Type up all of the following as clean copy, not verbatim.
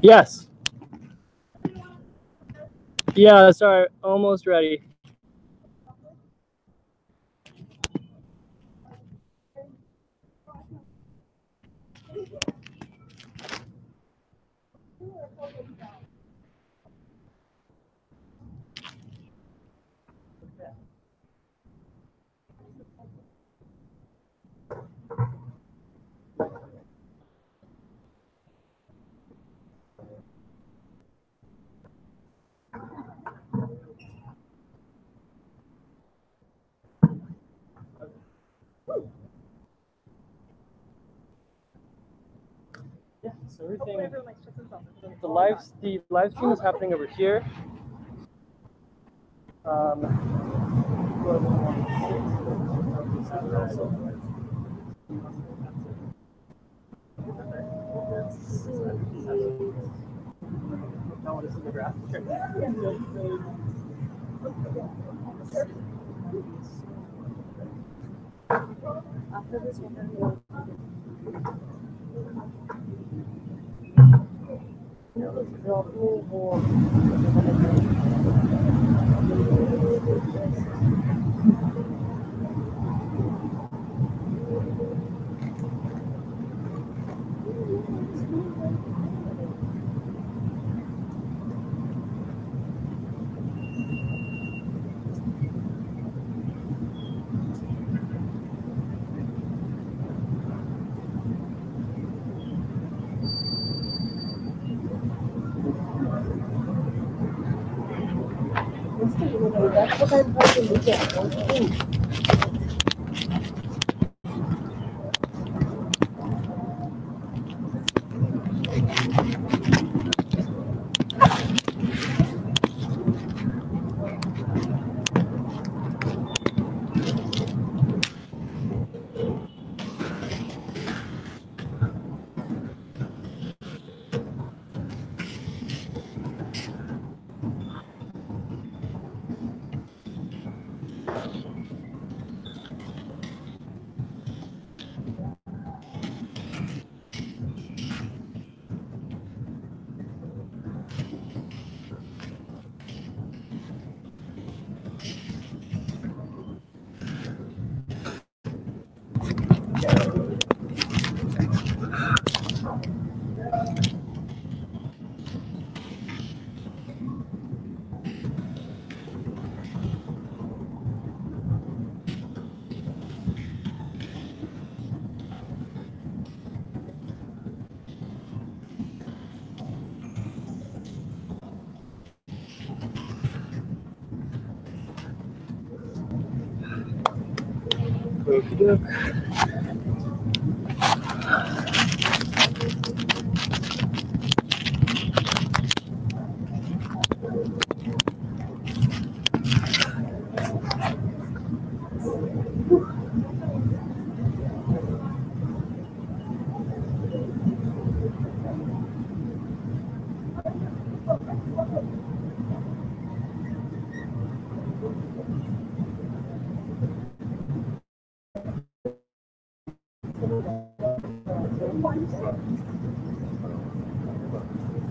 Yes. Yeah, sorry, almost ready. Yeah, so everything. The live stream is happening over here. After this one, that's what I'm trying to look at.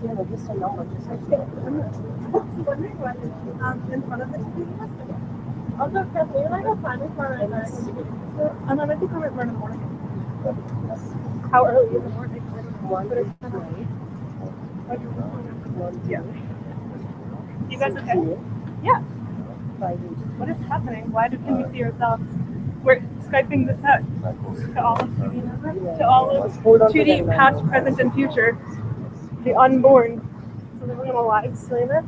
Yeah, just a number. Just in front of the Also, can we like a family car and I'm gonna think of it in the morning. How early in the morning? But it's kind of late. Yeah. You guys okay? Yeah. What is happening? Why can we see ourselves? We're Skyping this out to all of 2D, past, present, and future. The unborn. So they're gonna live stream it.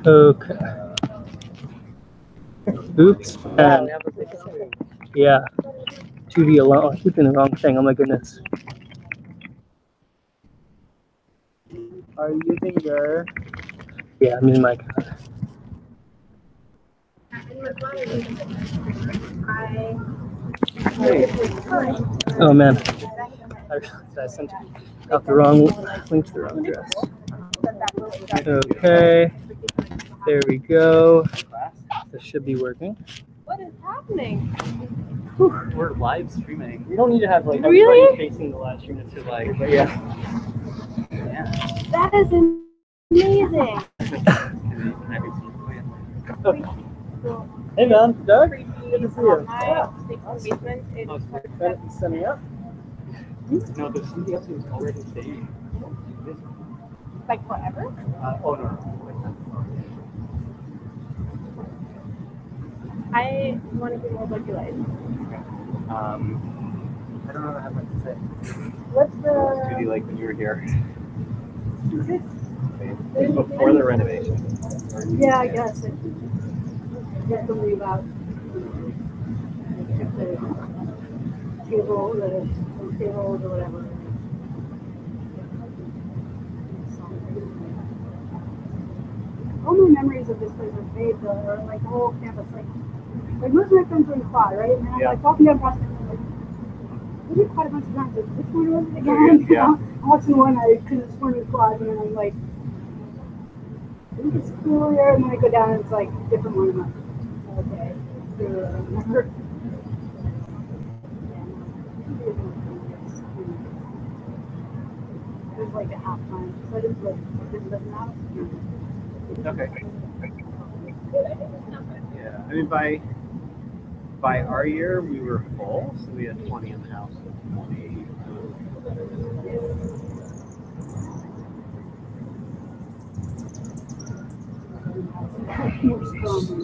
Okay. Oops. And yeah. 2D alone. I keep doing the wrong thing. Oh my goodness. Are you using your? Yeah, I'm using my account. Oh man. I sent out the wrong link to the wrong address. Okay. There we go. This should be working. What is happening? We're live streaming. We don't need to have like Really? everybody facing the live stream to like, but yeah. That is amazing. Hey man, Doug. Good to see you. My basement is Sending up. No, there's somebody else who's already staying. like forever. Oh no. I want to hear more about your life. I don't know what I have much to say. What's the? 2D like when you were here. It was before the renovation. Yeah, I guess. Get them leave out. Get the tables or whatever. All my memories of this place are vague, though, or like the whole campus. Like most of my friends were in quad, right? And I'm like walking down Prospect, and I'm like, we did quad a bunch of times. Like, which one was it again? Yeah. I'm watching one, I couldn't swear in quad, and then I'm like, I think it's familiar, and then I go down, and it's like a different one. I'm like, okay, I remember. It was like a half time, so I didn't doesn't matter. Okay. Yeah, I mean by our year we were full, so we had 20 in the house. 20.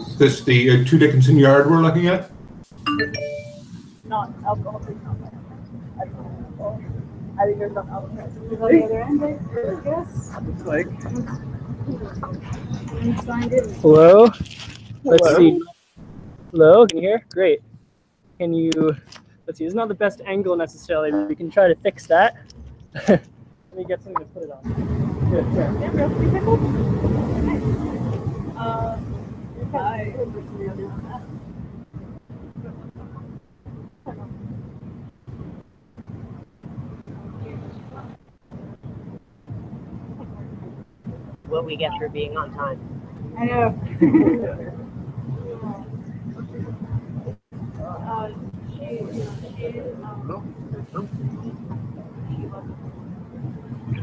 Is this the Two Dickinson yard we're looking at? Not alcohol free compound. I think there's enough alcohol. On the other end, I guess. Looks like. I'm signed in. Hello? Let's see. Hello, can you hear? Great. Can you, let's see, it's not the best angle necessarily, but we can try to fix that. Let me get something to put it on. Good, What we get for being on time. I know.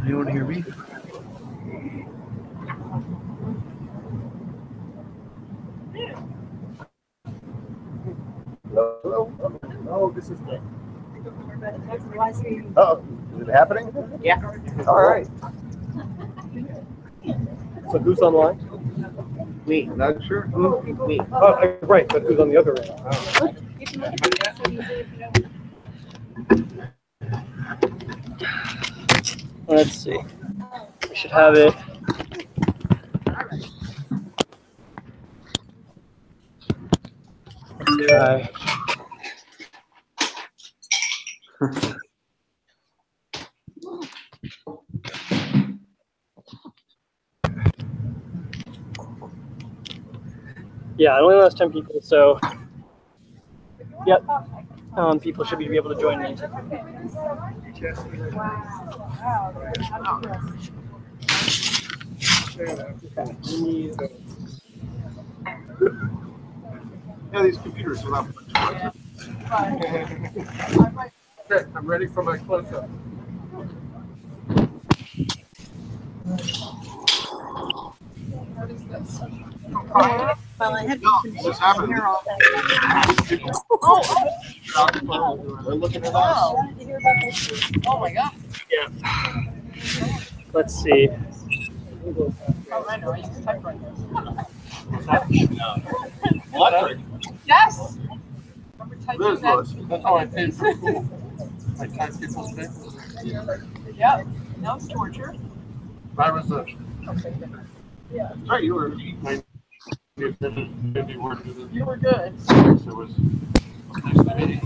You want to hear me? Hello? This is it. Oh, is it happening? Yeah. All right. So who's online? Me. Not sure. Me. Oh, right, but who's on the other end? Let's see. We should have it. Let's try. Yeah, it only allows 10 people, so yep. People should be able to join me. Yeah, these computers are not. Okay, I'm ready for my close-up. What is this? Well, I had This is happening. They're looking at us. Oh my god. Yeah. Let's see. Oh, I know. I use typewriters. Electric. Yes. Liz was. That's how I paid for school. I typed people's papers. Yep. Now it's torture. I was a. Sorry, you were. You were good. It was nice to meet you.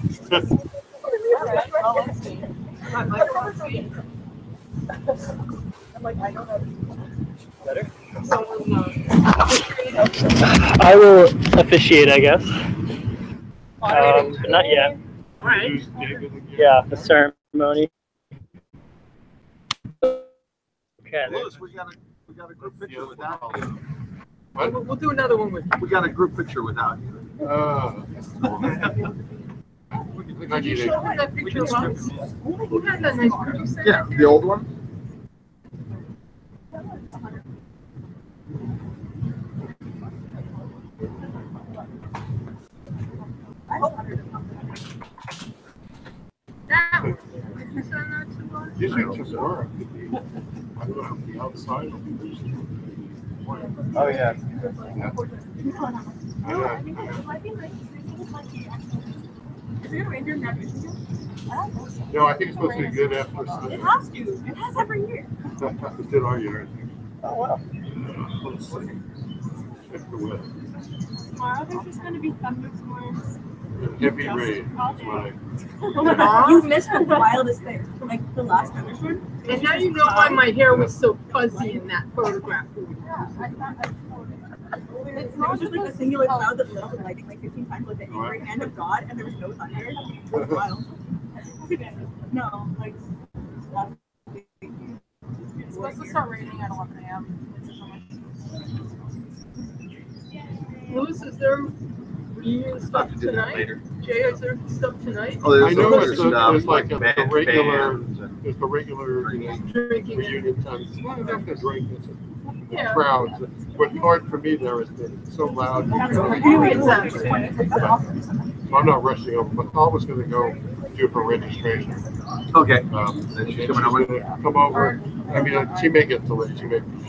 Well, let's see. I'm like, I don't know. Better? Someone, I will officiate, I guess. But not yet. all right. Yeah, the ceremony. Okay. Liz, we got a group picture without you. We'll do another one with you. We got a group picture without you. Did you show her that picture once? You had that nice picture. Yeah, the old one. That one. Did you send that to us? These are just work. I don't know if the outside will be used. Oh, yeah. No, I think it's supposed to be good after. It has to. It has every year. It's good all year, I think. Oh, wow. Let's see. Check the weather. Tomorrow there's just going to be thunderstorms. Heavy rain. That's what I. You missed the wildest thing. Like the last thunderstorm. And now you know why my hair was so fuzzy in that photograph. It's not just like a singular cloud that lit up like 15 times with the angry hand of God, and there was no thunder. It was wild. No, like. It's supposed to start raining at 11 a.m. Louis, is there reunion stuff tonight? Jay, is there stuff tonight? Oh, there's I know other it's stuff, there's like the regular, bands and- there's the regular Drinking. reunion time. It's not enough to drink, it's Yeah. crowds. What's hard for me there is that it's so loud. Exactly. So I'm not rushing over, but Paul was gonna go do her registration. Okay. And she's Coming over. gonna come over. I mean, she may get delayed, she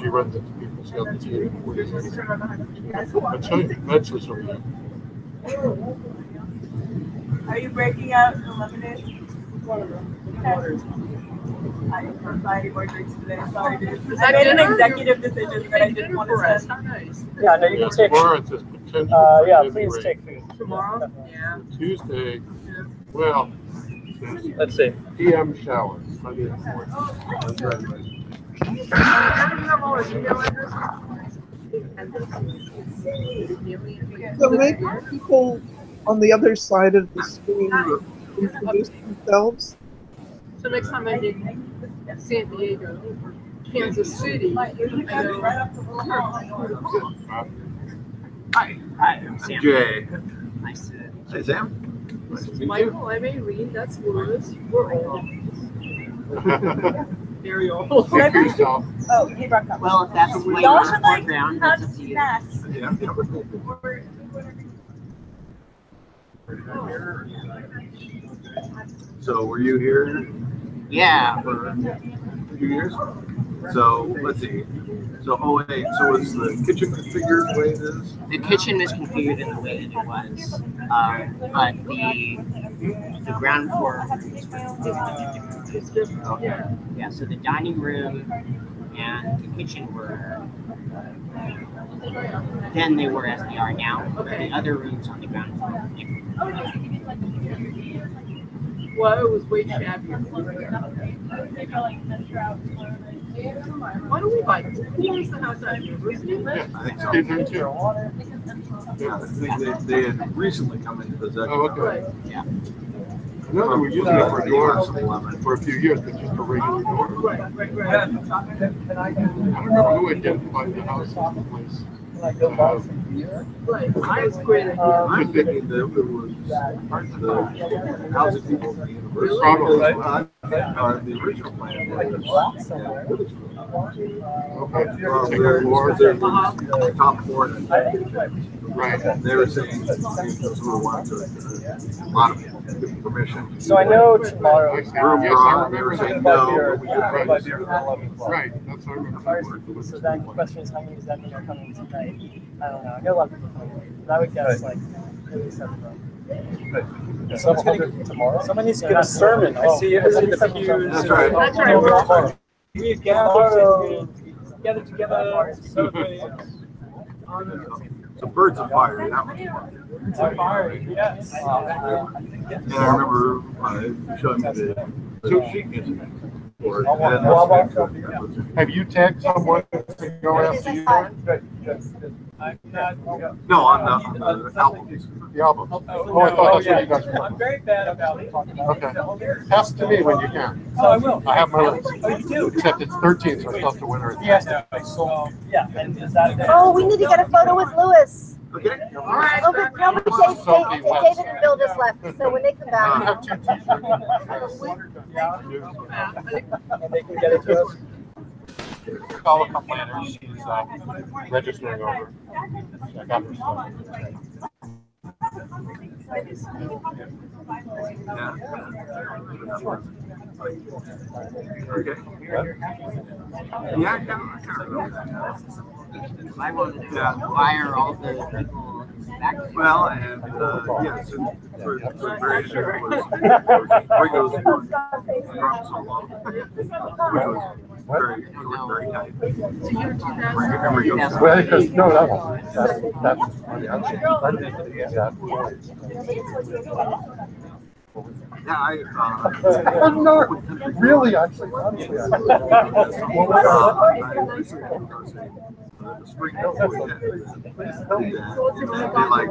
runs into people, she has to see. But that's just her. Are you breaking out the lemonade? I'm providing more drinks today. Sorry, dude. I made an executive decision that I didn't want to send. Yeah, no, you can take. Tomorrow it's just potential. for Yeah, heavy please rain. take food. Tomorrow? Yeah. Tuesday, well, Let's see. PM showers. Sunday morning. So maybe people on the other side of the screen introduce themselves. So next time I'm in San Diego, Kansas City, I know. Hi, I'm Sam. Jay. Nice to Hey, Sam. This is Michael, I'm Aileen, that's Louis. We're old. Very old. Take yourself. Oh, he brought that. Well, if that's what you Y'all want should to like background, have that's up to you. snacks. Yeah. So were you here? Yeah. For a few years? So let's see. So so is the kitchen configured the way it is? The kitchen was configured in the way that it was, but the ground floor rooms were yeah. So the dining room and the kitchen were then they were as they are now. The other rooms on the ground floor were different. Well, it was way shabbier. Why don't we buy it? Who owns the house at University? Yeah, I think so. Steve there too. Yeah, I think they had recently come into possession. Oh, okay. Yeah. I know they were using it for doors for a few years, but just a regular door. Right. I don't remember who identified the house as the place. Right. I was great. I'm thinking that it was the housing people of the university. Probably. The original plan was Second floor. the top floor. Right. They were saying those who wanted to a lot of people give permission. So I know tomorrow. Yes, I They were remember. saying no. Right, that's what I remember. So then the question is, how many does that mean are coming tonight? I don't know. I got a lot of people coming. But I would guess like at least 7. Someone's gonna tomorrow. Someone needs to give a sermon. I see the pews. That's right. That's right. We gather together. Celebrate. So birds of fire. That was fun. Yes. And I remember showing me the sheet music for it. Have you tagged someone to go after you? No, on the albums. The album? Oh, I thought that's what you guys were. I'm very bad about it. Okay. Pass it to me when you can. Oh, I will. I have my list. Oh, you do? Except it's 13, so it's not the winner. Yes. So, yeah, and is that Oh, we need to get a photo with Lewis. Okay. Oh, but David and Bill just left, so when they come I back. have 2 t-shirts. and they can get it to us? Call a couple later. She's registering over. I got her stuff. Okay. Yeah, I can't remember. I wanted to wire all the people back. Well, and yes, for various years was Ringo's drums along, which was very tight. Well, because no, that one. That's funny. Yeah, I'm not really, actually, honestly. The spring note we had. They like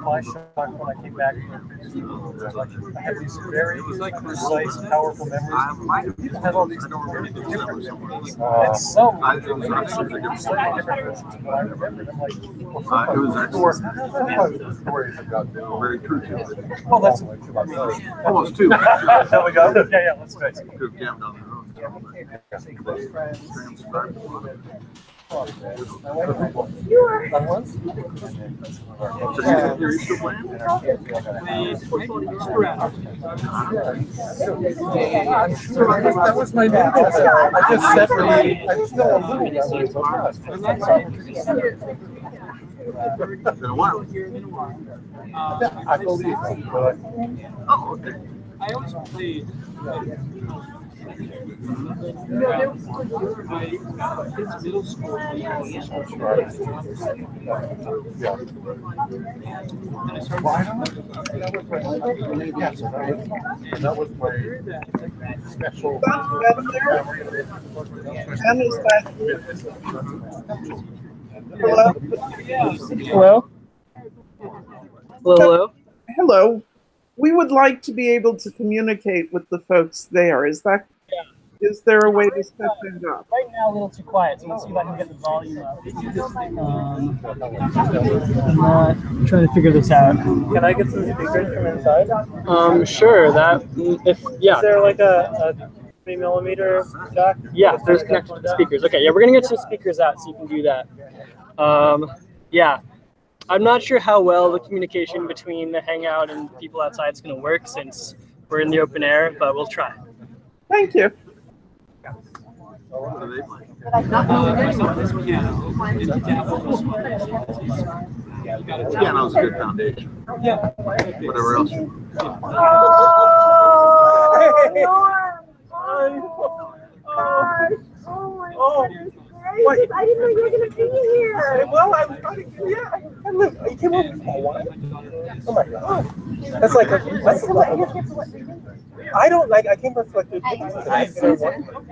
My shock when I came back from I had these very precise, powerful memories. I might have I had all these very it different was memories. And some I it was actually a good slightly different versions, but I remembered them like it was actually Stories about very true to it. oh, that's Almost two. there we go. Yeah, let's go. Could have jammed on their own. Close friends. Transcribed. You So you're still playing? I'm sure that was my name. I just said I'm still a It's been a while. I believe so. Oh, okay. I always played. His middle school. That was my special. And is that Hello? Hello? hello? We would like to be able to communicate with the folks there. Is that? Is there a way to set things up? Right now, a little too quiet, so let's see if I can get the volume up. I'm trying to figure this out. Can I get some speakers from inside? Sure. Is there like a 3mm jack? Yeah, there's connection to speakers. Okay, yeah, we're gonna get some speakers out so you can do that. Yeah. I'm not sure how well the communication between the hangout and the people outside is going to work since we're in the open air, but we'll try. Thank you. Piano's a good foundation. Yeah. Whatever else. What? I didn't know you were going to be here. Well, I was trying to, yeah. And look, you came over for a while. Oh my God. That's like, I don't like, I came back for like 2 days.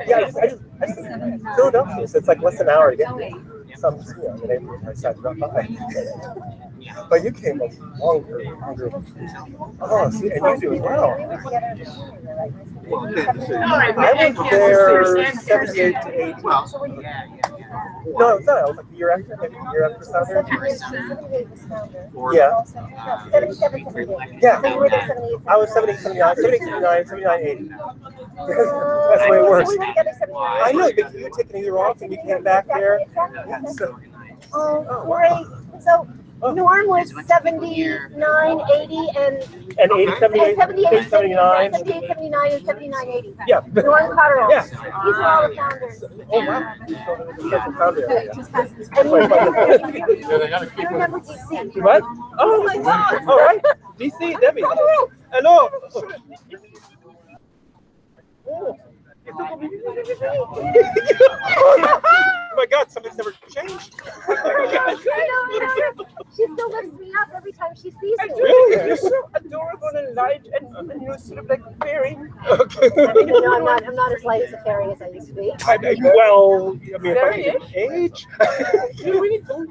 Yeah, I just Philadelphia, so it's like less than an hour to get there. So I'm just, I decided to drop by. But you came a longer. Oh, see, and you do as well. I went there 78 to 80. Well, No, it's not. I was like a year after. Maybe a year after Southern. Yeah. 77, Yeah. So you were there 78. I was 70, 79, 79, 80. That's the way it works. We were together 79. I know, but you took a year off and you came back there. Yeah, so, Oh, great. So Norm was 79, 80, and 80, 78, 78, 79. 78, 79, and 79, 80. Yeah. Norm Cotterill. Yeah. These are all the founders. Oh, wow. And you remember DC. What? Oh, my God. All right. DC, Debbie. Hello. Oh. Oh my God, something's never changed. She still lifts me up every time she sees me. Really? You're so adorable and light, and you're sort of like a fairy. Okay. No, I'm not as light as a fairy as I used to be. Well, I mean, if I age, you really don't.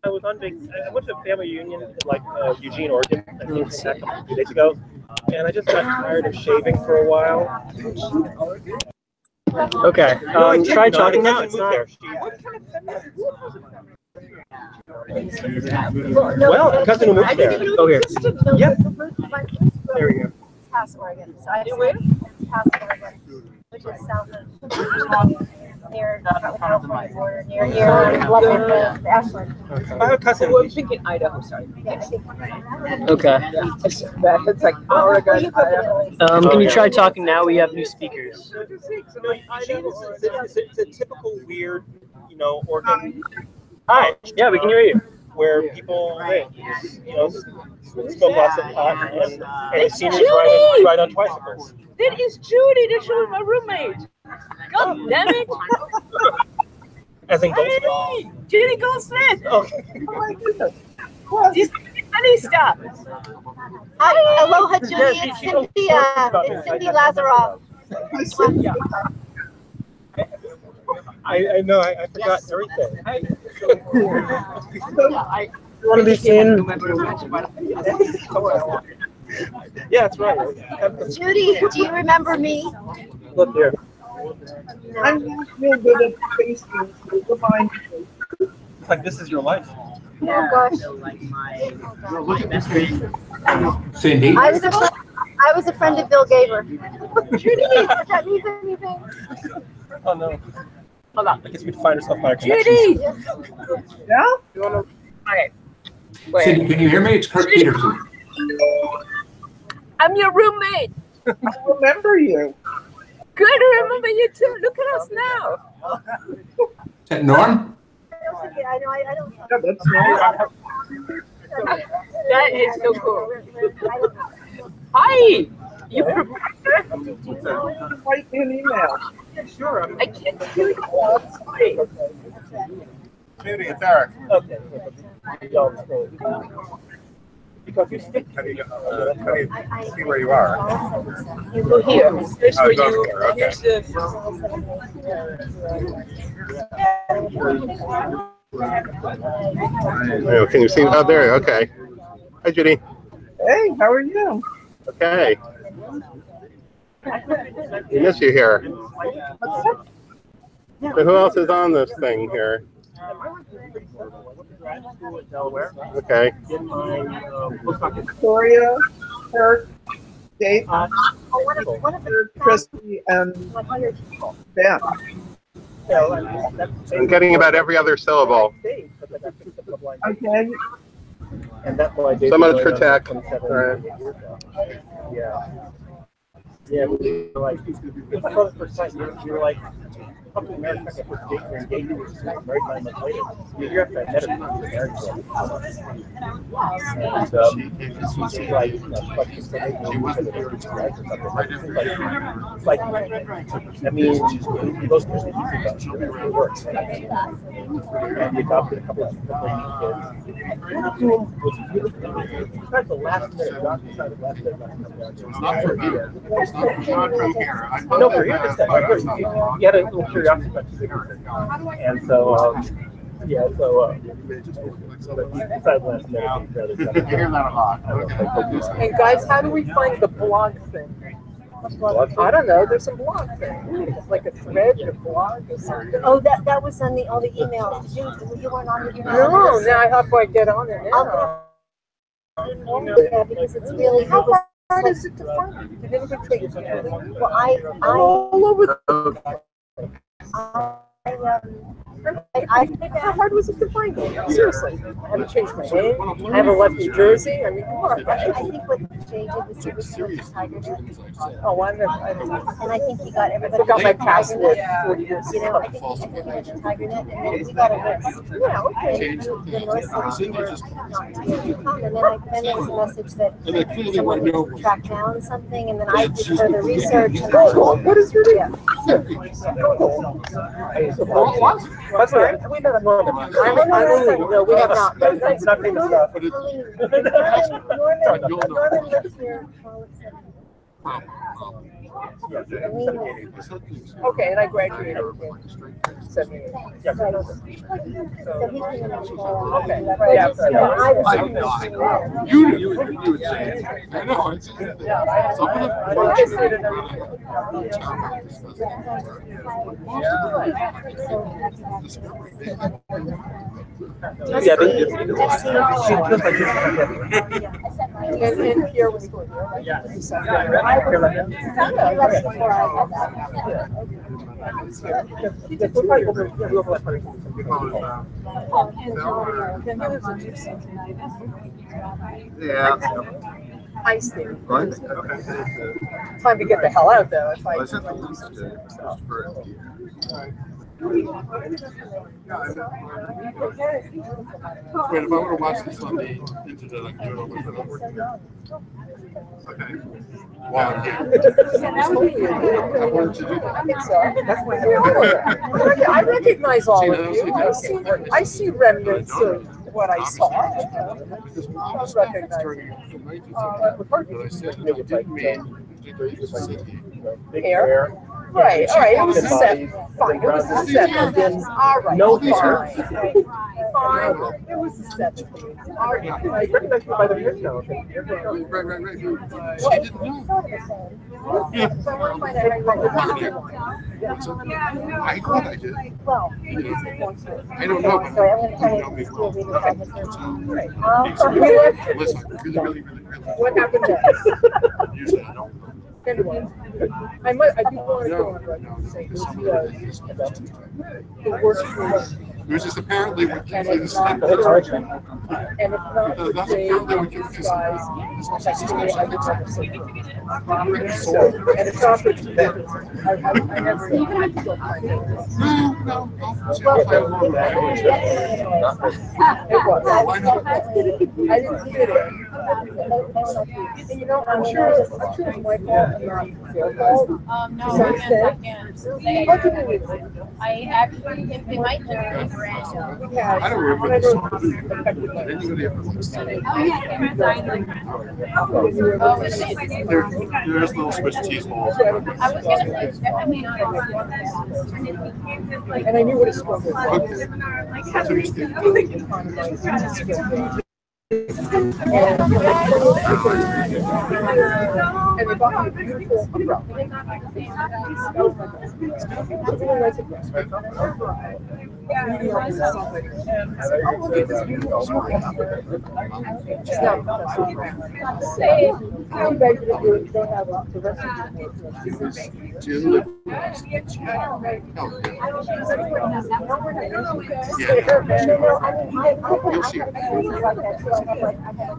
I was on I went to a family reunion in like Eugene, Oregon, I think a few days ago, and I just got tired of shaving for a while. Okay, try talking now. It's not. Well, a cousin who moved there. Oh, here. Yep. There we go. Past Oregon. So I past Oregon, which is south of near California border, near Loveland, Ashland. I have a cousin. Well, I'm thinking Idaho, sorry. Yeah, Okay. It's like Oregon, Idaho. Can you try talking now? We have new speakers. It's a typical weird, Oregon. Hi. Yeah, we can hear you. Where people, smoke lots of pot and seniors ride on tricycles. That is Judy. That's my roommate. God damn it. As in Goldsmith? Hey, Judy Goldsmith. Okay. Oh my goodness. This funny stuff. Hi, aloha, Judy. It's Cindy Lazarov. I know, I forgot everything. Want to be seen? Yeah, that's right. Judy, do you remember me? Look here. I'm not real good at facing, so remind me. It's like this is your life. Oh gosh. like my best friend. Cindy? I was a friend of Bill Gaber. Judy, if that means anything. Oh no. Hold on. I guess you could find yourself by Judy! Yeah? You want to? Okay. Wait. Cindy, can you hear me? It's Kurt Peterson. I'm your roommate. I remember you. Good, I remember you too. Look at us now. Is that Norm? I know, I don't. Yeah, that's nice. That is so cool. Hi. You prepared? Write me an email. Sure. I can't hear you. Sorry. Judy, it's Eric. Okay. Because you stick. How do you see where you are? Go here. Here's where you. Okay. Here's the. Oh, can you see out there? Okay. Hi, Judy. Hey, how are you? Okay. We miss you here. So who else is on this thing here? Okay. Victoria, Kirk, Dave, One of the Christy, and Ben. I'm getting about every other syllable. Okay. And that's why So much for tech. All right. Yeah. Yeah, we were like, it's like the first time you're like, something American first date, you're engaging, which is like very 9 months later. You have to admit it, marriage. And she's like, questions for me, because of her right or something. Like, I mean, you go through it works. And you adopted a couple of kids. Besides the last minute, God decided last minute not to come down to. It's not for here. It's not for here. No, for here, it's that. You had a little curiosity about you. And so, yeah, so, besides last minute, You hear that a lot. Hey guys, how do we find the blog thing? I don't know. There's some blog thing. It's like a thread, a blog, or something. Oh, that was on all the emails. You weren't on the email. No, now how do I get on it now? Yeah, because it's really. How hard is it to find? Did anybody take it? Well, I All over the. How hard was it to find it? Seriously. I haven't changed my name. I haven't left New Jersey. I mean, come on. I think what Jay did was he restored the Tiger Net. Oh, I And I think he got everybody. forgot my password 40 years You know, I think he had the Tiger Net, and then we got a list. Yeah, okay. And the North Side, we were not to be able to come. And then there was a message that someone tracked down something, and then I did further research. And What is your name? That's right. We met a Norman. No, we have not. It's not famous stuff. Norman lives here. Okay, and I graduated in 78. Yeah. So he came in and Okay. yeah. I was You would say it. I know. It's some of Yeah, they did. And Pierre was going there. Yeah. left before I got that. Yeah. Ice thing. Time to get the hell out though. If I Wait, if I were to watch this on the internet, I could do it over and over again. Okay. While I'm here. I wanted to do that. I think so. I recognize all of you. I see remnants of what I saw. Because mom was starting from 1970. But I said I didn't mean Hair. Right, all right, it was a set. Fine, it was a set. All right. No fine. fine. Fine, it was a set. All right. I recognize you by the hair now. Right. She didn't know. So I want to find out I thought I did. well, I don't know. But sorry, I'm going to tell you know me you well. we'll read it out with her. So, listen, really, really, really. What happened next? Usually I don't. Anyway, I do want to go on record and say this it works for us. It was just apparently what And this it's not urgent. And it's not the that's day apparently what these you guys, that's the way I would never say it. So, And it's not for I never go find it. no. It was. I didn't see it. And you know, I'm sure it's my fault and not their fault. No, To some extent. What do you mean? I actually, they might just be random. Yeah, I don't remember this one. Anybody ever wants to? There's little Swiss cheese balls. I was gonna say, I mean, and I knew what a struggle was. Okay. So you still- And they bought me a beautiful umbrella.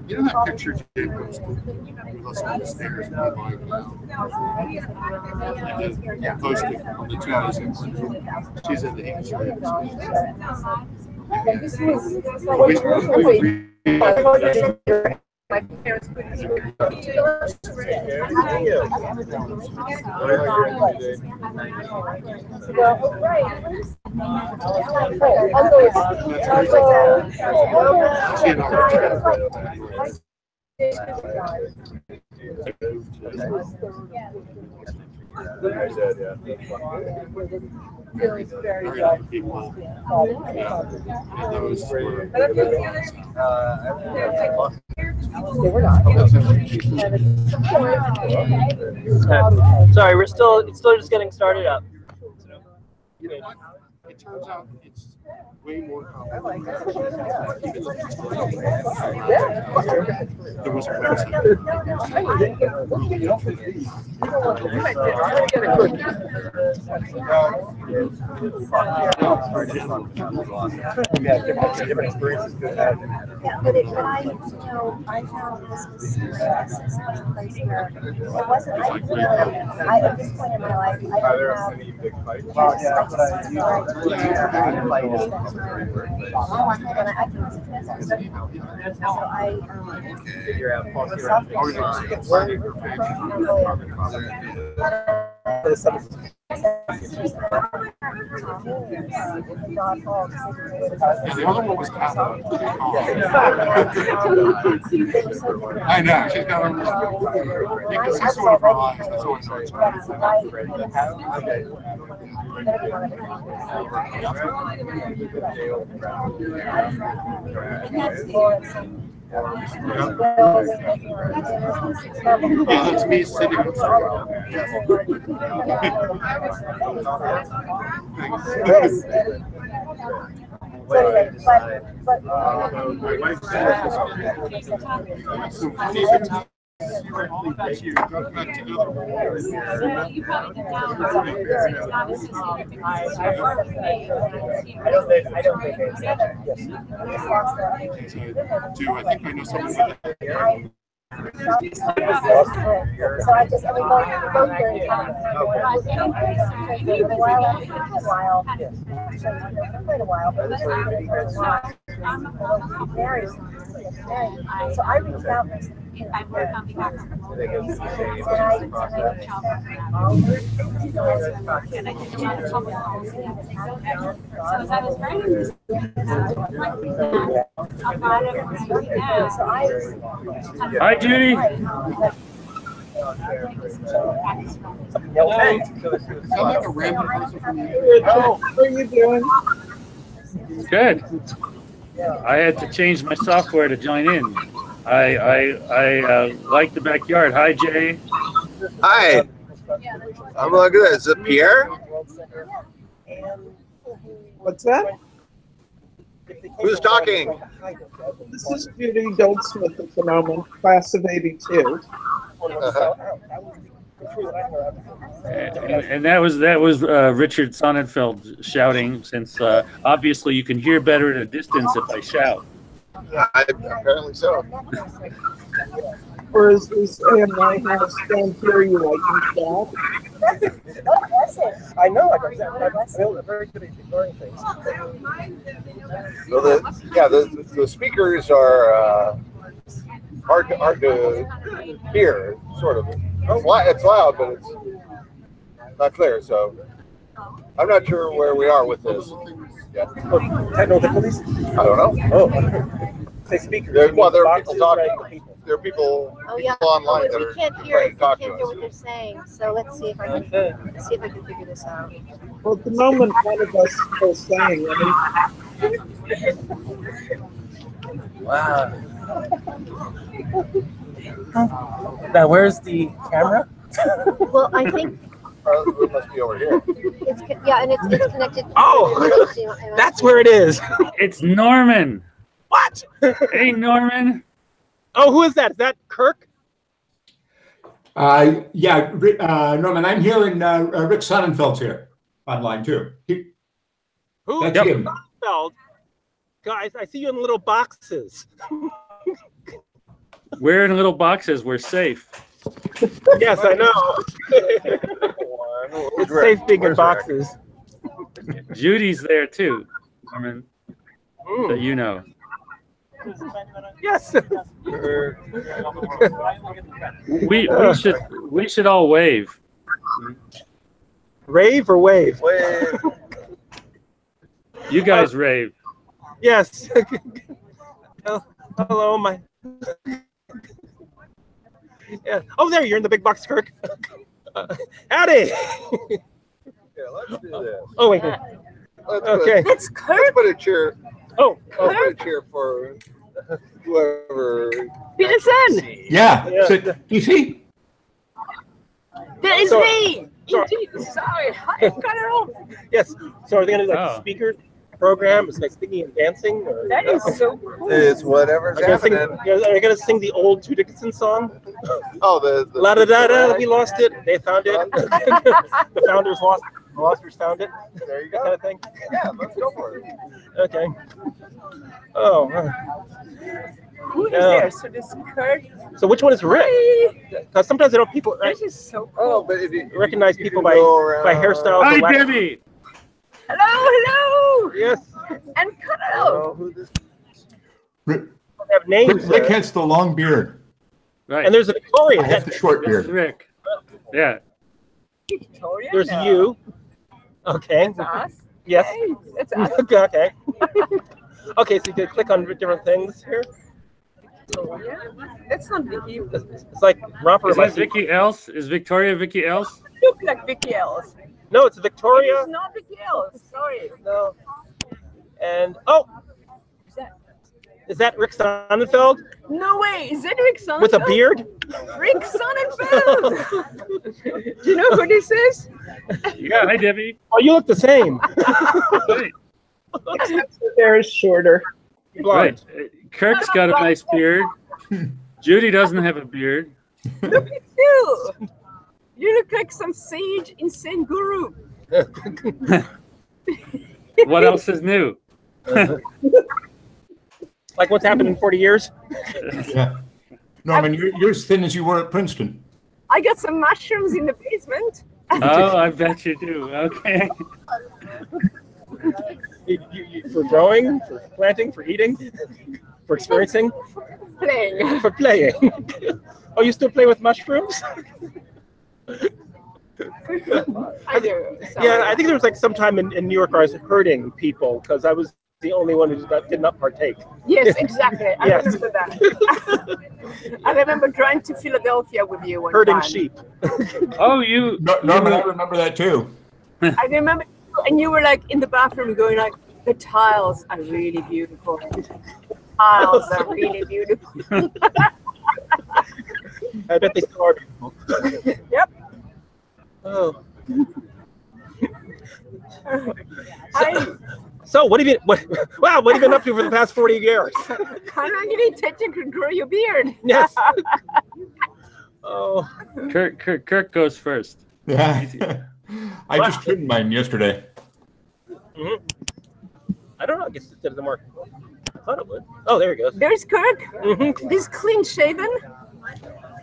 You know that picture Jay posted with us on the stairs and the line and posted on the 2 Dickinson. She's in the English My parents couldn't see it. Well, right. Really very good. people. They were not. Sorry, it's still just getting started up. You know what? It turns out it's way more complicated. There was a Different experiences could have. Yeah, but I found this was a place where it wasn't, at this point in my life, I didn't have. Any big fights? Figure out the other one was I know, she's got her. You can see sort of her eyes. That's always yeah, that's me sitting. All about you. Go back together. I don't think it's Do I think I know something with that? So I just, we both very for a while, quite a while, but married. So I reached out for some. I work on behalf of and I did a lot of public policy. So as I was writing Hi, Judy. Sound like a random person from the How are you doing? Good. I had to change my software to join in. I like the backyard. Hi, Jay. Hi. I'm looking at Is it Pierre? What's that? Who's talking? This is Judy Goldsmith at the moment, class of '82. crew that I know of. And that was Richard Sonnenfeld shouting, since obviously you can hear better at a distance if I shout. Apparently so. Whereas we say in my house, don't hear you like you I know, I feel very good at ignoring things. So the speakers are hard to hear, sort of. It's loud, but it's not clear. So I'm not sure where we are with this yet. Technical difficulties? I don't know. Oh, say speakers. There are people talking. There are people, online that are can't hear, trying to talk to what us. they're saying. So let's see if I can figure this out. Well, at the moment, one of us is saying, Wow. Now, where's the camera? Well, I think it must be over here. it's connected. Oh, that's where it is. It's Norman. What? Hey, Norman. Oh, who is that? Is that Kirk? Yeah, Norman, I'm here, and Rick Sonnenfeld's here online too. Who? That's him. Sonnenfeld? Guys, I see you in little boxes. We're in little boxes. We're safe. Yes, I know. It's safe being in boxes. Judy's there too, Norman. That you know. Yes. we should all wave. Rave or wave? Wave. You guys rave. Yes. Hello, my. Yeah. Oh, there you're in the big box, Kirk. Howdy. Yeah, let's do this. Oh wait. Okay. Let's put a cheer. Oh, put a cheer for whoever. Peterson. Yeah. So, you see? That is me. Sorry. Indeed. Sorry. I got it all. Yes. So are they gonna do speaker program? It's like singing and dancing. Or, That is so cool. It's whatever's happening. Are they gonna sing the old Two Dickinson song? Oh, the La da da da. We lost it. They found it. The founders lost. The losters found it. There you go. Kind of thing. Yeah, let's go for it. Okay. Oh. Who is there? So this Kurt. So which one is Rick? Because sometimes I don't people This is so cool. Oh, but if you recognize people by hairstyles. Hi, Debbie. Hello. Yes. And Cuddle. Rick, Have names. Rick has the long beard. Right. And there's a Victoria. I have the short beard. Rick. Yeah. Victoria. There's no. you. Okay. That's us. Yes. Hey, that's us. Okay. Okay, so you can click on different things here. Victoria. That's not Vicky. It's like Romper. Is that Vicky Else? Is Victoria Vicky Else? Look like Vicky Ellis. No, it's Victoria. It's not Vicky Ellis. Sorry. No. And oh, is that Rick Sonnenfeld? No way. Is that Rick Sonnenfeld? With a beard? Rick Sonnenfeld. Do you know who this is? Yeah. Hi, Debbie. Oh, you look the same. There is shorter. Right. Kirk's got a nice beard. Judy doesn't have a beard. Look at you. You look like some sage insane guru. What else is new? Like what's happened in 40 years? Yeah. Norman, you're as thin as you were at Princeton. I got some mushrooms in the basement. Oh, I bet you do. Okay. For growing, for planting, for eating, for experiencing, Playing. for playing. Oh, you still play with mushrooms? I do. Sorry. Yeah, I think there was like some time in New York where I was hurting people because I was the only one who did not partake. Yes, exactly. I Yes. remember that. I remember driving to Philadelphia with you one Herding time. sheep. Oh, you. Norman, I remember that too. I remember, and you were like in the bathroom going like, the tiles are really beautiful. Tiles are really beautiful. I bet they still are beautiful. Yep. Oh. I So what have you? What have you been up to for the past 40 years? kind of really touch and grow your beard. Yes. Oh. Kirk goes first. Yeah. I just trimmed mine yesterday. Mm-hmm. I don't know. I guess it doesn't work. I thought it would. Oh, there he goes. There's Kirk. Mm-hmm. He's clean shaven.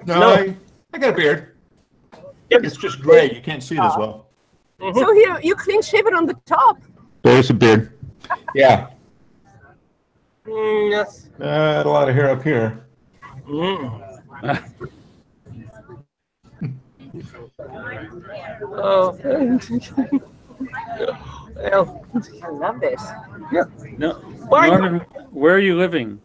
No. I got a beard. Yep. It's just gray. You can't see it as well. Mm-hmm. So you clean shaven on the top. There's a beard. Yeah. Yes. I had a lot of hair up here. Oh. Well, I love this. yeah. No, Well, Norman, where are you living?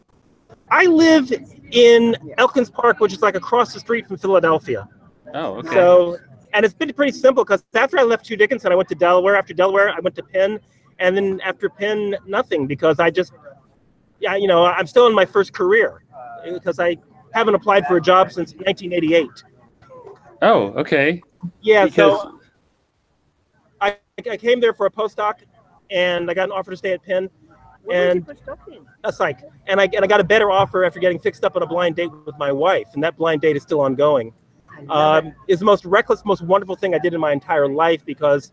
I live in Elkins Park, which is like across the street from Philadelphia. Oh, okay. So, and it's been pretty simple because after I left Two Dickinson, I went to Delaware. After Delaware, I went to Penn, and then after Penn, nothing because I just, I'm still in my first career because I haven't applied for a job since 1988. Oh, okay. Yeah, Because- so I came there for a postdoc, and I got an offer to stay at Penn, and a psych, and I got a better offer after getting fixed up on a blind date with my wife, and that blind date is still ongoing. It's the most reckless, most wonderful thing I did in my entire life because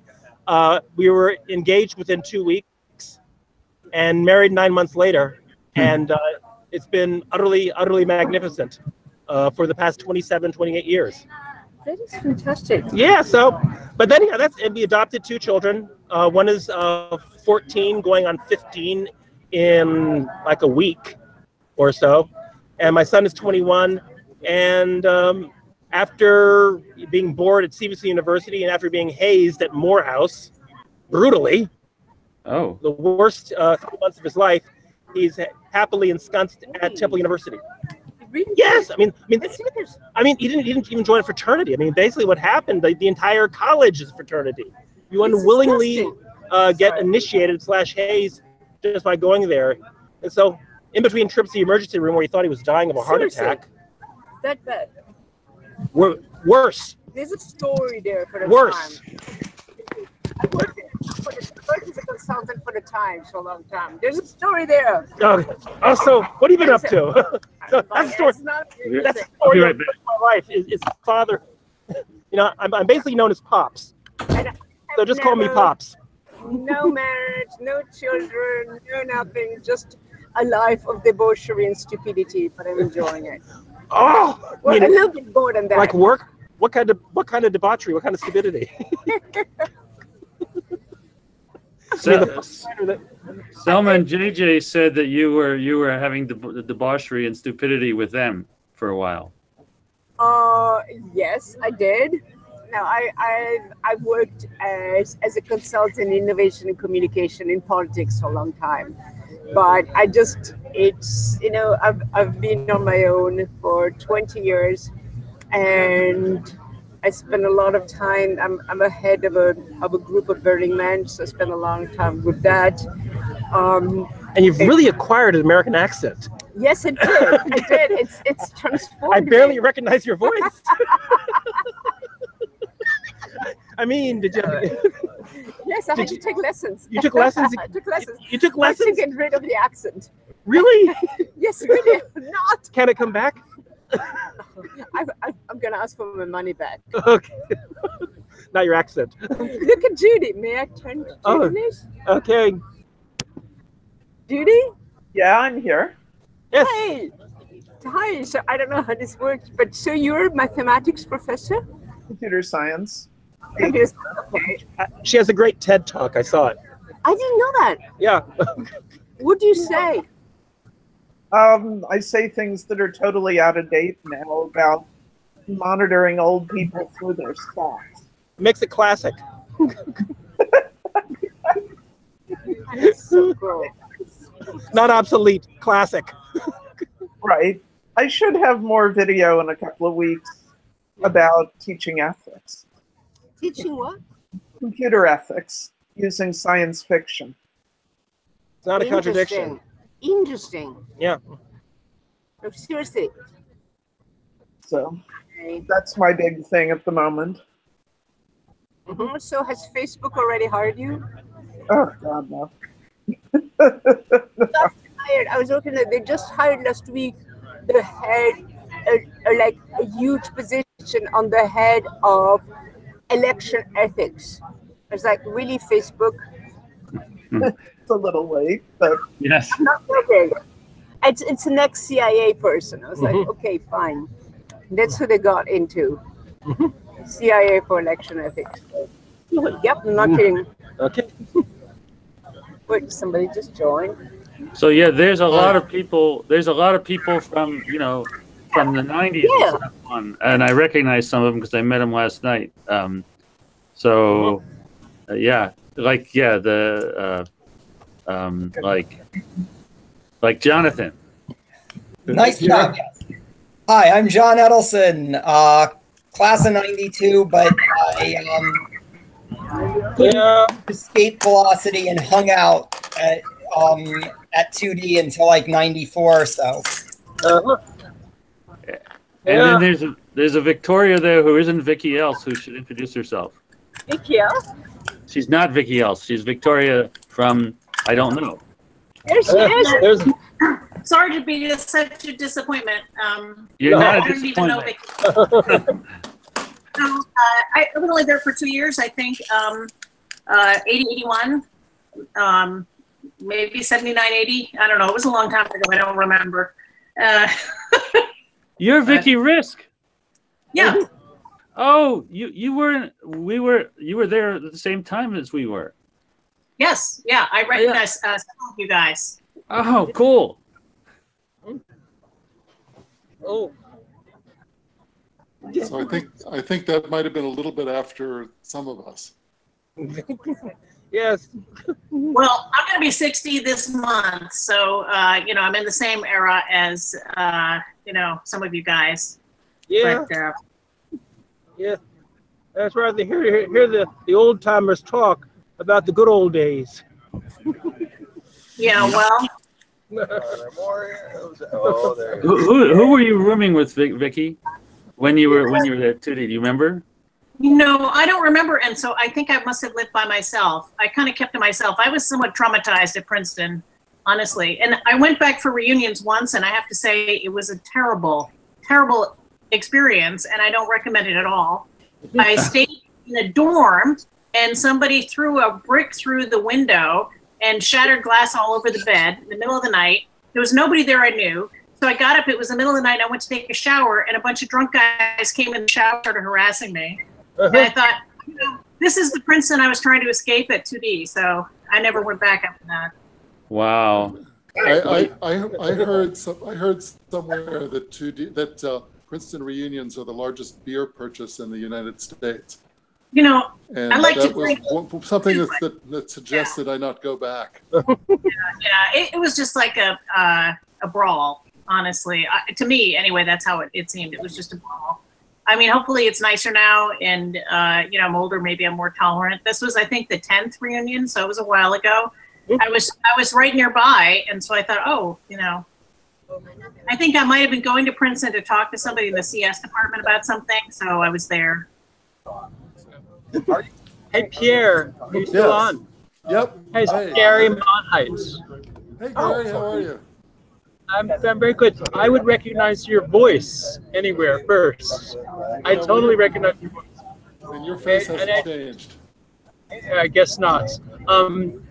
we were engaged within 2 weeks and married 9 months later, and it's been utterly, utterly magnificent for the past 27, 28 years. That is fantastic. Yeah, so, but then, we adopted 2 children. One is 14, going on 15 in like a week or so. And my son is 21. And after being bored at Stevenson University and after being hazed at Morehouse, brutally, the worst 3 months of his life, he's happily ensconced at Temple University. Yes, I mean, he didn't even join a fraternity. I mean, basically, what happened? The entire college is a fraternity. You unwillingly get initiated / hazed just by going there, and so in between trips to the emergency room where he thought he was dying of a heart attack. That bad. Worse. There's a story there for the Worse. time. I worked as a consultant for the Times for a long time. There's a story there. So what have you been up to? So that's the story. That's the story of my life. Is father. I'm basically known as Pops. So just call me Pops. No marriage, no children, no nothing. Just a life of debauchery and stupidity, but I'm enjoying it. Oh, well, a little bit more than that. Like work? What kind of debauchery? What kind of stupidity? Selma and JJ said that you were having the debauchery and stupidity with them for a while. Yes, I did. Now I've worked as a consultant in innovation and communication in politics for a long time, but I've been on my own for 20 years, and I spend a lot of time. I'm a head of a group of Burning Man, so I spend a long time with that. And you've really acquired an American accent. Yes, I did. I did. It's transformed. I barely recognize your voice. I mean, did you? Yes, I had to take lessons. You took lessons? I took lessons. You took lessons? To get rid of the accent. Really? Yes, really. Not. Can it come back? I'm going to ask for my money back. Okay. Not your accent. Look at Judy. May I turn to Judy, please? Okay. Judy? Yeah, I'm here. Yes. Hey. Hi. So I don't know how this works, but so you're a mathematics professor? Computer science. Okay. She has a great TED Talk. I saw it. I didn't know that. Yeah. What do you say? I say things that are totally out of date now about monitoring old people through their stocks. Makes it classic. That's so cool. Not obsolete. Classic. Right. I should have more video in a couple of weeks about teaching ethics. Teaching what? Computer ethics using science fiction. It's not a contradiction. Interesting. Yeah. No, seriously. So that's my big thing at the moment. Mm-hmm. So has Facebook already hired you? Oh, God, no. I was looking at, they just hired last week the head, like a huge position on the head of election ethics. It's like, really, Facebook? It's a little late, but yes. I'm not joking. It's an ex-CIA person. I was like, okay, fine. That's who they got into. CIA for election ethics. Yep, I'm not kidding. Okay. Wait, somebody just joined. So yeah, there's a lot of people. There's a lot of people from from the '90s and stuff on, and I recognize some of them because I met them last night. Yeah, like Jonathan. Nice job. Hi, I'm John Edelson, class of '92, but I escaped velocity and hung out at 2D until like '94 or so. And then there's a Victoria there who isn't Vicky Else, who should introduce herself. Vicky Else? She's not Vicky Else. She's Victoria from I don't know. There she is. Sorry to be such a disappointment. You're not a I didn't even know disappointment. I was only there for 2 years, I think. 80, 81, maybe 79, 80. I don't know. It was a long time ago. I don't remember. You're Vicky Risk. Yeah. Oh, you were there at the same time as we were. Yes. Yeah. I recognize some of you guys. Oh, cool. Oh. So I think that might have been a little bit after some of us. Yes. Well, I'm going to be 60 this month, so I'm in the same era as some of you guys. Yeah. But, yeah. That's right. They hear the old timers talk about the good old days. Yeah. Well. Who were you rooming with, Vicky? When you were there, too? Do you remember? No, I don't remember, and so I think I must have lived by myself. I kind of kept to myself. I was somewhat traumatized at Princeton, honestly. And I went back for reunions once, and I have to say it was a terrible, terrible experience, and I don't recommend it at all. I stayed in a dorm, and somebody threw a brick through the window and shattered glass all over the bed in the middle of the night. There was nobody there I knew. So I got up, it was the middle of the night, I went to take a shower, and a bunch of drunk guys came in the shower and started harassing me. And I thought, this is the Princeton I was trying to escape at 2D, so I never went back after that. Wow. I heard somewhere that 2D that Princeton reunions are the largest beer purchase in the United States. And I like that to drink. was something that suggested I not go back. It was just like a brawl, honestly. To me, anyway, that's how it seemed. It was just a brawl. I mean, hopefully it's nicer now, and I'm older. Maybe I'm more tolerant. This was, I think, the 10th reunion, so it was a while ago. I was right nearby, and so I thought, I think I might have been going to Princeton to talk to somebody in the CS department about something, so I was there. Hey, Pierre, are you still on? Yep. Hey, it's Gary Monheights. Hey, Gary, how are you? I'm very good. I would recognize your voice anywhere first. I totally recognize your voice. And your face hasn't changed. I guess not. And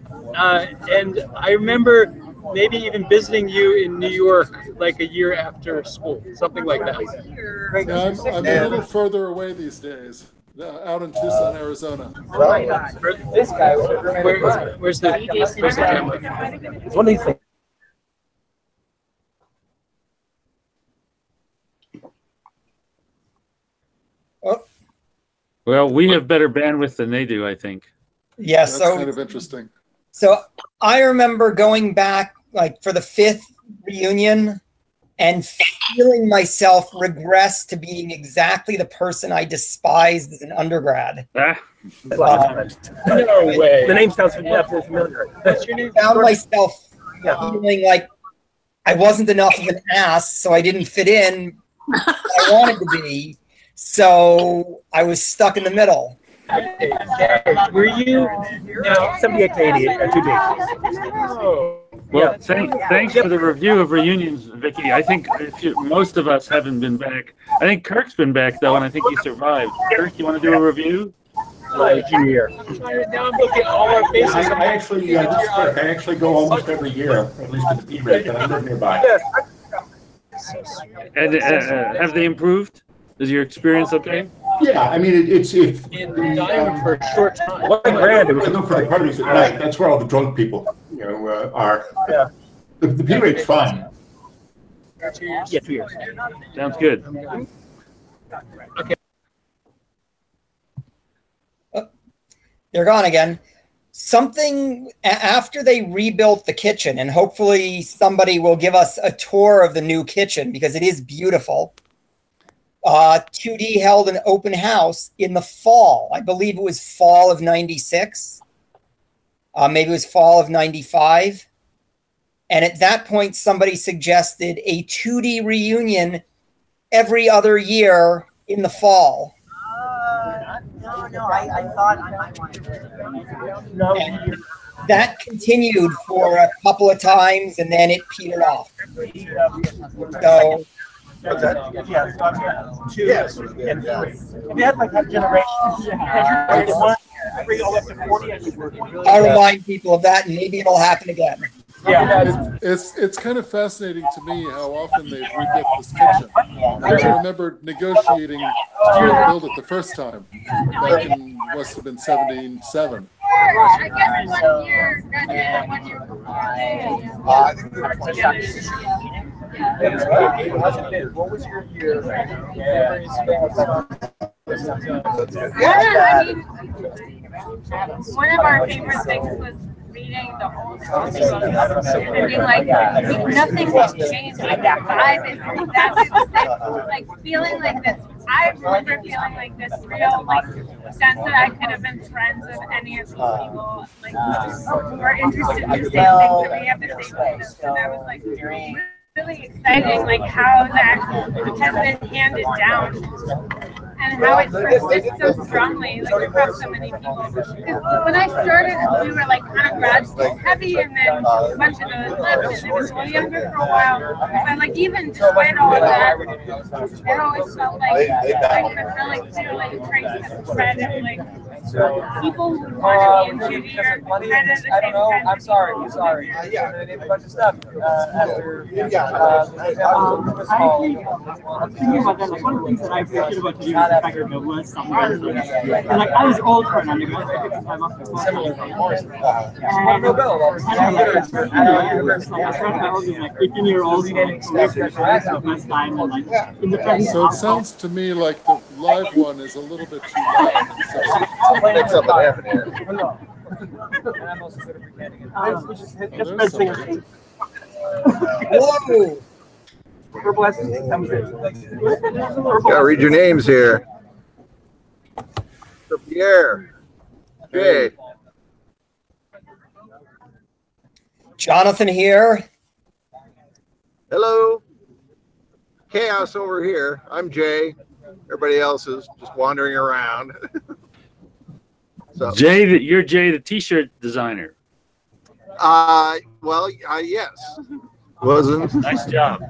I remember maybe even visiting you in New York like a year after school, something like that. Yeah, I'm a little further away these days. Out in Tucson, Arizona. Oh my God! This guy. Where's the camera? It's one of these things. Well, we have better bandwidth than they do, I think. Yeah, That's so kind of interesting. So I remember going back like for the 5th reunion and feeling myself regress to being exactly the person I despised as an undergrad. No way. The name sounds absolutely familiar. That's your name. Found myself feeling like I wasn't enough of an ass, so I didn't fit in where I wanted to be. So I was stuck in the middle. Were you 78 to 88 2 days? Oh, Well, thanks for the review of reunions, Vicky. I think most of us haven't been back. I think Kirk's been back though, and I think he survived. Kirk, you want to do a review? Junior year. Now I'm looking at all our faces. I actually go almost every year, at least to the P-rate, and I live nearby. And have they improved? Is your experience okay? Yeah, I mean, it's if in the dining room for a short time. What grand it was for the parties at night. That's where all the drunk people, are. Yeah. The P-rate's fine. 2 years. Yeah, 2 years. Sounds good. Okay. They're gone again. Something after they rebuilt the kitchen, and hopefully somebody will give us a tour of the new kitchen because it is beautiful. 2D held an open house in the fall. I believe it was fall of '96. Maybe it was fall of '95. And at that point, somebody suggested a 2D reunion every other year in the fall. No, I thought I might want to. And that continued for a couple of times, and then it petered off. So, What's that? Yeah, two. Yes. If you had like that generation, every all up to 40, I'll remind people of that, and maybe it'll happen again. Yeah, it's kind of fascinating to me how often they've rebuilt this kitchen. I remember negotiating to build it the first time back in must have been '77. I guess 1 year, graduated 1 year What was your year? One of our favorite things was reading the old books and being like, nothing has changed. Like that vibe is exactly the same. Like feeling like this. I remember feeling like this real sense that I could have been friends with any of these people. Like who are interested in the same things that we have the same interests. And that was like really exciting, like how that has been handed down and how it persists so strongly, like across so many people. Because when I started, we were like kind of grad school heavy, and then a bunch of those left, and it was a little younger for a while. But like even despite all of that, it always felt like the really clearly traced the thread of like people who want to be in studio and at the same time. I'm sorry. Yeah, they named a bunch of stuff after. I'm thinking about that. Like one of the things that I appreciate about you is the fact that there was some graduation. And like I was old for an undergrad, so I took some time off before. And I started my old like 18-year-olds and like the first time and like in the presence. So it sounds to me like the live one is a little bit too loud. Make something happen here. Whoa! Gotta read your names here. Pierre. Jay. Jonathan here. Hello. Chaos over here. I'm Jay. Everybody else is just wandering around. So. Jay, you're Jay, the T-shirt designer. Well, yes. Wasn't. Nice job.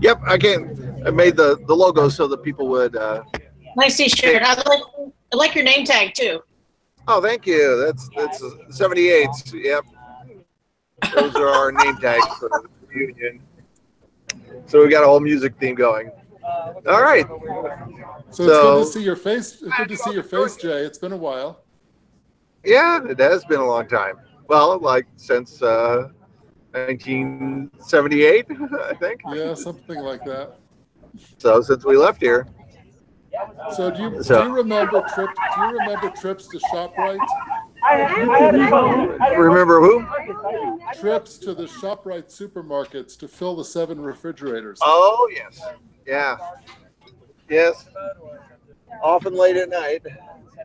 Yep, I made the logo so that people would. Nice T-shirt. I like your name tag too. Oh, thank you. That's 78s. Yep. Those are our name tags for the reunion. So we got a whole music theme going. All right. So it's good to see your face. It's good to see your face, Jay. It's been a while. Yeah, it has been a long time. Well, like since 1978, I think. Yeah, something like that. So since we left here. So do you remember trips to ShopRite? Remember who? Trips to the ShopRite supermarkets to fill the 7 refrigerators. Oh yes, yeah, yes. Often late at night.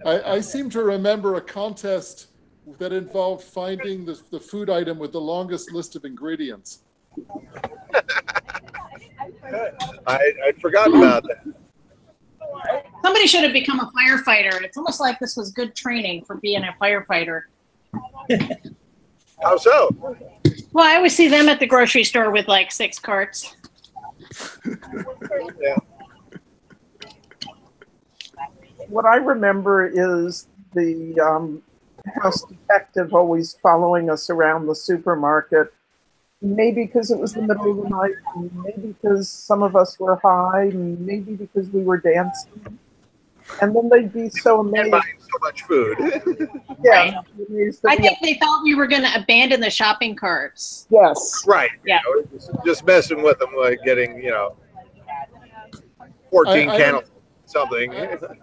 I seem to remember a contest that involved finding the food item with the longest list of ingredients. I'd forgotten about that. Somebody should have become a firefighter. It's almost like this was good training for being a firefighter. How so? Well, I always see them at the grocery store with like 6 carts. Yeah. What I remember is the house detective always following us around the supermarket. Maybe because it was the middle of the night, maybe because some of us were high, maybe because we were dancing. And then they'd be so amazed. And buying so much food. Yeah. I think they thought we were going to abandon the shopping carts. Yes. Right. Yeah. You know, just messing with them, like getting, 14 candles, something.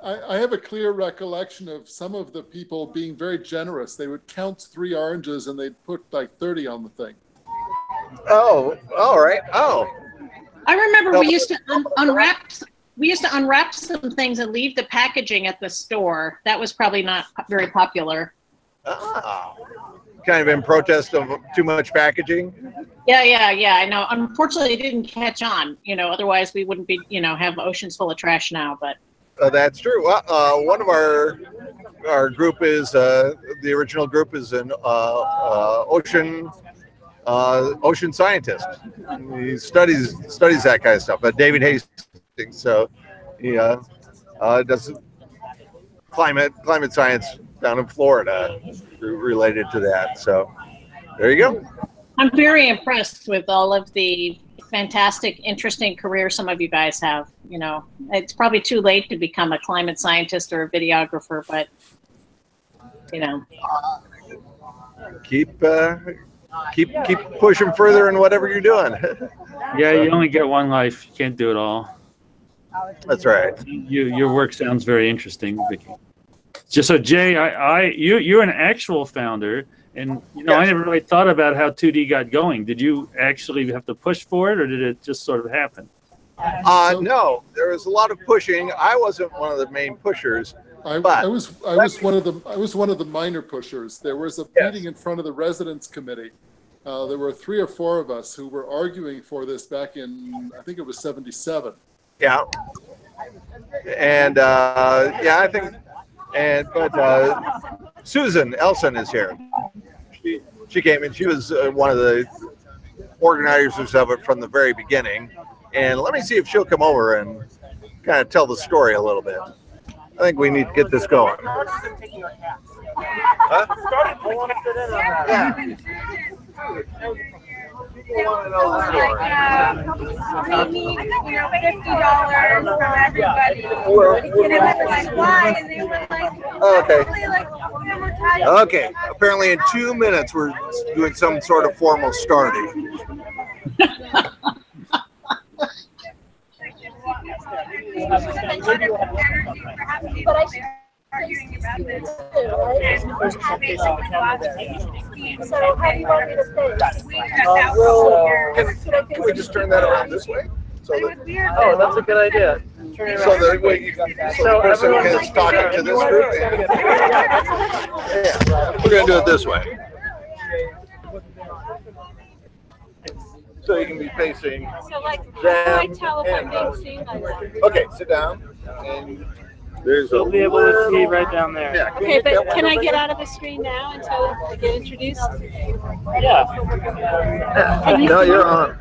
I have a clear recollection of some of the people being very generous. They would count 3 oranges and they'd put like 30 on the thing. Oh, all right. Oh. I remember we used to unwrap. We used to unwrap some things and leave the packaging at the store. That was probably not very popular. Ah. Kind of in protest of too much packaging. Yeah. I know. Unfortunately, it didn't catch on. Otherwise we wouldn't be, have oceans full of trash now. But that's true. One of our group is the original group is an ocean scientist. He studies that kind of stuff. David Hastings. So he does climate science down in Florida related to that. So there you go. I'm very impressed with all of the fantastic, interesting careers some of you guys have. It's probably too late to become a climate scientist or a videographer, but keep pushing further in whatever you're doing. Yeah, you only get one life. You can't do it all. That's right. Your work sounds very interesting, Vicky. Just so Jay, you're an actual founder, and I never really thought about how 2D got going. Did you actually have to push for it, or did it just sort of happen? No, there was a lot of pushing. I wasn't one of the main pushers. I was one of the minor pushers. There was a meeting in front of the residence committee. There were 3 or 4 of us who were arguing for this back in, I think it was 77. Yeah. And I think, but Susan Elson is here. She came and she was one of the organizers of it from the very beginning. And let me see if she'll come over and kind of tell the story a little bit. I think we need to get this going. Huh? Yeah. People want to know the story. We need, $50 from everybody. And it was like, why? And they were like, Okay. Apparently in 2 minutes we're doing some sort of formal starting. arguing about this. So how do you want me to say? Can we just turn that around this way? So oh, that's a good idea. Turn it so around. the person is talking to this group. Yeah, we're going to do it this way. So you can be facing them. Okay, sit down. And there's You'll be able to see right down there. Yeah. Okay, but can I get out of the screen now until I get introduced? Yeah. No, you're on.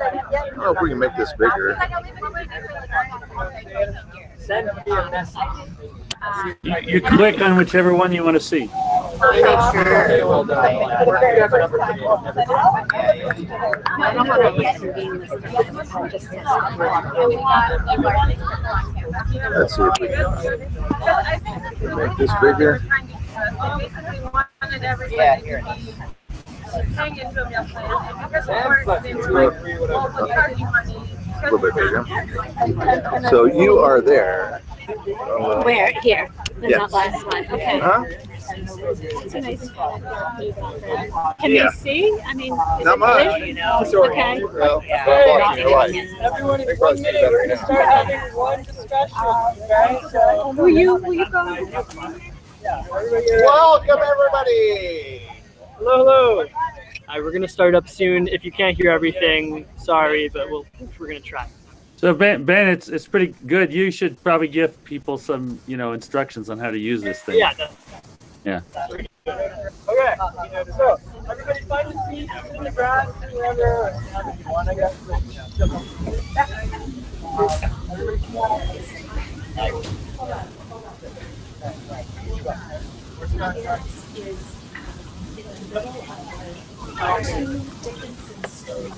I don't know if we can make this bigger. Send me a message. You click on whichever one you want to see. Let's see if we can make this bigger. Yeah, here it is. A little bit bigger. So you are there. Where? Here. The Yes. last one. Okay. Huh? It's a nice. Can they see? I mean, is Not it much. good? Okay. Well, blocking your light. Everyone They probably see better now. start having one discussion, right? So, Will you go? Welcome everybody. hello. We're gonna start up soon. If you can't hear everything, sorry, but we're gonna try. So Ben, it's pretty good. You should probably give people some, instructions on how to use this thing. Yeah. Yeah. We're Okay, so everybody find a seat in the grass, wherever you want, I guess. Two Dickinson story.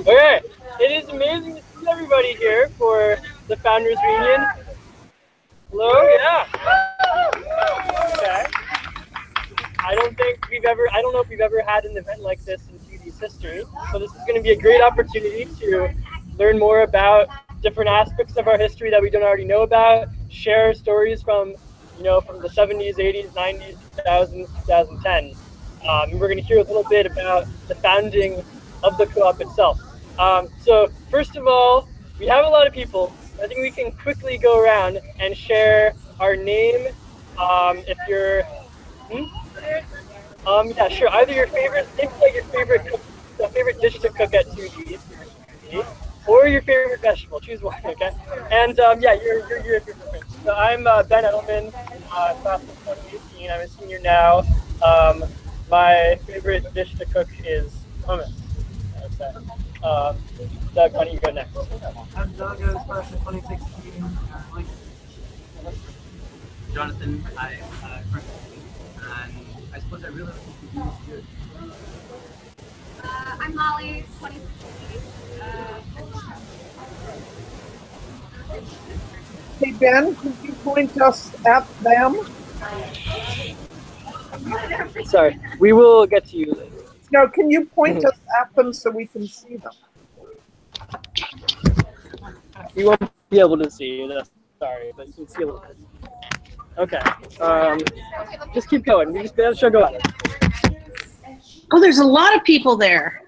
Okay, it is amazing to see everybody here for the Founders Reunion. Hello, yeah. Okay. I don't know if we've ever had an event like this in 2D's history, so this is going to be a great opportunity to learn more about different aspects of our history that we don't already know about, share stories from the 70s, 80s, 90s, 2000s, 2010s. And we're going to hear a little bit about the founding of the co-op itself. So first of all, we have a lot of people. I think we can quickly go around and share our name. If you're, yeah, sure. Either your favorite, think like your favorite dish to cook at 2D, or your favorite vegetable. Choose one, okay? And yeah, you're different. So I'm Ben Edelman, class of 2018. I'm a senior now. My favorite dish to cook is hummus. Doug, why don't you go next? I'm Doug, I was class of 2016. Jonathan, I and I suppose I really like to do this. I'm Molly, 2016. Hey, Ben, could you point us at them? Sorry, we will get to you later. No, can you point us at them so we can see them? You won't be able to see you, sorry, but you can see a little bit. Okay, just keep going. We just let the show go on. Oh, there's a lot of people there.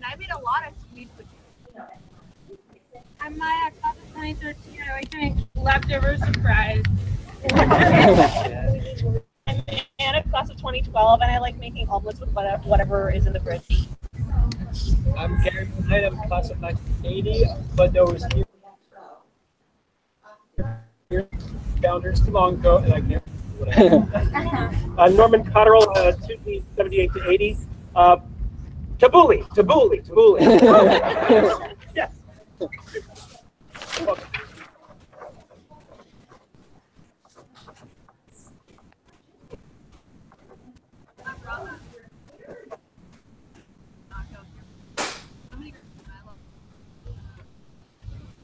I made a lot of sweet potatoes. I'm Maya, class of 2013. I like to make leftover surprise. I'm Anna, class of 2012, and I like making omelets with whatever is in the fridge. I'm Gary Knight. I'm class of 1980, but there was founders too long ago, and I can't. Norman Cotterill, 78 to 80. Tabbouleh. Yes. Welcome.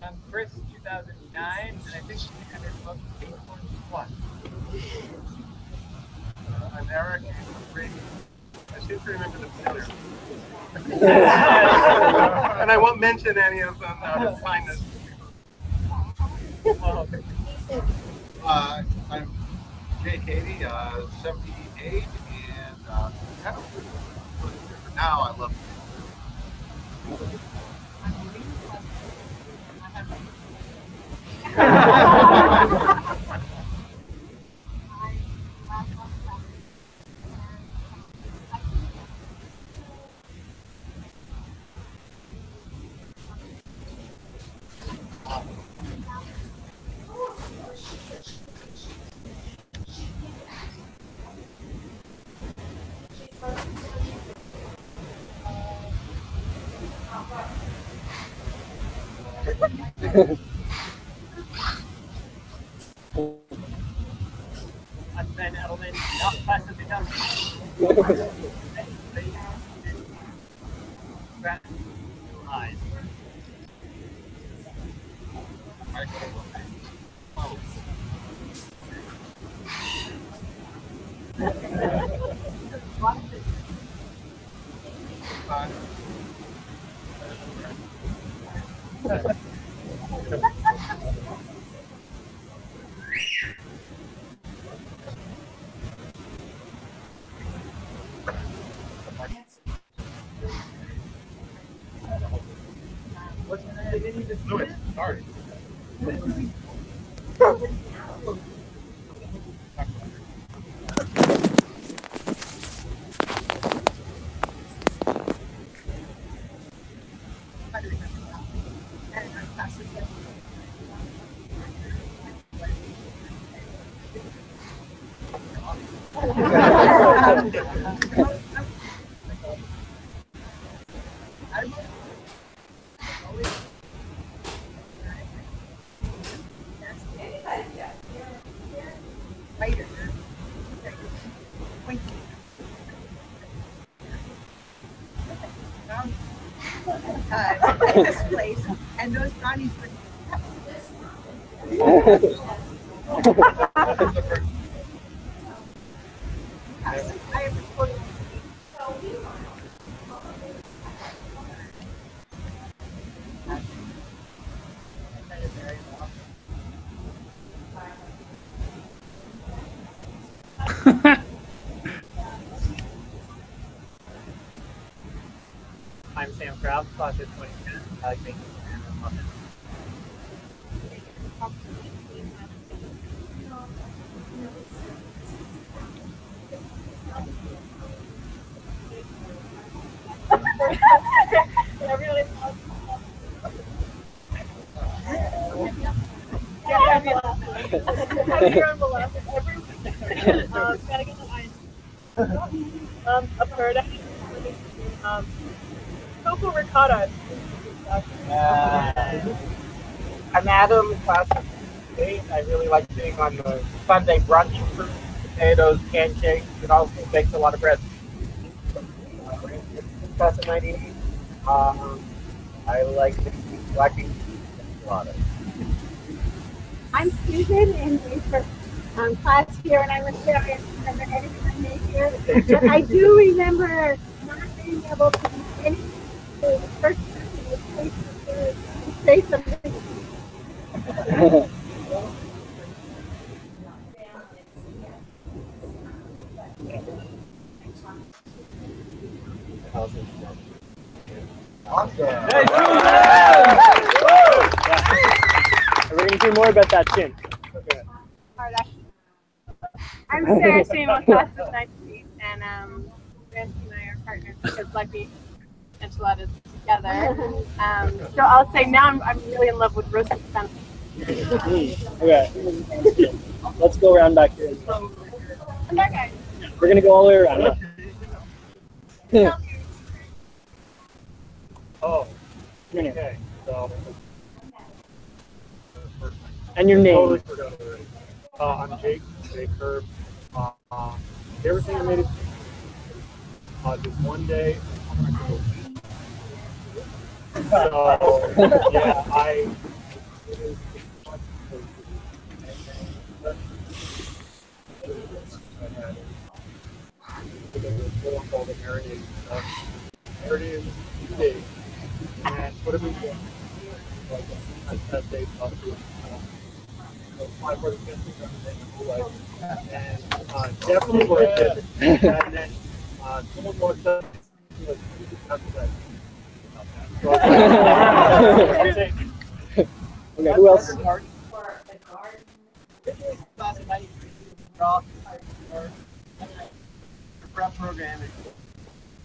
I'm Chris, 2009, and I think we had it about 8.1. I'm Eric, I seem to remember the picture. And I won't mention any of them out of kindness. I'm Jay Katie, 78, and for now I love I'm Ben Edelman, not class of 2000. Eyes. Louis, sorry. This place, and those brownies were. I have recorded. I'm Sam Kraft, class of 2010. I like making muffins. A paradise. Cocoa ricotta. I'm Adam, class of 8. I really like being on the Sunday brunch fruit, potatoes, pancakes, and also bakes a lot of bread. Class of 98. I like black beans and enchiladas. I'm Susan, and we're from class here, and I was there. I don't remember anything I made here, but I do remember not being able to do anything. The first person was to say something. We're going to hear more about that soon. I'm Sarah Shamo, class of 19, and Nancy and I are partners because Lucky enchiladas together. So I'll say now I'm really in love with roasted fennel. Okay. Let's go around back here. And that guy. We're going to go all the way around. Huh? Oh, okay. So. And your name. Totally forgot already. I'm Jake Herb. Everything I made it just one day. So, yeah, called the marinating stuff. Marinated steak. And put them in like a day plus. And definitely worth it. And then someone walked up after that. Okay, who else? Prep program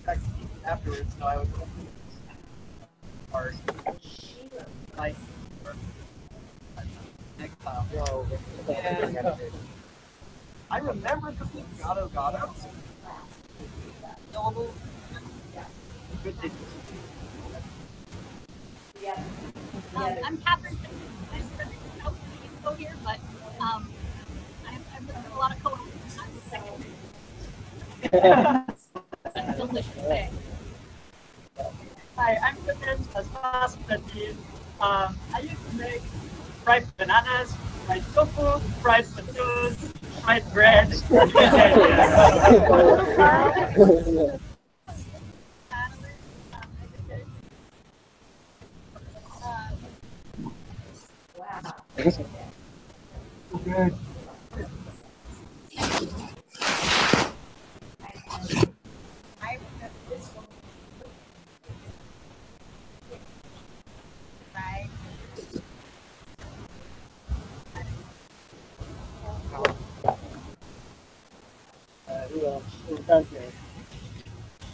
and afterwards, so I was hard. Like next time. And I remember cooking Gato Gato. Good thing. I'm Catherine. I'm still here, but I've listened to a lot of co-operative. I'm second. Delicious thing. Hi, I'm Susan, class of 15. I used to make fried bananas, fried tofu, fried potatoes, fried bread. Good. Sounds good.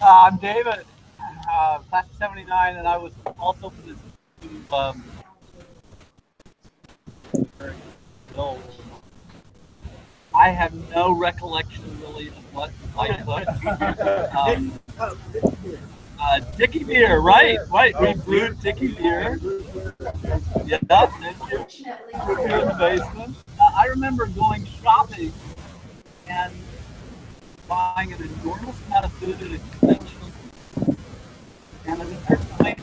I'm David, class of '79, and I was also for this. I have no recollection really of what I took. Dickie beer, right? We brewed Dickie beer. Yeah, thank you. Beer in the basement. I remember going shopping and buying an enormous amount of food at a convention. And at a certain point,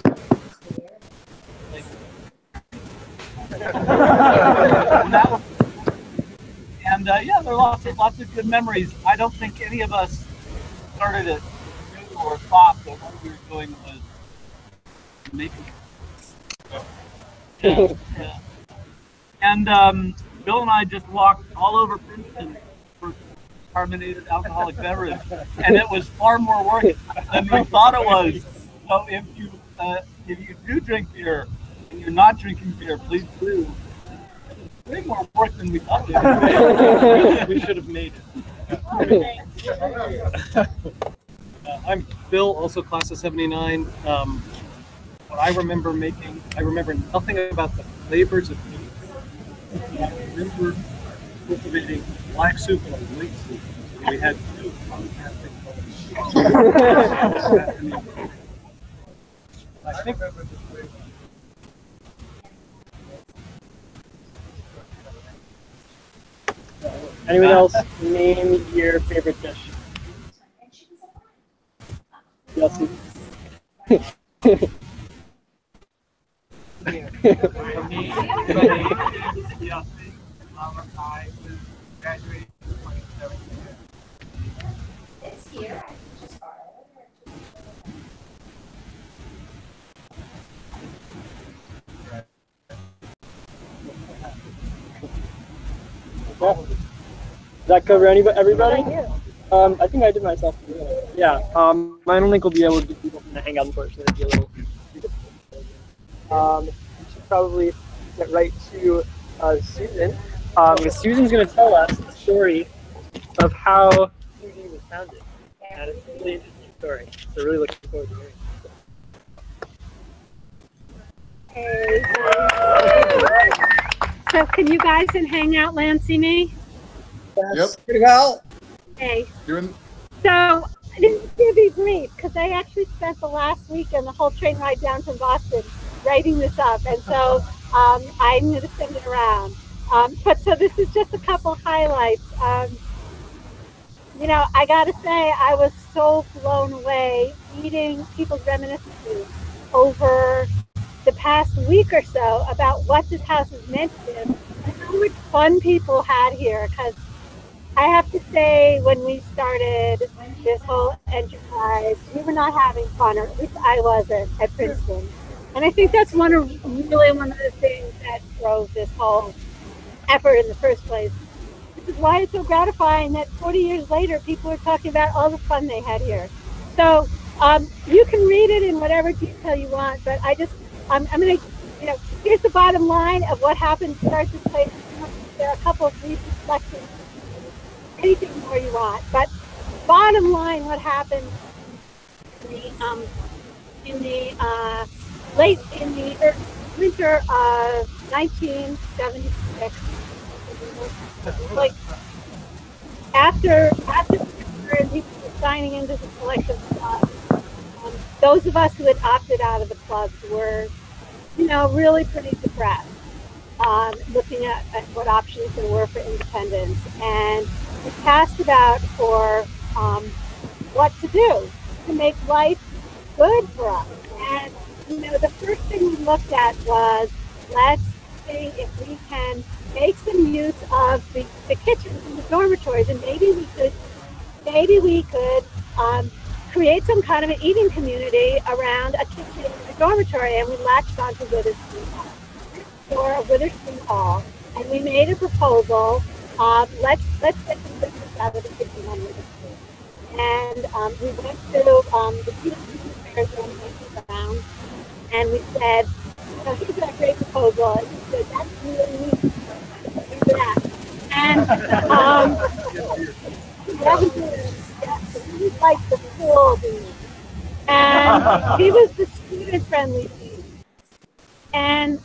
yeah, there are lots of good memories. I don't think any of us started it or thought that what we were doing was making. Yeah. And Bill and I just walked all over Princeton for carbonated alcoholic beverage, and it was far more work than we thought it was. So if you do drink beer and you're not drinking beer, please do. It's way more work than we thought. We should have made it. I'm Bill, also class of '79. What I remember making, I remember nothing about the flavors of meat. I remember cultivating black soup and white soup. We had two fantastic colors. I think Anyone else name your favorite dish? Yossi. Does that cover everybody? I think I did myself. Yeah. I don't think we'll be able to get people to hang out, unfortunately. It'd be a little. We should probably get right to Susan. Susan's going to tell us the story of how 2D was founded. And it's a really interesting story. So really looking forward to hearing it. Hey. So can you guys in Hangout Land see me? Yep. Pretty well. Hey. You're in. So this is going to be brief because I actually spent the last week and the whole train ride down from Boston writing this up, and so I'm going to send it around. But so this is just a couple highlights. You know, I got to say I was so blown away reading people's reminiscences over the past week or so about what this house is meant to do and how much fun people had here. Because I have to say, when we started this whole enterprise, we were not having fun, or at least I wasn't at Princeton. And I think that's really one of the things that drove this whole effort in the first place. This is why it's so gratifying that 40 years later, people are talking about all the fun they had here. So you can read it in whatever detail you want, but I'm going to, here's the bottom line of what happened to start this place. There are a couple of brief reflections, anything more you want, but bottom line, what happened in the winter of 1976, like after people were signing into the selection club, those of us who had opted out of the clubs were, really pretty depressed, looking at what options there were for independence, and we cast about for what to do to make life good for us. And the first thing we looked at was, let's see if we can make some use of the kitchens in the dormitories, and maybe we could create some kind of an eating community around a kitchen in the dormitory. And we latched onto Witherspoon Hall, and we made a proposal. Let's get some business out of the kitchen on Witherspoon. And we went to the Witherspoon Affairs Round, and we said, here's that great proposal. And he said, that's really neat. Do that. And we was like the cool dude. And he was the student-friendly dude. And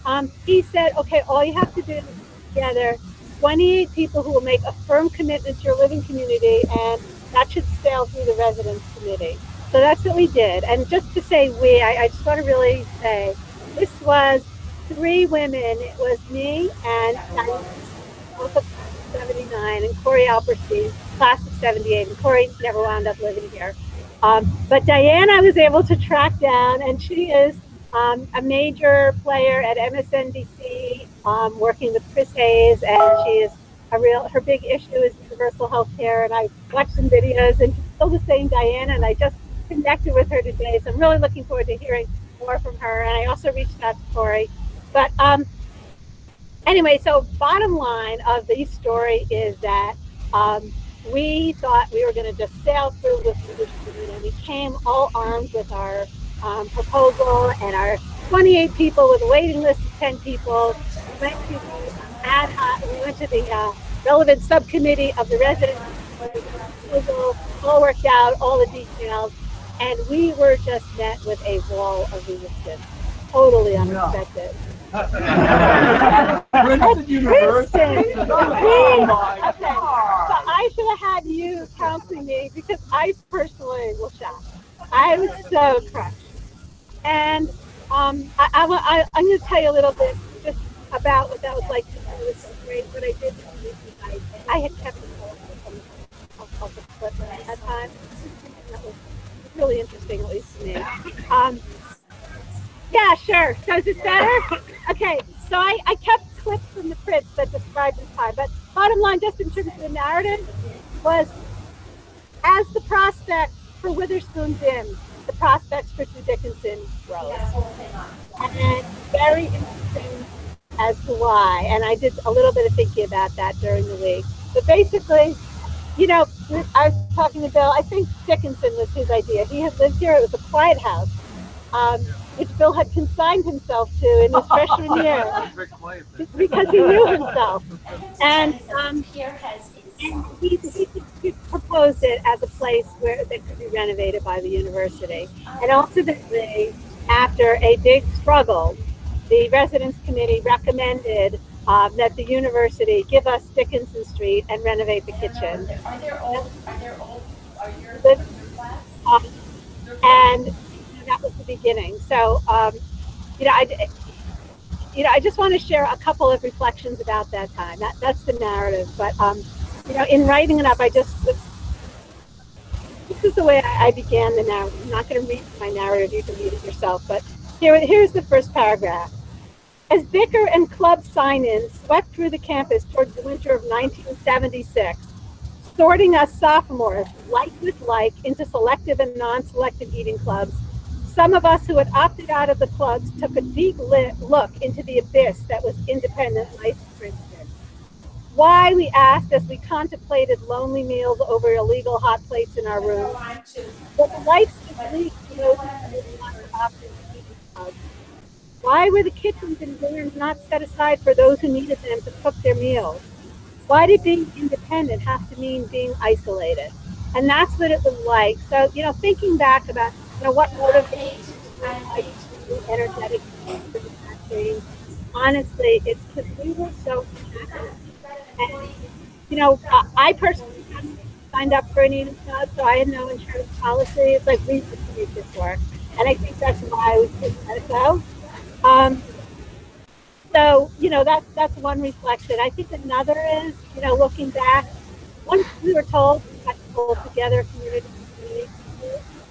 he said, okay, all you have to do is put together 28 people who will make a firm commitment to your living community, and that should sail through the residence committee. So that's what we did. And just to say I just want to really say, this was 3 women. It was me and both of 79, and Corey Alperstein, class of 78, and Corey never wound up living here. But Diane I was able to track down, and she is a major player at MSNBC, working with Chris Hayes, and she is her big issue is universal health care, and I watched some videos, and she's still the same Diana, and I just connected with her today, so I'm really looking forward to hearing more from her, and I also reached out to Corey. But anyway, so bottom line of the story is that we thought we were going to just sail through with the and we came all armed with our proposal and our 28 people with a waiting list of 10 people. We went to the we went to the relevant subcommittee of the residents proposal, all worked out, all the details, and we were just met with a wall of resistance. Totally unexpected. Princeton University. Okay, so I should have had you counseling me because I personally was shocked. I was so crushed. And I'm going to tell you a little bit just about what that was like. It was so great. What I did was I had kept it of the clip at that time. That was really interesting, at least to me. Yeah, sure. So is this better? Okay, so I kept clips from the prints that described this time, but bottom line, just in terms of the narrative, was as the prospects for Witherspoon dimmed, the prospects for Two Dickinson rose. And very interesting as to why, and I did a little bit of thinking about that during the week. But basically, you know, I was talking to Bill, I think Dickinson was his idea. He had lived here, it was a quiet house. Which Bill had consigned himself to in his freshman year because he knew himself. And he proposed it as a place where that could be renovated by the university. And ultimately, after a big struggle, the residence committee recommended that the university give us Dickinson Street and renovate the kitchen. And that was the beginning. So, I just want to share a couple of reflections about that time. That's the narrative. But, in writing it up, this is the way I began the narrative. I'm not going to read my narrative. You can read it yourself. But here's the first paragraph. As Vicar and club sign-ins swept through the campus towards the winter of 1976, sorting us sophomores, like with like, into selective and non-selective eating clubs, some of us who had opted out of the clubs took a deep look into the abyss that was independent life in Princeton. Why, we asked as we contemplated lonely meals over illegal hot plates in our rooms. But the lights just leaked to those who did not opt into eating clubs. Why were the kitchens and dinners not set aside for those who needed them to cook their meals? Why did being independent have to mean being isolated? And that's what it was like. So, thinking back about what motivates energetic change. Honestly, it's because we were so and I personally hadn't signed up for an eating club, so I had no insurance policy. It's like we just make this work. And I think that's why we couldn't let it go. So, that's one reflection. I think another is, looking back, once we were told we had to pull together a community,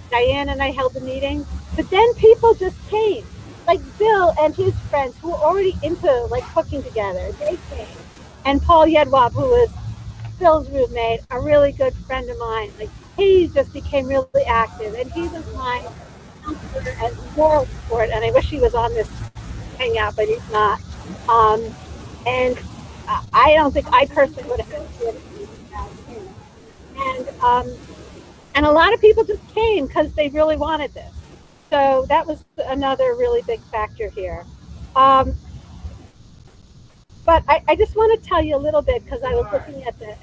Diane and I held the meeting, but then people just came. Like Bill and his friends who were already into cooking together, they came. And Paul Yedwab, who was Phil's roommate, a really good friend of mine, he just became really active, and he was my counselor and moral support, and I wish he was on this hangout, but he's not. And I don't think I personally would have had to do it without him. And a lot of people just came because they really wanted this. So that was another really big factor here. But I just want to tell you a little bit, because I was looking at the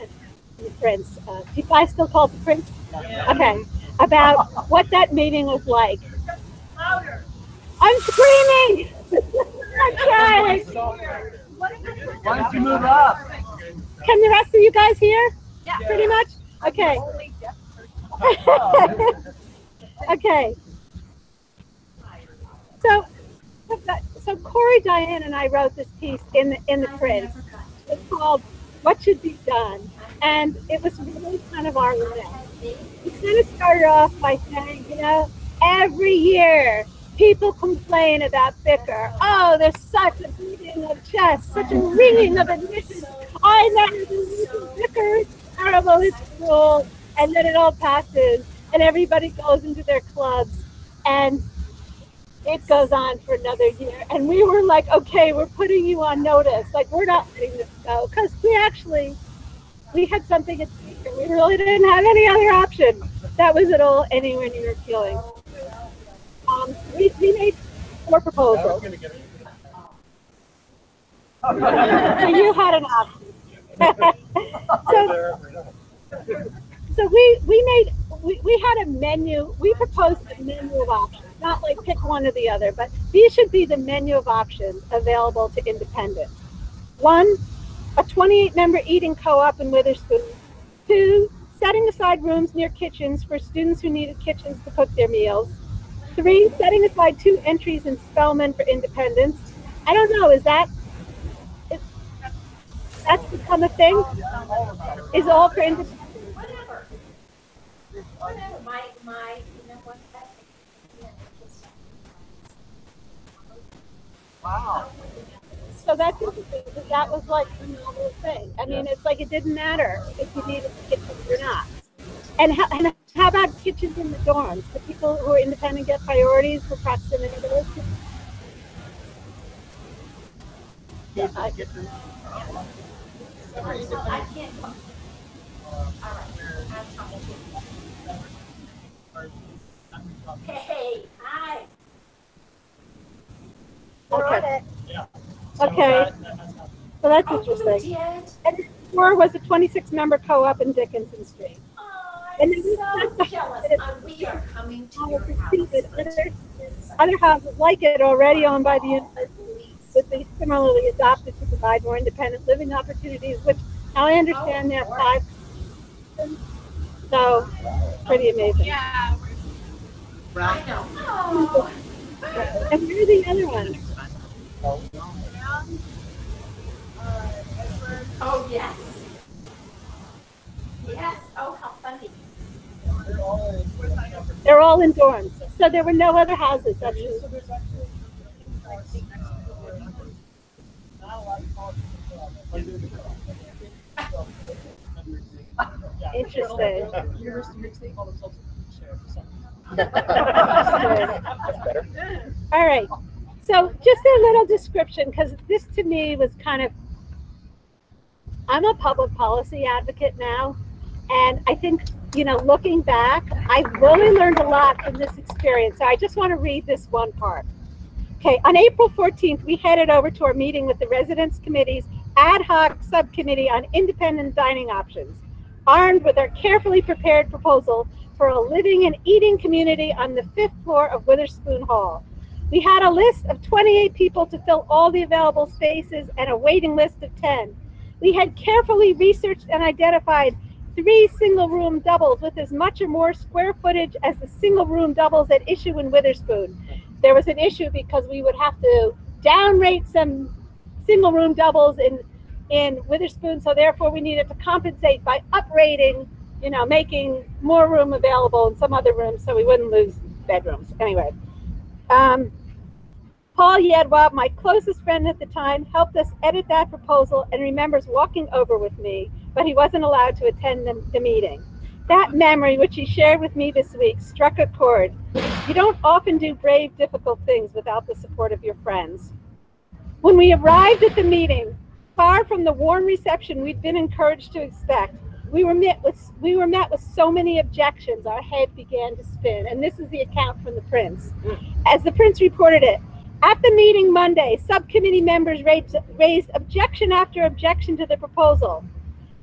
prints. Do you guys still call it the prints? Okay. about what that meeting was like. I'm screaming. I'm trying. Why don't you move up? Can the rest of you guys hear? Yeah. Pretty much? Okay. Okay. So Corey, Diane, and I wrote this piece in the print. It's called "What Should Be Done," and it was really kind of our lament. We kind of started off by saying, you know, every year people complain about Bicker. Oh, there's such a beating of chest, such a ringing of admissions. I never do Bicker. It's terrible. It's cruel. And then it all passes, and everybody goes into their clubs, and it goes on for another year. And we were like, okay, we're putting you on notice. Like, we're not letting this go, because we had something at stake, and we really didn't have any other option that was at all anywhere near appealing. We made 4 proposals. So you had an option. So we had a menu. We proposed a menu of options, not like pick one or the other, but these should be the menu of options available to independents. 1, a 28-member eating co-op in Witherspoon. 2, setting aside rooms near kitchens for students who needed kitchens to cook their meals. 3, setting aside 2 entries in Spelman for independents. I don't know, that's become a thing? Is all for independents? Wow. So that's interesting, because that was like a novel thing. I mean, it's like it didn't matter if you needed the kitchens or not. And how about kitchens in the dorms? Do people who are independent get priorities for proximity to those kitchens? Yeah, I can't. Hey, hi. Okay. Okay. So that's interesting. And 4 was a 26-member co-op in Dickinson Street. And then so jealous. We are coming to your house. Other houses like it already owned by the university would be similarly adopted to provide more independent living opportunities, which now I understand there are 5. So pretty amazing. Yeah. I know. And where are the other ones? Oh, yes. Yes. Oh, how funny. They're all in dorms. So there were no other houses. That's interesting. All right. So just a little description, because this to me was kind of, I'm a public policy advocate now, and I think, you know, looking back, I really learned a lot from this experience. So I just want to read this one part. Okay, on April 14th, we headed over to our meeting with the Residence Committee's ad hoc subcommittee on independent dining options, armed with our carefully prepared proposal for a living and eating community on the 5th floor of Witherspoon Hall. We had a list of 28 people to fill all the available spaces and a waiting list of 10. We had carefully researched and identified 3 single-room doubles with as much or more square footage as the single-room doubles at issue in Witherspoon. There was an issue because we would have to downrate some single-room doubles in Witherspoon, so therefore we needed to compensate by uprating, you know, making more room available in some other rooms so we wouldn't lose bedrooms. Anyway, Paul Yedwab, my closest friend at the time, helped us edit that proposal and remembers walking over with me, but he wasn't allowed to attend the meeting. That memory, which he shared with me this week, struck a chord. You don't often do brave, difficult things without the support of your friends. When we arrived at the meeting, far from the warm reception we'd been encouraged to expect, we were met with so many objections, our head began to spin. And this is the account from the Prince. As the Prince reported it, at the meeting Monday, subcommittee members raised objection after objection to the proposal.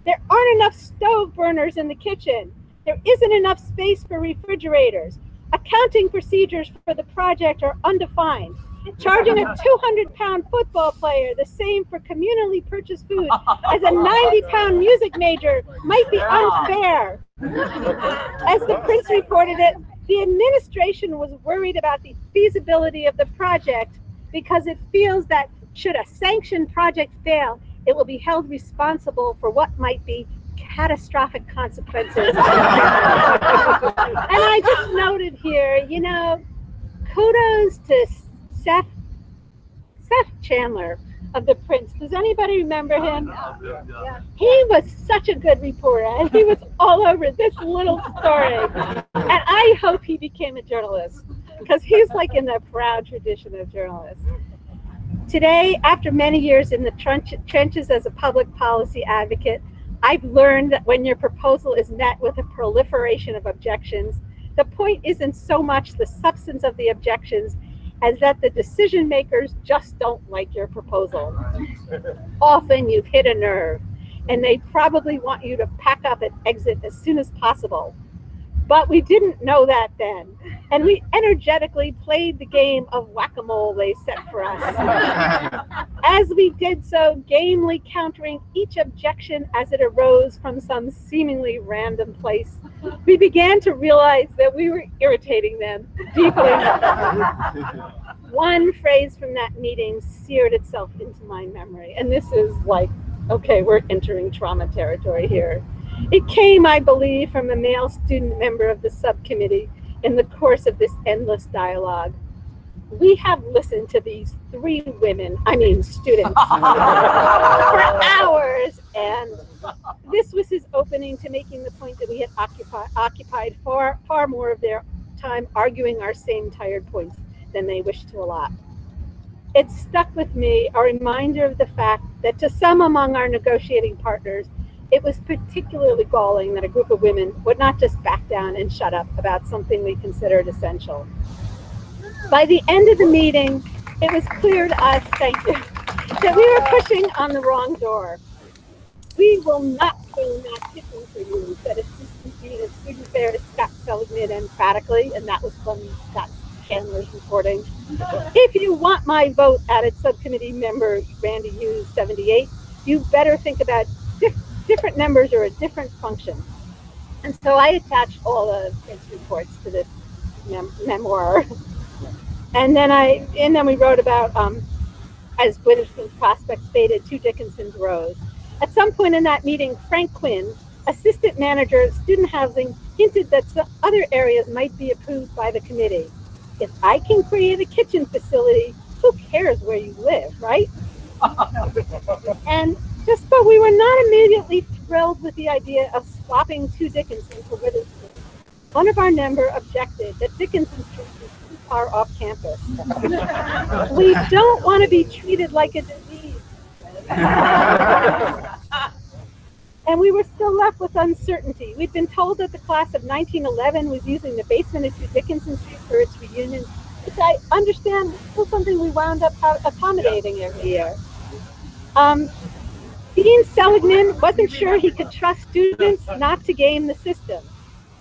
There aren't enough stove burners in the kitchen. There isn't enough space for refrigerators. Accounting procedures for the project are undefined. Charging a 200-pound football player the same for communally purchased food as a 90-pound music major might be unfair. As the Prince reported it, the administration was worried about the feasibility of the project because it feels that should a sanctioned project fail, it will be held responsible for what might be catastrophic consequences. And I just noted here, you know, kudos to Seth Chandler of the Prince. Does anybody remember him? Yeah. He was such a good reporter, and he was all over this little story. And I hope he became a journalist, because he's like in the proud tradition of journalists. Today, after many years in the trenches as a public policy advocate, I've learned that when your proposal is met with a proliferation of objections, the point isn't so much the substance of the objections as that the decision makers just don't like your proposal. Often you've hit a nerve, and they probably want you to pack up and exit as soon as possible. But we didn't know that then, and we energetically played the game of whack-a-mole they set for us. As we did so, gamely countering each objection as it arose from some seemingly random place, we began to realize that we were irritating them deeply. One phrase from that meeting seared itself into my memory, and this is like, okay, we're entering trauma territory here. It came, I believe, from a male student member of the subcommittee in the course of this endless dialogue. We have listened to these three students, for hours, and this was his opening to making the point that we had occupied far more of their time arguing our same tired points than they wished to allot. It stuck with me, a reminder of the fact that to some among our negotiating partners, it was particularly galling that a group of women would not just back down and shut up about something we considered essential. By the end of the meeting, it was clear to us, thank you, that we were pushing on the wrong door. We will not fill that kitchen for you, said Assistant Dean of Student Affairs Scott Seligman emphatically, and that was from Scott Chandler's reporting. If you want my vote, added subcommittee member Randy Hughes, 78, you better think about different numbers or a different function. And so I attached all the Prince reports to this memoir. And then we wrote about, as Witherspoon's prospects faded, Two Dickinson's rose. At some point in that meeting, Frank Quinn, assistant manager at student housing, hinted that some other areas might be approved by the committee. If I can create a kitchen facility, who cares where you live, right? But we were not immediately thrilled with the idea of swapping Two Dickinson for Witherspoon. One of our members objected that Dickinson Street was too far off campus. We don't want to be treated like a disease. And we were still left with uncertainty. We'd been told that the class of 1911 was using the basement of Two Dickinson Street for its reunion, which I understand is still something we wound up accommodating every year. Dean Seligman wasn't sure he could trust students not to game the system.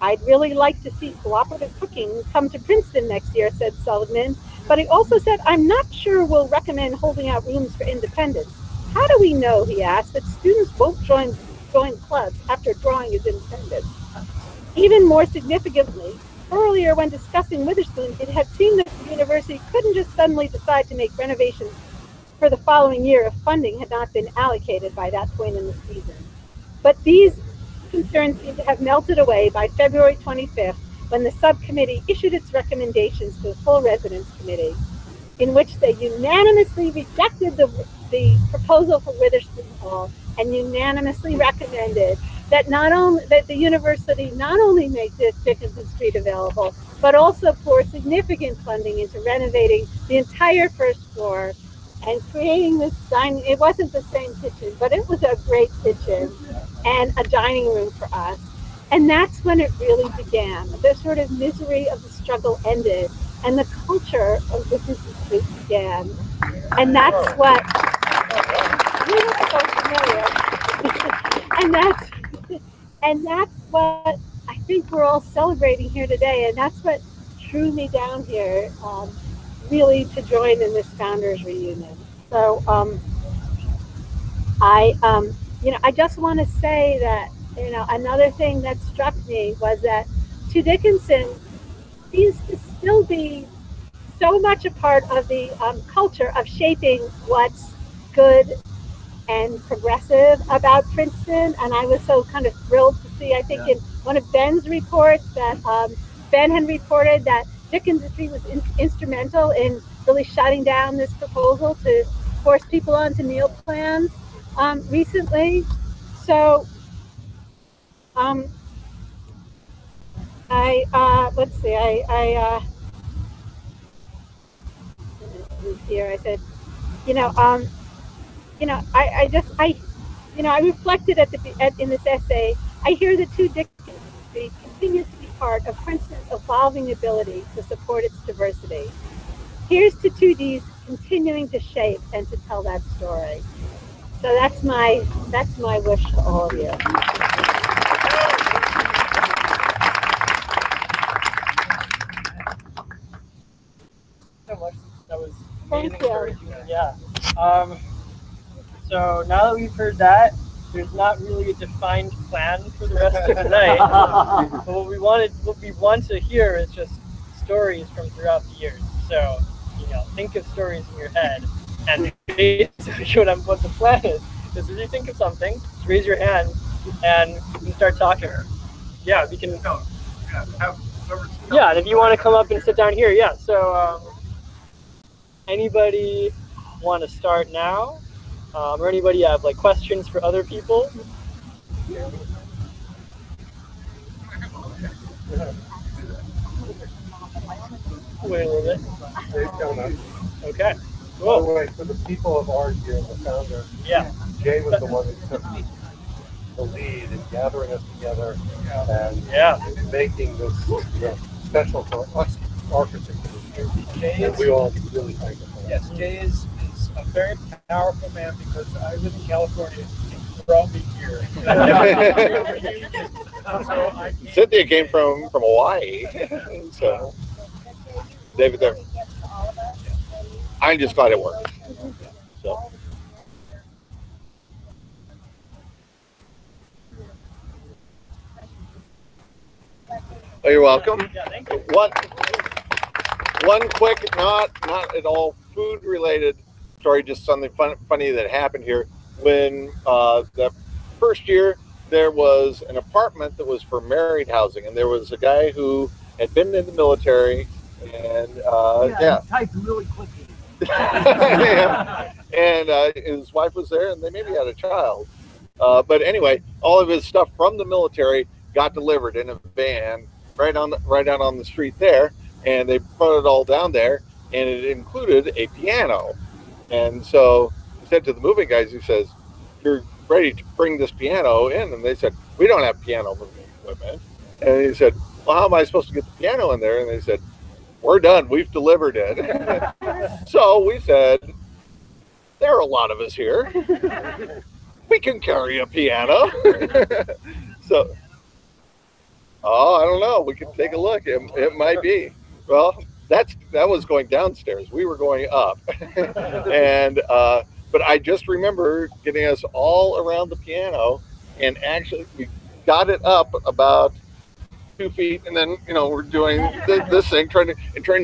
I'd really like to see cooperative cooking come to Princeton next year, said Seligman, but he also said, I'm not sure we'll recommend holding out rooms for independence. How do we know, he asked, that students won't join clubs after drawing as independents? Even more significantly, earlier when discussing Witherspoon, it had seemed that the university couldn't just suddenly decide to make renovations for the following year if funding had not been allocated by that point in the season. But these concerns seem to have melted away by February 25th, when the subcommittee issued its recommendations to the full residence committee, in which they unanimously rejected the proposal for Witherspoon Hall and unanimously recommended that the university not only make this Dickinson Street available, but also pour significant funding into renovating the entire first floor and creating this dining. It wasn't the same kitchen, but it was a great kitchen and a dining room for us. And that's when it really began. The sort of misery of the struggle ended, and the culture of Dickinson Street began. And that's what we were so familiar. and that's what I think we're all celebrating here today, and that's what drew me down here, really to join in this founders reunion. So I just want to say that, another thing that struck me was that Two Dickinson seems to still be so much a part of the culture of shaping what's good and progressive about Princeton. And I was so kind of thrilled to see, I think in one of Ben's reports, that Ben had reported that Dickinson was instrumental in really shutting down this proposal to force people onto meal plans recently. So let's see, here I said, I reflected in this essay. I hear that Two Dickinson continues to be part of Princeton's evolving ability to support its diversity. Here's to 2Ds continuing to shape and to tell that story. So that's my wish to all of you. So much. That was Thank amazing you. encouragement. Yeah. So now that we've heard that, there's not really a defined plan for the rest of the night. But what we want to hear is just stories from throughout the years. So, think of stories in your head. And basically what the plan is if you think of something, just raise your hand and we can start talking. Yeah, we can. Yeah, and if you want to come up and sit down here, yeah. So, anybody want to start now? Or anybody have questions for other people? Wait a little bit. Okay. Cool. By the way, for the people of art here, the founder, Jay was the one that took the lead in gathering us together and making this special for us architects. And we all really thank him for that. Yes, Jay is a very powerful man because I live in California and he brought me here. Cynthia came from Hawaii, so David there. I'm just glad it worked. So. Oh, you're welcome. One quick, not at all food related story, just something funny that happened here. When the first year, there was an apartment that was for married housing, and there was a guy who had been in the military, and He typed really quickly. And his wife was there, and they maybe had a child. But anyway, all of his stuff from the military got delivered in a van right out on the street there, and they put it all down there, and it included a piano. And so he said to the moving guys, he says, "You're ready to bring this piano in?" And they said, "We don't have piano moving equipment." And he said, "Well, how am I supposed to get the piano in there?" And they said, "We're done. We've delivered it." So we said, "There are a lot of us here. We can carry a piano." So, I don't know. We can take a look. It might be. Well, that was going downstairs. We were going up. And but I just remember getting us all around the piano, and actually we got it up about 2 feet, and then we're doing this thing, trying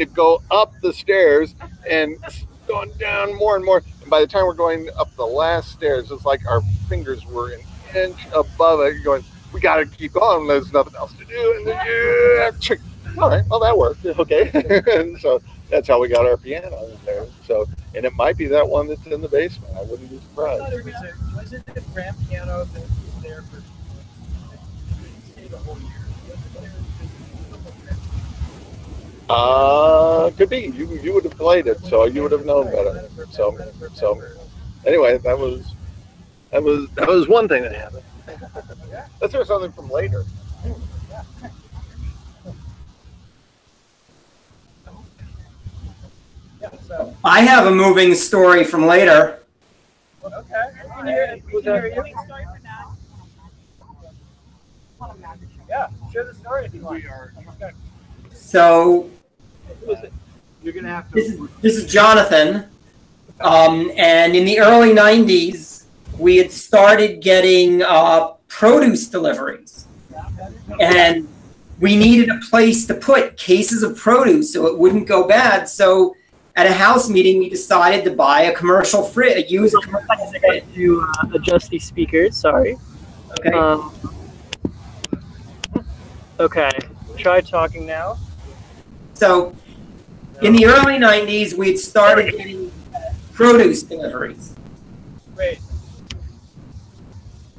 to go up the stairs and going down more and more. And by the time we're going up the last stairs, it's like our fingers were an inch above it, going, "We got to keep going. There's nothing else to do." And then, all right, well, that worked. Okay. And so that's how we got our piano in there. So, and it might be that one that's in the basement. I wouldn't be surprised. Was it a grand piano that was there for the whole year? Could be. You would have played it, so you would have known better. So anyway, that was one thing that happened. Let's hear something from later. I have a moving story from later. Okay. Yeah. Share the story if you like. So You're gonna have to. this is Jonathan, and in the early '90s, we had started getting produce deliveries, and we needed a place to put cases of produce so it wouldn't go bad. So at a house meeting, we decided to buy a commercial fridge, use a commercial fridge. To adjust these speakers, sorry. Okay. Okay, try talking now. So in the early '90s, we'd started getting produce deliveries. Great.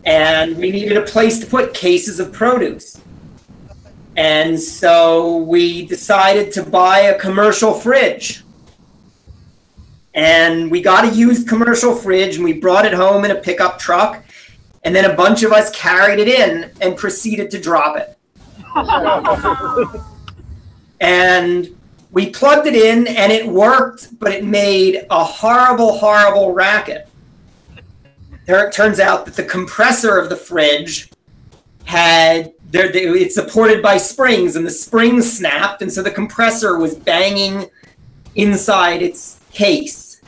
And we needed a place to put cases of produce. And so we decided to buy a commercial fridge. And we got a used commercial fridge and we brought it home in a pickup truck. And then a bunch of us carried it in and proceeded to drop it. And we plugged it in and it worked, but it made a horrible, horrible racket. It turns out that the compressor of the fridge it's supported by springs, and the springs snapped, and so the compressor was banging inside its case.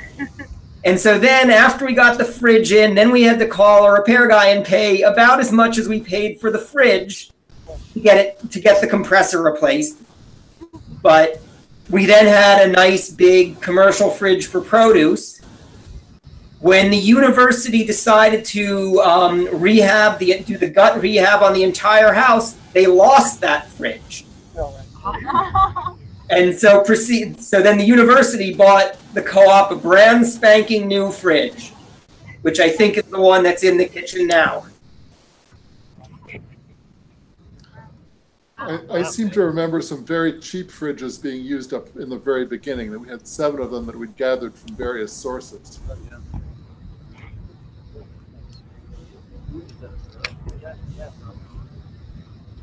And so then after we got the fridge in, then we had to call a repair guy and pay about as much as we paid for the fridge to get the compressor replaced. But we then had a nice big commercial fridge for produce. When the university decided to do the gut rehab on the entire house, they lost that fridge. And so then the university bought the co-op a brand spanking new fridge, which I think is the one that's in the kitchen now. I seem to remember some very cheap fridges being used up in the very beginning. That we had 7 of them that we'd gathered from various sources.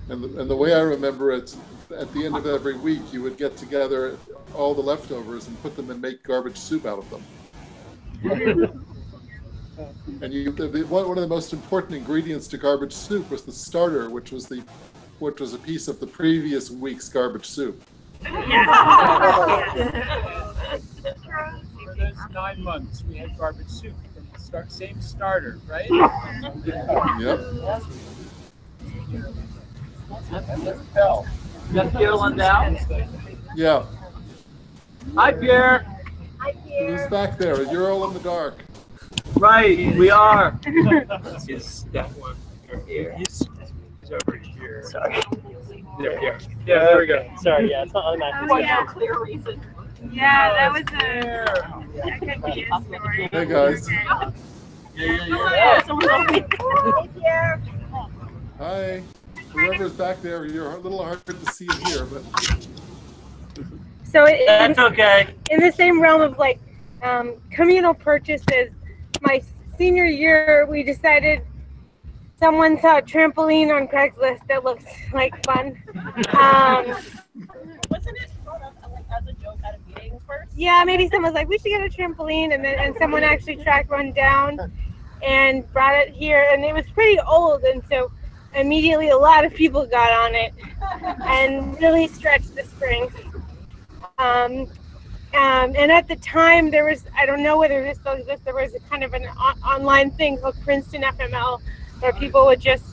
And the way I remember it, at the end of every week, you would get together all the leftovers and put them and make garbage soup out of them. And one of the most important ingredients to garbage soup was the starter, which was a piece of the previous week's garbage soup. For those 9 months, we had garbage soup from the same starter, right? Yep. That's Pierre Lundell? Yeah. Hi, Pierre. Hi, Pierre. Who's back there? You're all in the dark. Right, we are. Is that one here? He's over here. Sorry. There, yeah, there we go. Sorry, yeah, it's not automatic. Oh, yeah. Clear reason. Yeah, that was that could be a story. Hey, guys. Hi, Pierre. Hi. Whoever's back there, you're a little hard to see and hear, but So that's okay. In the same realm of like communal purchases, my senior year, we decided someone saw a trampoline on Craigslist that looked like fun. Wasn't it sort of like as a joke at a meeting first? Yeah, maybe someone was like, we should get a trampoline, and someone actually tracked one down and brought it here, and it was pretty old, and so immediately a lot of people got on it and really stretched the springs. And at the time there was, I don't know whether this still exists, there was a kind of an online thing called Princeton FML where people would just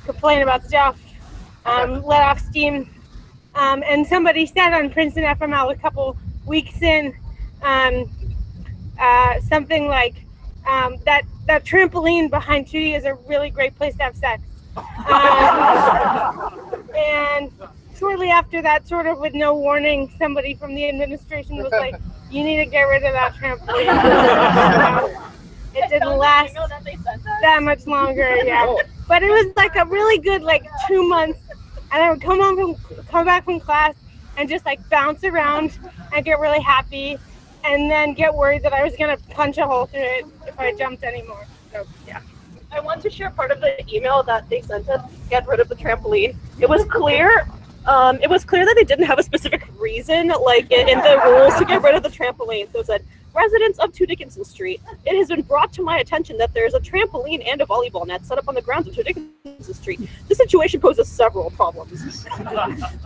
complain about stuff, let off steam. And somebody said on Princeton FML a couple weeks in something like that trampoline behind Judy is a really great place to have sex. And shortly after that, sort of with no warning, somebody from the administration was like, you need to get rid of that trampoline. It didn't last that much longer, yeah. But it was like a really good 2 months, and I would come back from class and just like bounce around and get really happy, and then get worried that I was gonna punch a hole through it if I jumped anymore. So yeah. I want to share part of the email that they sent us to get rid of the trampoline. It was clear that they didn't have a specific reason, like in the rules, to get rid of the trampoline. So it said, residents of 2 Dickinson Street, it has been brought to my attention that there is a trampoline and a volleyball net set up on the grounds of 2 Dickinson Street. This situation poses several problems.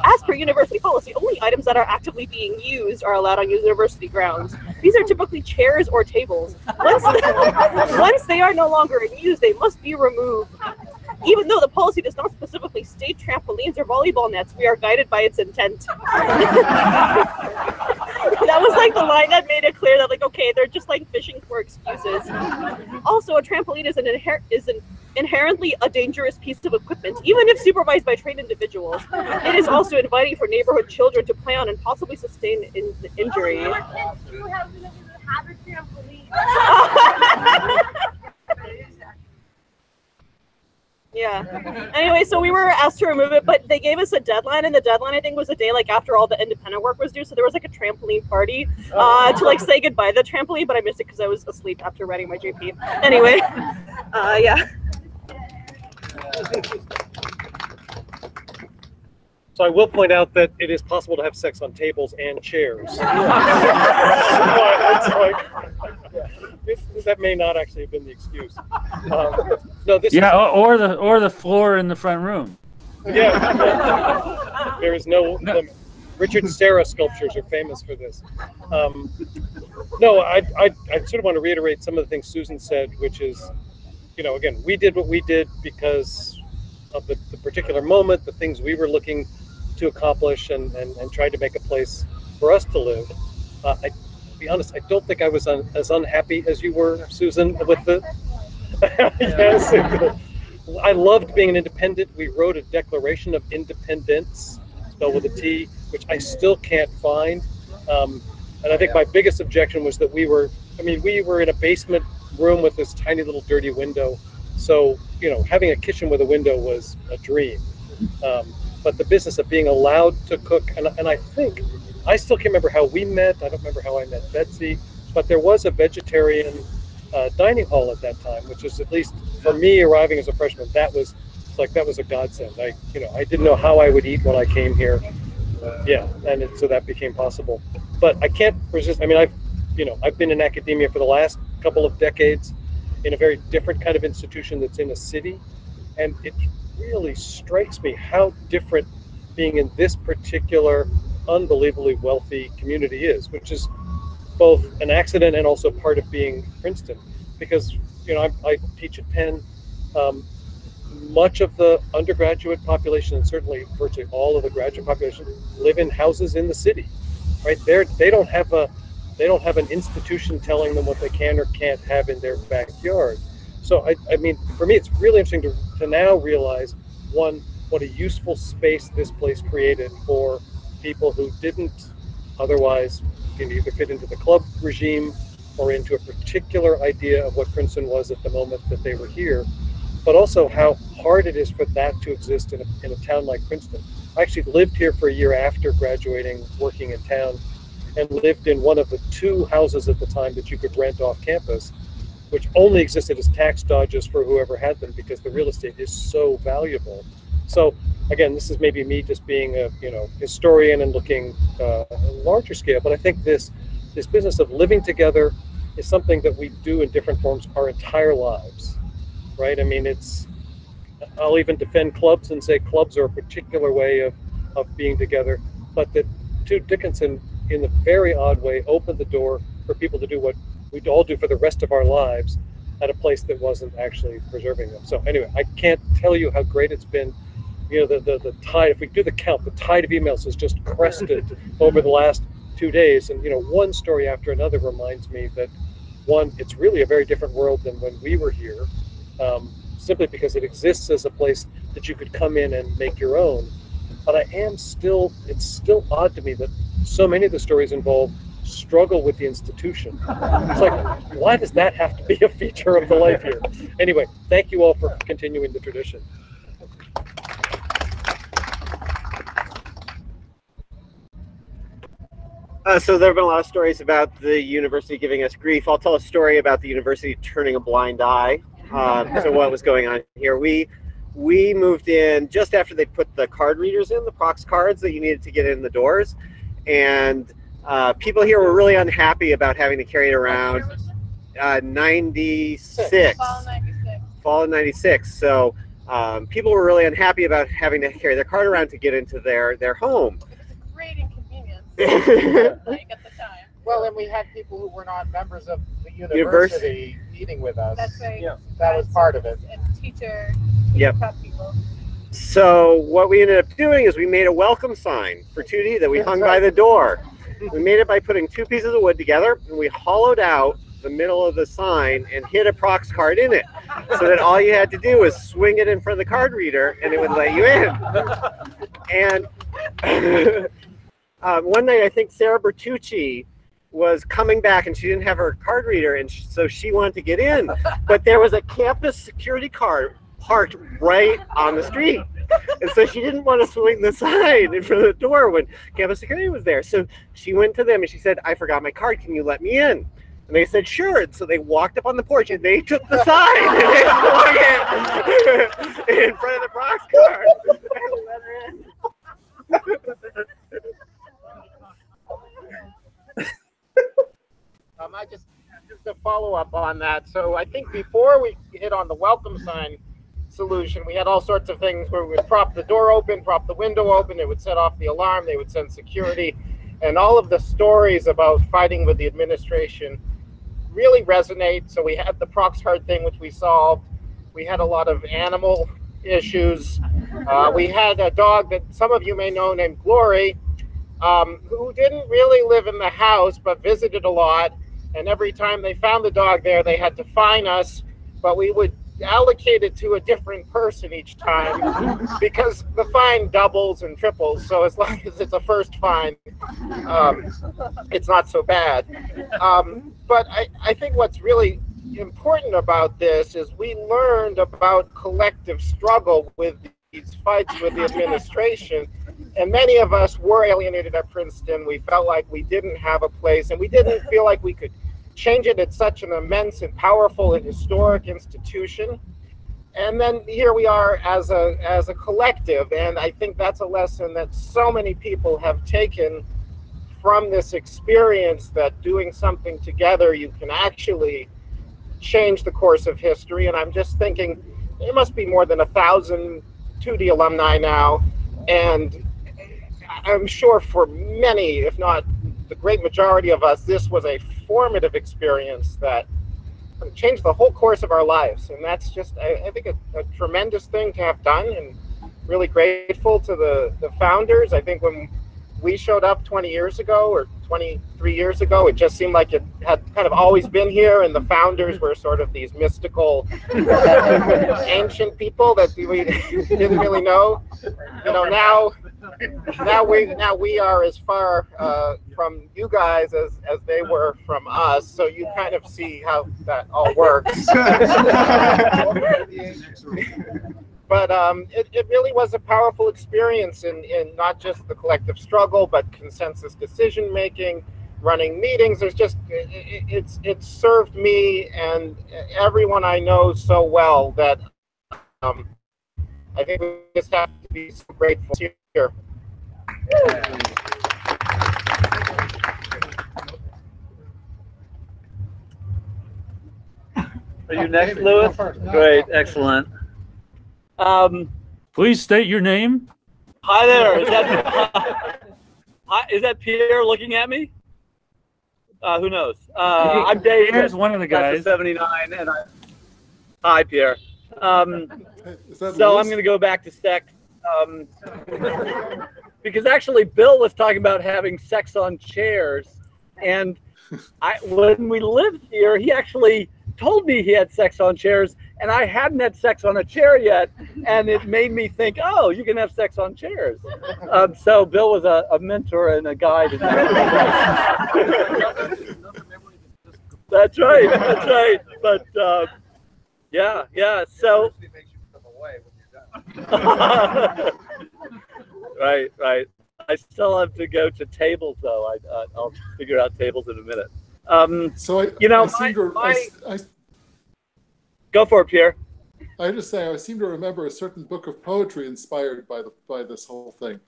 As per university policy, only items that are actively being used are allowed on university grounds. These are typically chairs or tables. Once they are no longer in use, they must be removed. Even though the policy does not specifically state trampolines or volleyball nets, we are guided by its intent. That was like the line that made it clear that, like, okay, they're just like fishing for excuses. Also, a trampoline is inherently a dangerous piece of equipment, even if supervised by trained individuals. It is also inviting for neighborhood children to play on and possibly sustain injury. Yeah. Anyway, so we were asked to remove it, but they gave us a deadline, and the deadline, I think, was a day like after all the independent work was due. So there was like a trampoline party to like say goodbye to the trampoline, but I missed it because I was asleep after writing my JP. Anyway, yeah. So I will point out that it is possible to have sex on tables and chairs. That may not actually have been the excuse. No, this or the floor in the front room. Yeah, there is no limit. Richard Serra sculptures are famous for this. No, I sort of want to reiterate some of the things Susan said, which is, you know, again, we did what we did because of the particular moment, the things we were looking to accomplish, and tried to make a place for us to live. To be honest, I don't think I was as unhappy as you were, Susan, with the. Yes, I loved being an independent. We wrote a Declaration of Independence, spelled with a T, which I still can't find. And I think my biggest objection was that we were in a basement room with this tiny little dirty window. So, you know, having a kitchen with a window was a dream. But the business of being allowed to cook, and I think, I still can't remember how we met. I don't remember how I met Betsy, but there was a vegetarian dining hall at that time, which is, at least for me, arriving as a freshman, that was a godsend. I didn't know how I would eat when I came here. So that became possible. But I can't resist. I mean, I've been in academia for the last couple of decades in a very different kind of institution that's in a city, and it really strikes me how different being in this particular unbelievably wealthy community is, which is both an accident and also part of being Princeton, because, you know, I teach at Penn. Much of the undergraduate population, and certainly virtually all of the graduate population, live in houses in the city, right? They don't have an institution telling them what they can or can't have in their backyard. So I mean, for me, it's really interesting to now realize, one, what a useful space this place created for people who didn't otherwise either fit into the club regime or into a particular idea of what Princeton was at the moment that they were here, but also how hard it is for that to exist in a town like Princeton. I actually lived here for a year after graduating, working in town, and lived in one of the 2 houses at the time that you could rent off campus, which only existed as tax dodges for whoever had them, because the real estate is so valuable. So again, this is maybe me just being a historian and looking a larger scale, but I think this business of living together is something that we do in different forms our entire lives, right? I mean, I'll even defend clubs and say clubs are a particular way of being together, but that 2 Dickinson, in a very odd way, opened the door for people to do what we'd all do for the rest of our lives at a place that wasn't actually preserving them. So anyway, I can't tell you how great it's been. You know, the tide, if we do the count, the tide of emails has just crested over the last 2 days. And, you know, one story after another reminds me that, one, it's really a very different world than when we were here, simply because it exists as a place that you could come in and make your own. But it's still odd to me that so many of the stories involve struggle with the institution. It's like, why does that have to be a feature of the life here? Anyway, thank you all for continuing the tradition. So there have been a lot of stories about the university giving us grief. I'll tell a story about the university turning a blind eye to what was going on here. We moved in just after they put the card readers in, the Prox cards that you needed to get in the doors. And People here were really unhappy about having to carry it around. 96. Fall of 96. So people were really unhappy about having to carry their card around to get into their home. Great inconvenience. Like at the time. Well, and we had people who were not members of the university eating with us. That's right. Yeah. That was part of it. And teacher people. So what we ended up doing is we made a welcome sign for 2D that we hung by the door. We made it by putting 2 pieces of wood together, and we hollowed out the middle of the sign and hid a Prox card in it, so that all you had to do was swing it in front of the card reader and it would let you in. And one night I think Sarah Bertucci was coming back and she didn't have her card reader, and so she wanted to get in, but there was a campus security car parked right on the street, and so she didn't want to swing the sign in front of the door when campus security was there. So she went to them and she said, "I forgot my card, can you let me in?" And they said, "Sure." And so they walked up on the porch and they took the sign and they swung it in front of the Prox card and let her in. Just to follow up on that. So I think before we hit on the welcome sign solution, we had all sorts of things where we would prop the door open, prop the window open, it would set off the alarm, they would send security, and all of the stories about fighting with the administration really resonate. So we had the Prox card thing, which we solved. We had a lot of animal issues. We had a dog that some of you may know named Glory, who didn't really live in the house but visited a lot. And every time they found the dog there, they had to fine us, but we would allocate it to a different person each time because the fine doubles and triples. So as long as it's a first fine, it's not so bad. But I think what's really important about this is we learned about collective struggle with these fights with the administration. And many of us were alienated at Princeton. We felt like we didn't have a place, and we didn't feel like we could change it at such an immense and powerful and historic institution. And then here we are as a collective, and I think that's a lesson that so many people have taken from this experience, that doing something together, you can actually change the course of history. And I'm just thinking, there must be more than 1,000 2D alumni now, and I'm sure for many, if not the great majority of us, this was a formative experience that changed the whole course of our lives. And that's just, I think, a tremendous thing to have done, and really grateful to the founders. I think when we showed up 20 years ago or 23 years ago, it just seemed like it had kind of always been here, and the founders were sort of these mystical ancient people that we didn't really know. You know, now we are as far from you guys as they were from us, so you kind of see how that all works. But it really was a powerful experience in not just the collective struggle, but consensus decision making, running meetings. There's just, it's served me and everyone I know so well that I think we just have to be so grateful here. Are you next, Louis? Great, excellent. Please state your name. Hi there. Is that Pierre looking at me? Who knows? I'm Dave. Pierre's one of the guys. 79, and hi, Pierre. So I'm going to go back to sex, because actually Bill was talking about having sex on chairs, and when we lived here, he actually told me he had sex on chairs, and I hadn't had sex on a chair yet, and it made me think, oh, you can have sex on chairs. So Bill was a mentor and a guide. That's right. But yeah. So right. I still have to go to tables, though. I'll figure out tables in a minute. So go for it, Pierre. I just say I seem to remember a certain book of poetry inspired by this whole thing.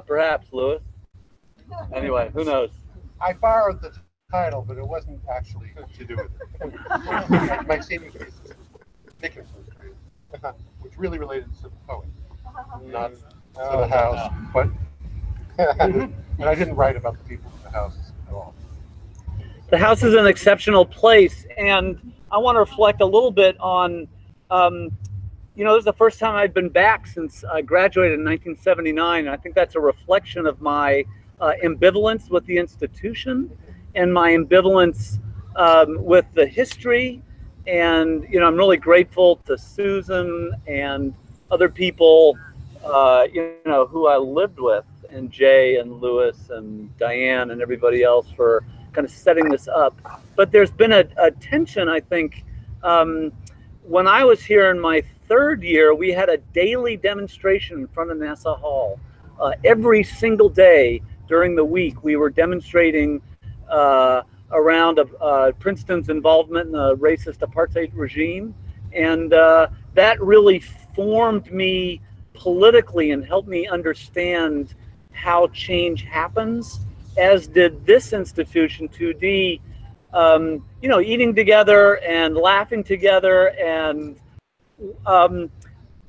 Perhaps, Louis. Anyway, who knows? I borrowed the title, but it wasn't actually to do with it. My senior thesis was Dickinson Street, which really related to the poet, not to the house, but and I didn't write about the people in the house at all. The house is an exceptional place, and I want to reflect a little bit on, you know, this is the first time I've been back since I graduated in 1979. I think that's a reflection of my ambivalence with the institution and my ambivalence with the history. And, you know, I'm really grateful to Susan and other people, you know, who I lived with, and Jay and Lewis and Diane and everybody else for kind of setting this up. But there's been a tension, I think. When I was here in my third year, we had a daily demonstration in front of Nassau Hall. Every single day during the week, we were demonstrating around Princeton's involvement in the racist apartheid regime. And that really formed me politically and helped me understand how change happens, as did this institution, 2D, you know, eating together and laughing together. And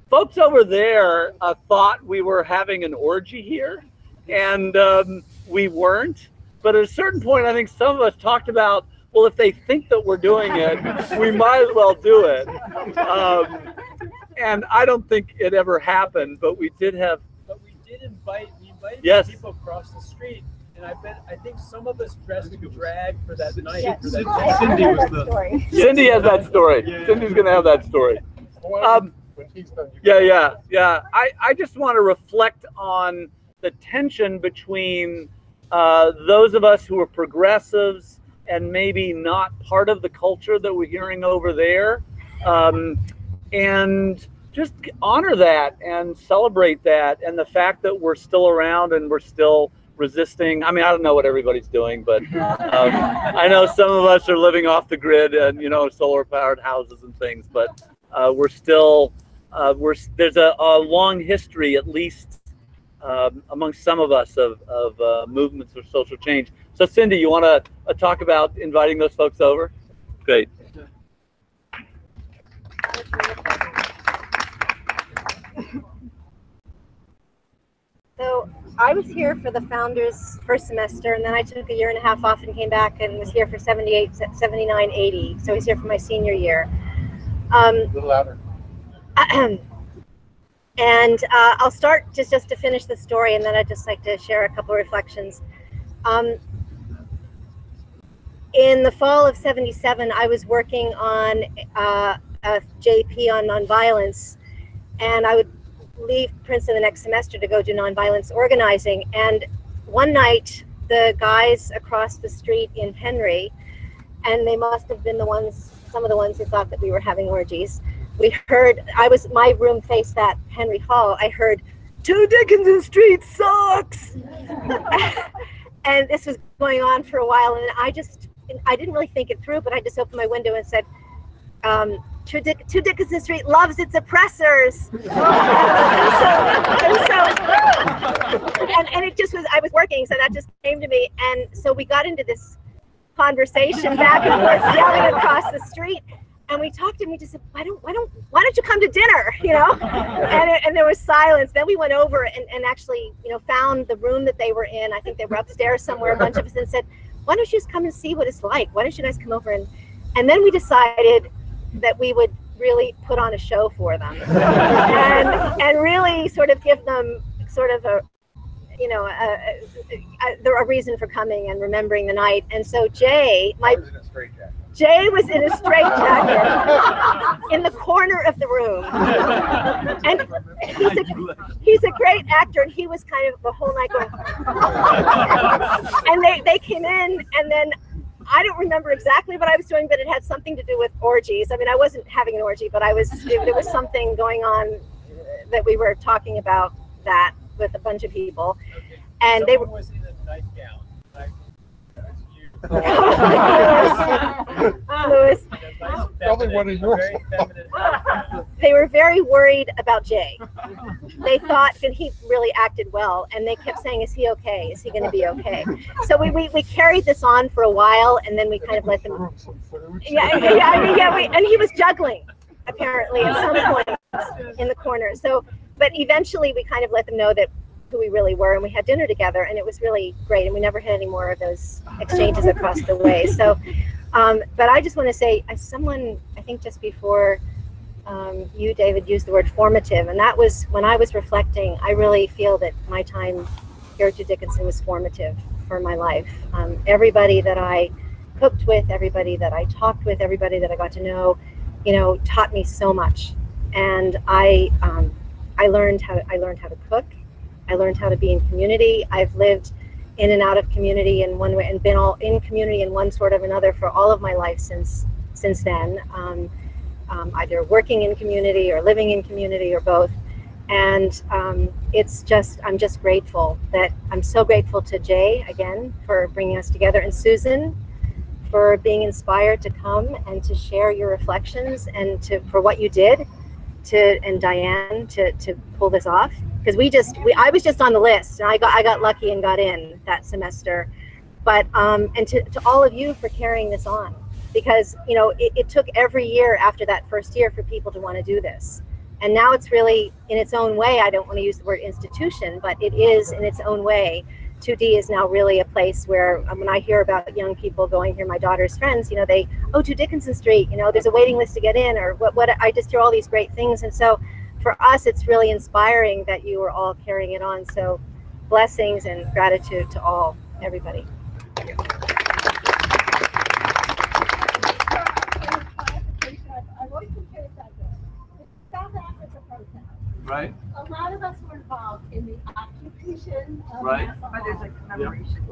folks over there thought we were having an orgy here, and we weren't. But at a certain point, I think some of us talked about, well, if they think that we're doing it, we might as well do it. And I don't think it ever happened, but we did have. But we did invite Yes. people across the street, and I think some of us dressed in drag for that night. Yes. For that Cindy was the story. Cindy has that story. Yeah. Cindy's going to have that story. When he's done, Yeah. I just want to reflect on the tension between those of us who are progressives and maybe not part of the culture that we're hearing over there, and just honor that and celebrate that, and the fact that we're still around and we're still resisting. I mean, I don't know what everybody's doing, but I know some of us are living off the grid and, you know, solar powered houses and things, but we're still, there's a long history, at least amongst some of us, of movements of social change. So Cindy, you want to talk about inviting those folks over? Great. So I was here for the founders first semester, and then I took a year and a half off and came back and was here for 78, 79, 80. So I was here for my senior year. A little louder. And I'll start just to finish the story, and then I'd just like to share a couple of reflections. In the fall of 77, I was working on a JP on nonviolence, and I would leave Princeton the next semester to go do nonviolence organizing. And one night, the guys across the street in Henry, and they must have been some of the ones who thought that we were having orgies, we heard, my room faced that Henry Hall, I heard, "Two Dickinson Street sucks!" And this was going on for a while, and I didn't really think it through, but I just opened my window and said, Two Dickinson Street loves its oppressors. and it just was, I was working, so that just came to me. And so we got into this conversation back and forth, yelling across the street. And we talked and we just said, why don't you come to dinner, you know? And there was silence. Then we went over and actually, you know, found the room that they were in. I think they were upstairs somewhere, a bunch of us, and said, why don't you just come and see what it's like? Why don't you guys come over? And then we decided that we would really put on a show for them and really sort of give them sort of a, you know, a reason for coming and remembering the night. And so Jay was in a straitjacket in the corner of the room, and he's a great actor, and he was kind of the whole night going, and they came in, and then I don't remember exactly what I was doing, but it had something to do with orgies. I mean, I wasn't having an orgy, but there was something going on that we were talking about that with a bunch of people, and Someone they were. was in a nightgown. Lewis. Probably one of yours. They were very worried about Jay. they thought that he really acted well, and they kept saying, "Is he okay? Is he going to be okay?" So we carried this on for a while, and then we kind of let them. And he was juggling apparently at some point in the corner. So, but eventually we kind of let them know that who we really were, and we had dinner together, and it was really great, and we never had any more of those exchanges across the way. So, but I just want to say, as someone, I think just before you, David, used the word formative, and that was when I was reflecting. I really feel that my time here at Two Dickinson was formative for my life. Everybody that I cooked with, everybody that I talked with, everybody that I got to know, taught me so much. And I learned how to cook. I learned how to be in community. I've lived in and out of community in one way, and been all in community in one sort of another for all of my life since then. Either working in community or living in community or both. And I'm just grateful I'm so grateful to Jay again for bringing us together, and Susan for being inspired to come and to share your reflections, and for what you did, and Diane to pull this off, because I was just on the list, and I got lucky and got in that semester. But and to all of you for carrying this on, because it took every year after that first year for people to want to do this, and now it's really in its own way. I don't want to use the word institution, but it is in its own way. 2D is now really a place where when I hear about young people going here, my daughter's friends, Two Dickinson Street, there's a waiting list to get in, or what I just hear all these great things. And so for us, it's really inspiring that you are all carrying it on. So blessings and gratitude to everybody. Right. A lot of us were involved in the occupation of Right. But there's a commemoration.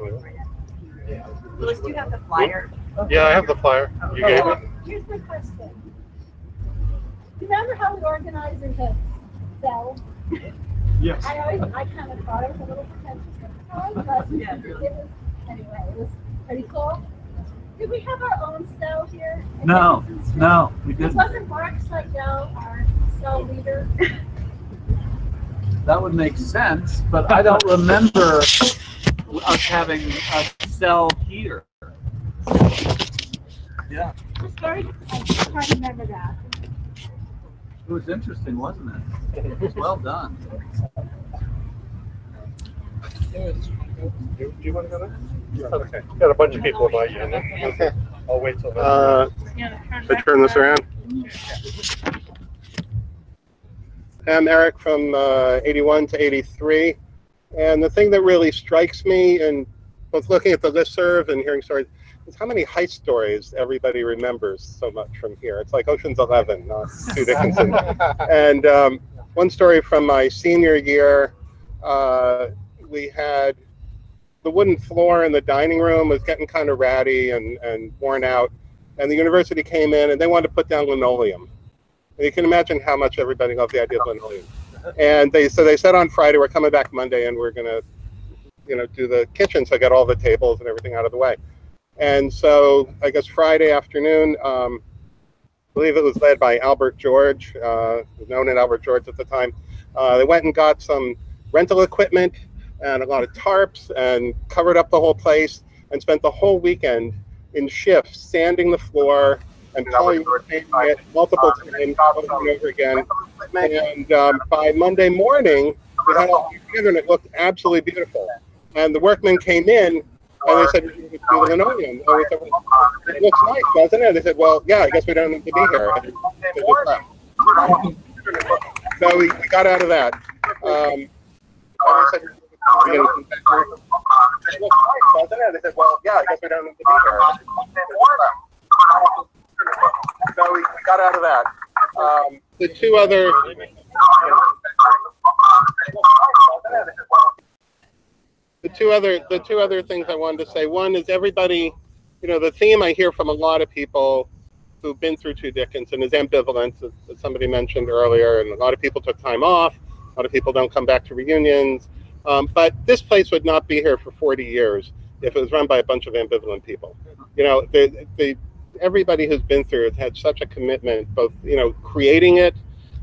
Yeah. Louis, do you have the flyer? Yeah, I have the flyer. You gave it. Here's my question. Do you remember how we organized into cells? Yes. I kind of thought it was a little pretentious at the time, but it was pretty cool. Did we have our own cell here? No, we didn't. Wasn't Mark Seidel our cell leader? That would make sense, but I don't remember us having a cell here. Yeah. I can't remember that. It was interesting, wasn't it? It was well done. Do you want to go there? Okay. Got a bunch of people in my unit. I'll wait till then. I turn this around. I'm Eric from 81 to 83. And the thing that really strikes me, and both looking at the listserv and hearing stories, is how many heist stories everybody remembers so much from here. It's like Ocean's 11, not Two Dickinson. And one story from my senior year, we had the wooden floor in the dining room was getting kind of ratty and worn out. And the university came in and they wanted to put down linoleum. And you can imagine how much everybody loved the idea of linoleum. And they said on Friday, we're coming back Monday and we're gonna, do the kitchen, so get all the tables and everything out of the way. And so I guess Friday afternoon, I believe it was led by Albert George, known as Albert George at the time. They went and got some rental equipment and a lot of tarps and covered up the whole place and spent the whole weekend in shifts sanding the floor and polyurethane it multiple times over and over again. And by Monday morning, we had all together and it looked absolutely beautiful. And the workmen came in and they said, "We're going to do the linoleum." And we said, "Well, it looks nice, doesn't it?" They said, "Well, yeah, I guess we don't need to be here." So we got out of that. And we said, "It looks nice, doesn't it?" They said, "Well, yeah, I guess we don't need to be here." So we got out of that. The two other things I wanted to say. One is everybody, the theme I hear from a lot of people who've been through Two Dickinson is ambivalence, as somebody mentioned earlier, and a lot of people took time off. A lot of people don't come back to reunions. But this place would not be here for 40 years if it was run by a bunch of ambivalent people. Everybody who's been through it had such a commitment, both creating it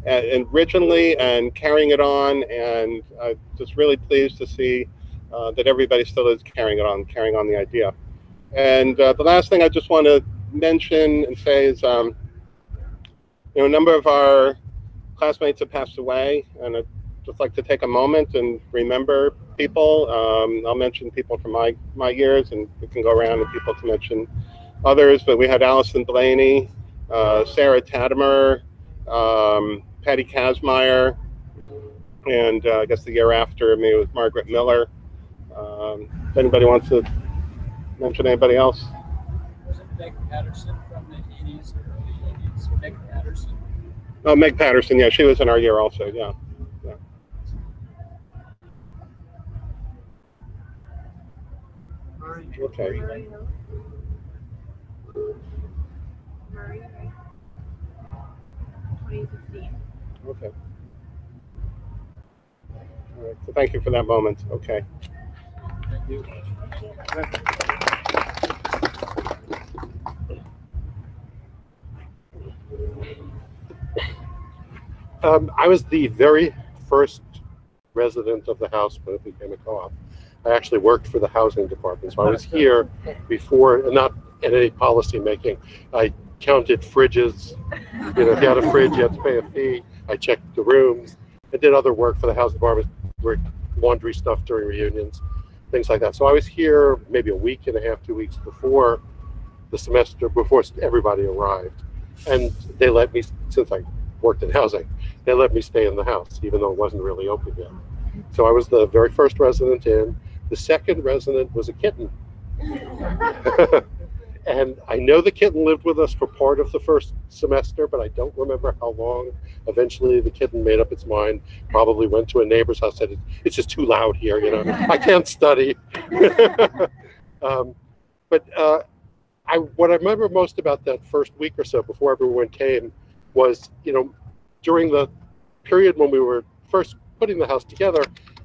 originally and carrying it on, and I'm just really pleased to see that everybody still is carrying on the idea. And the last thing I just want to mention and say is, a number of our classmates have passed away, and I'd just like to take a moment and remember people. I'll mention people from my years, and we can go around and people to mention others, but we had Allison Blaney, Sarah Tatimer, Patty Kazmaier, and I guess the year after me was Margaret Miller. If anybody wants to mention anybody else? Was it Meg Patterson from the 80s or early 80s? Meg Patterson. Oh, Meg Patterson, yeah, she was in our year also, yeah. Okay. Okay. All right. So thank you for that moment. Okay. Thank you. I was the very first resident of the house when it became a co-op. I actually worked for the housing department, so I was here before, not in any policy making. I counted fridges. If you had a fridge, you had to pay a fee. I checked the rooms. I did other work for the housing department, laundry stuff during reunions, things like that. So I was here maybe a week and a half, 2 weeks before the semester, before everybody arrived. And they let me, since I worked in housing, they let me stay in the house, even though it wasn't really open yet. So I was the very first resident in. The second resident was a kitten. And I know the kitten lived with us for part of the first semester, but I don't remember how long. Eventually the kitten made up its mind, probably went to a neighbor's house, said, it's just too loud here, I can't study. What I remember most about that first week or so before everyone came was, during the period when we were first putting the house together,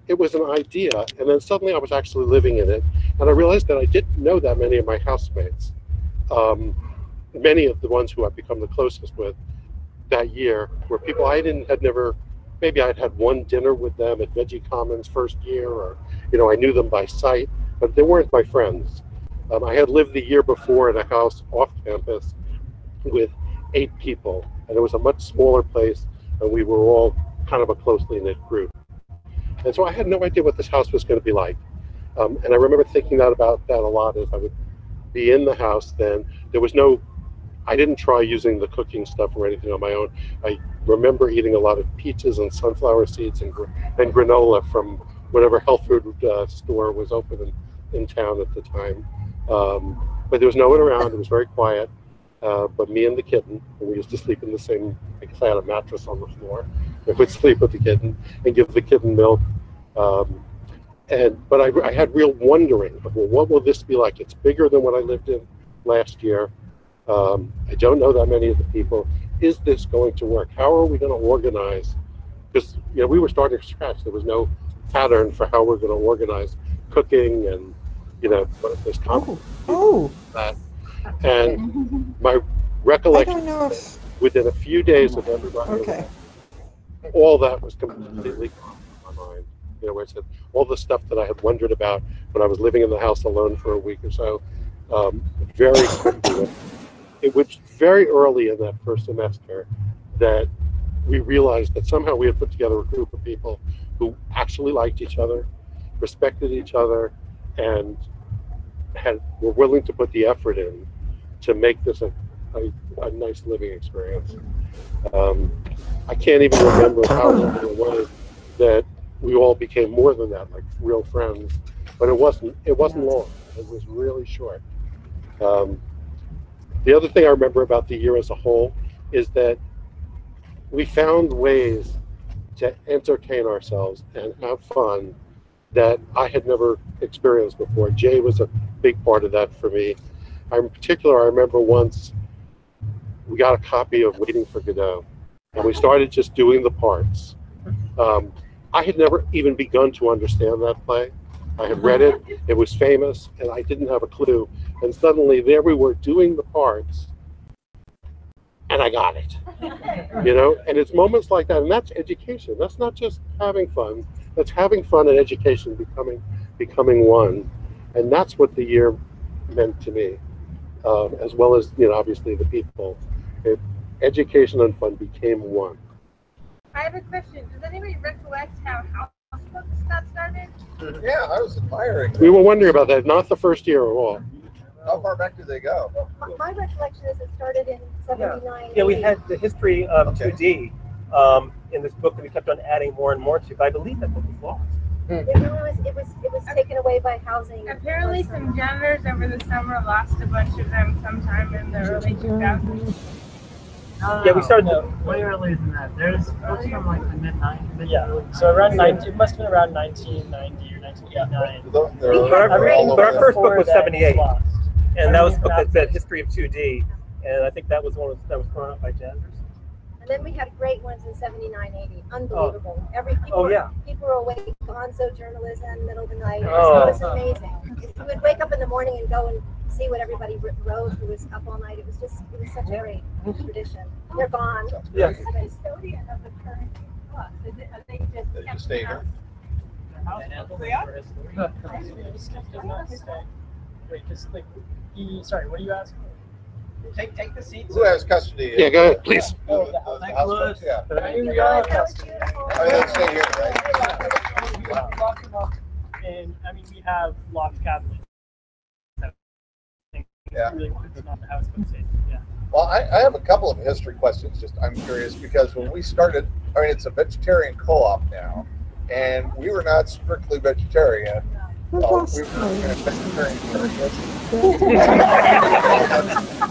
it was an idea, and then suddenly I was actually living in it, and I realized that I didn't know that many of my housemates. Many of the ones who I've become the closest with that year were people maybe I'd had one dinner with them at Veggie Commons first year, or I knew them by sight, but they weren't my friends. I had lived the year before in a house off campus with 8 people, and it was a much smaller place, and we were all kind of a closely knit group. And so I had no idea what this house was going to be like. And I remember thinking about that a lot as I would be in the house then. I didn't try using the cooking stuff or anything on my own. I remember eating a lot of peaches and sunflower seeds and granola from whatever health food store was open in town at the time. But there was no one around. It was very quiet. But me and the kitten, and we used to sleep in the same, I guess I had a mattress on the floor. I would sleep with the kitten and give the kitten milk. But I had real wondering, well, what will this be like? It's bigger than what I lived in last year. I don't know that many of the people. Is this going to work? How are we going to organize? Because we were starting from scratch. There was no pattern for how we're going to organize cooking and this that. And my recollection is within a few days of everybody, all that was completely gone from my mind. Where I said all the stuff that I had wondered about when I was living in the house alone for a week or so, very quickly. It was very early in that first semester that we realized that somehow we had put together a group of people who actually liked each other, respected each other, and were willing to put the effort in to make this a nice living experience. I can't even remember how long it was that we all became more than that, like real friends. But it wasn't long. It was really short. The other thing I remember about the year as a whole is that we found ways to entertain ourselves and have fun that I had never experienced before. Jay was a big part of that for me. In particular, I remember once we got a copy of Waiting for Godot, and we started just doing the parts. I had never even begun to understand that play. I had read it, it was famous, and I didn't have a clue. And suddenly there we were doing the parts, and I got it. You know, and it's moments like that, and that's education. That's not just having fun. That's having fun and education becoming one, and that's what the year meant to me, as well as, you know, obviously the people. Education and fun became one. I have a question. Does anybody recollect how housebooks got started? Yeah, I was admiring. We were wondering about that. Not the first year at all. How far back do they go? My recollection is it started in 79. Yeah, we had the history of 2D in this book that we kept on adding more and more to, but I believe that book was lost. It was taken away by housing. Apparently, some janitors over the summer lost a bunch of them sometime in the early 2000s. Yeah, we started way earlier than that. There's books from like the mid-90s. Yeah, so around 19, it must have been around 1990 or 1989. But our first book was Before that, 78, lost. and that was a book that said History of 2D, and I think that was one that was thrown out by janitors. And then we had great ones in 79, 80. Unbelievable. People were awake, gonzo journalism, middle of the night. It was amazing. You would wake up in the morning and go and see what everybody wrote who was up all night. It was such a great tradition. They're gone. Yes. I'm a custodian of the current book. Are they just They just stay here. Wait, just like, sorry, what are you asking? Take the seats. Who has custody? Yeah, go ahead, please. Thanks, Louis. Yeah. Oh, they stay here, right? Lock them up, and I mean, we have locked cabinets. Yeah. Really, it's not the house, but safe. Yeah. Well, I have a couple of history questions. Just I'm curious because when we started, I mean, it's a vegetarian co-op now, and we were not strictly vegetarian. We were in a vegetarian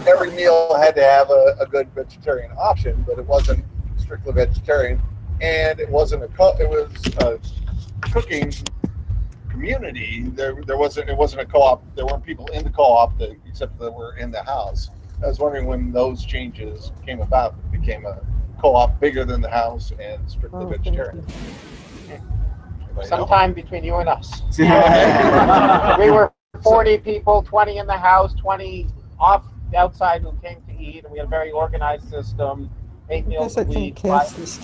every meal had to have a good vegetarian option, but it wasn't strictly vegetarian, and it wasn't it was a cooking community. It wasn't a co-op. There weren't people in the co-op except that were in the house. I was wondering when those changes came about. It became a co-op bigger than the house and strictly vegetarian. Sometime between you and us. We were 40 people, 20 in the house, 20 outside who came to eat, and we had a very organized system. 8 meals a week. And it was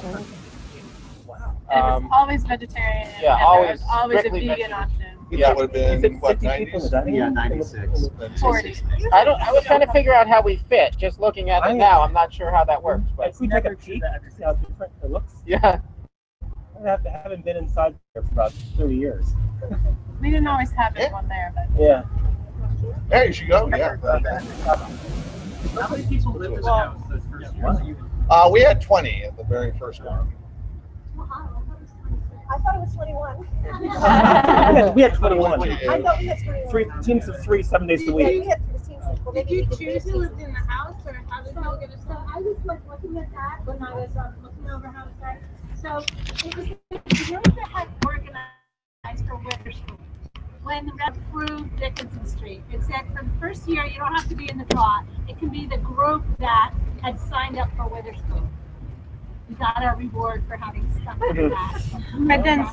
always vegetarian. Yeah, and always there was always a strictly vegan option. Yeah, it would have been what, 90s? Yeah, 96. 40. I was trying to figure out how we fit. Just looking at it now, I'm not sure how that works. But If we take a peek to see how different it looks. yeah. I haven't been inside there for about 30 years. We didn't always have everyone there, but Yeah. Hey, you should go. Yeah. How many people lived in the house those first years? We had 20 at the very first one. I thought it was 21. We had 21. I thought we had 21. 3 teams of 3, 7 days a week. did you choose who lived in the house, or how did you get a So I was like looking at that when I was looking over how it's done. So it was the group that had organized for winter school. When the rep approved Dickinson Street, it said for the first year you don't have to be in the draw. It can be the group that had signed up for winter school. We got our reward for having stuck with that. But then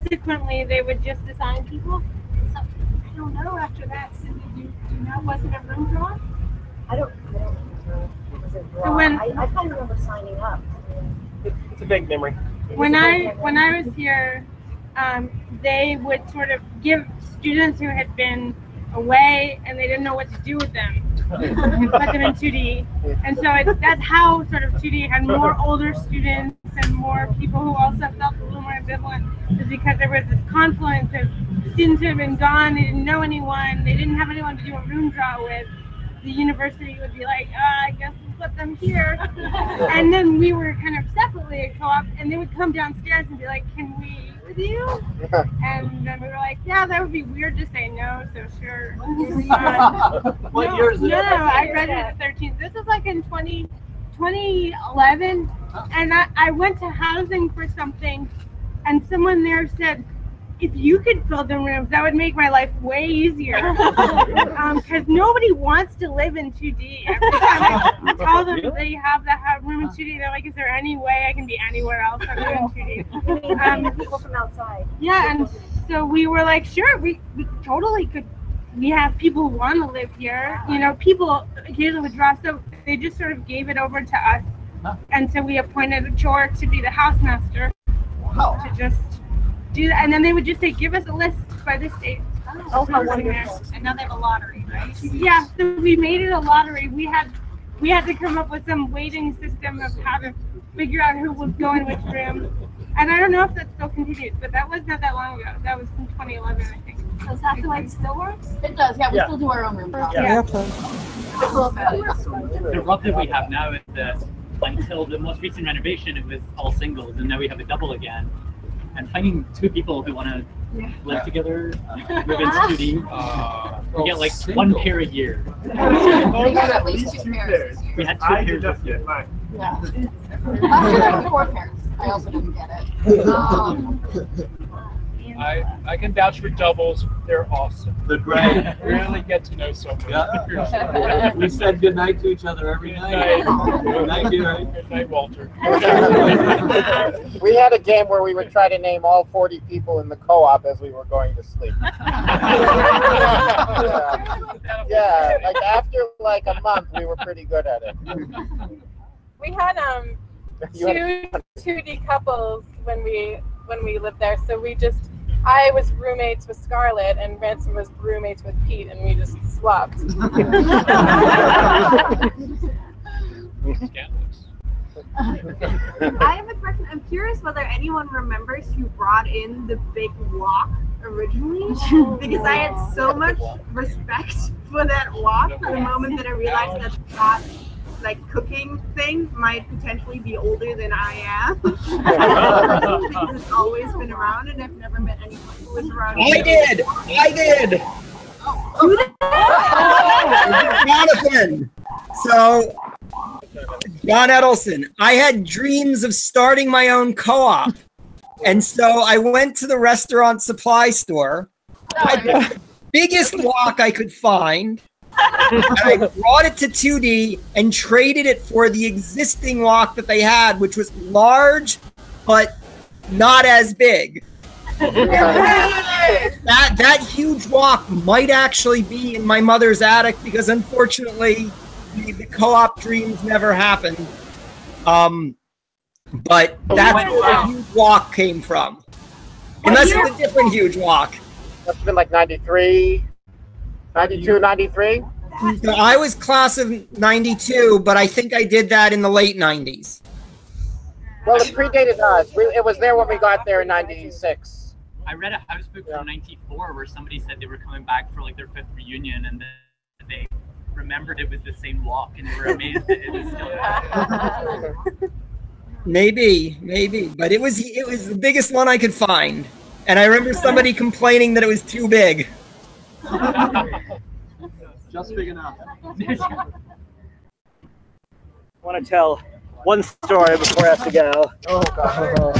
subsequently they would just assign people? So, I don't know after that. Cindy, do you know, was it a room draw? I don't know. It was a draw. So when- I kind of remember signing up. It's a big memory. When I was here, they would sort of give students who had been away and they didn't know what to do with them, put them in 2D. And so that's how sort of 2D had more older students and more people who also felt a little more ambivalent, is because there was this confluence of students who had been gone, they didn't know anyone, they didn't have anyone to do a room draw with. The university would be like, I guess we'll put them here. And then we were kind of separately a co-op, and they would come downstairs and be like, can we eat with you? And then we were like, yeah, that would be weird to say no, so sure. What year is it? No, I graduated at 13. This is like in 2011, and I went to housing for something, and someone there said, if you could fill the rooms, that would make my life way easier. Because nobody wants to live in 2D. Every time I tell them they have that room in 2D, they're like, is there any way I can be anywhere else other than 2D? People from outside. Yeah, and so we were like, sure, we totally could we have people who want to live here. You know, people occasionally withdraw, so they just sort of gave it over to us. And so we appointed a George to be the housemaster to just do that. And then they would just say, give us a list by this date. Oh, how wonderful. And now they have a lottery, right? Yeah, so we made it a lottery. We had to come up with some weighting system of how to figure out who would go in which room. And I don't know if that still continues, but that was not that long ago. That was in 2011, I think. So is that the way it still works? It does, yeah. We still do our own room. Yeah. The rub that we have now is that until the most recent renovation, it was all singles, and now we have a double again. And finding two people who want to live together, move into 2D, we get like one pair a year. We got at least 2 pairs. We had 2 pairs this year. Yeah. Last year there were 4 pairs. I also didn't get it. I can vouch for doubles. They're awesome. They're great. Really get to know somebody. Yeah. We said goodnight to each other every night. Good night, Gary. Good night, Walter. We had a game where we would try to name all 40 people in the co-op as we were going to sleep. Yeah, like after like a month, we were pretty good at it. We had 2D couples when we lived there, so I was roommates with Scarlett and Ransom was roommates with Pete, and we just swapped. I have a question. I'm curious whether anyone remembers who brought in the big wok originally, because I had so much respect for that wok for the moment that I realized that like cooking thing might potentially be older than I am. Because it's always been around, and I've never met anyone who was around. I did. Jonathan. So, John Edelson. I had dreams of starting my own co-op, and so I went to the restaurant supply store. I had the biggest wok I could find. And I brought it to 2D and traded it for the existing wok that they had, which was large, but not as big. That huge wok might actually be in my mother's attic because unfortunately the co-op dreams never happened. But that's where the huge wok came from. Unless it's a different huge wok. Must have been like 93. 92, 93? So I was class of 92, but I think I did that in the late 90s. Well, it predated us. It was there when we got there in 96. I read a house book from 94 where somebody said they were coming back for like their 5th reunion, and then they remembered it was the same walk, and they were amazed that it was still there. Maybe, but it was the biggest one I could find. And I remember somebody complaining that it was too big. Just big enough. I want to tell one story before I have to go. Oh, God.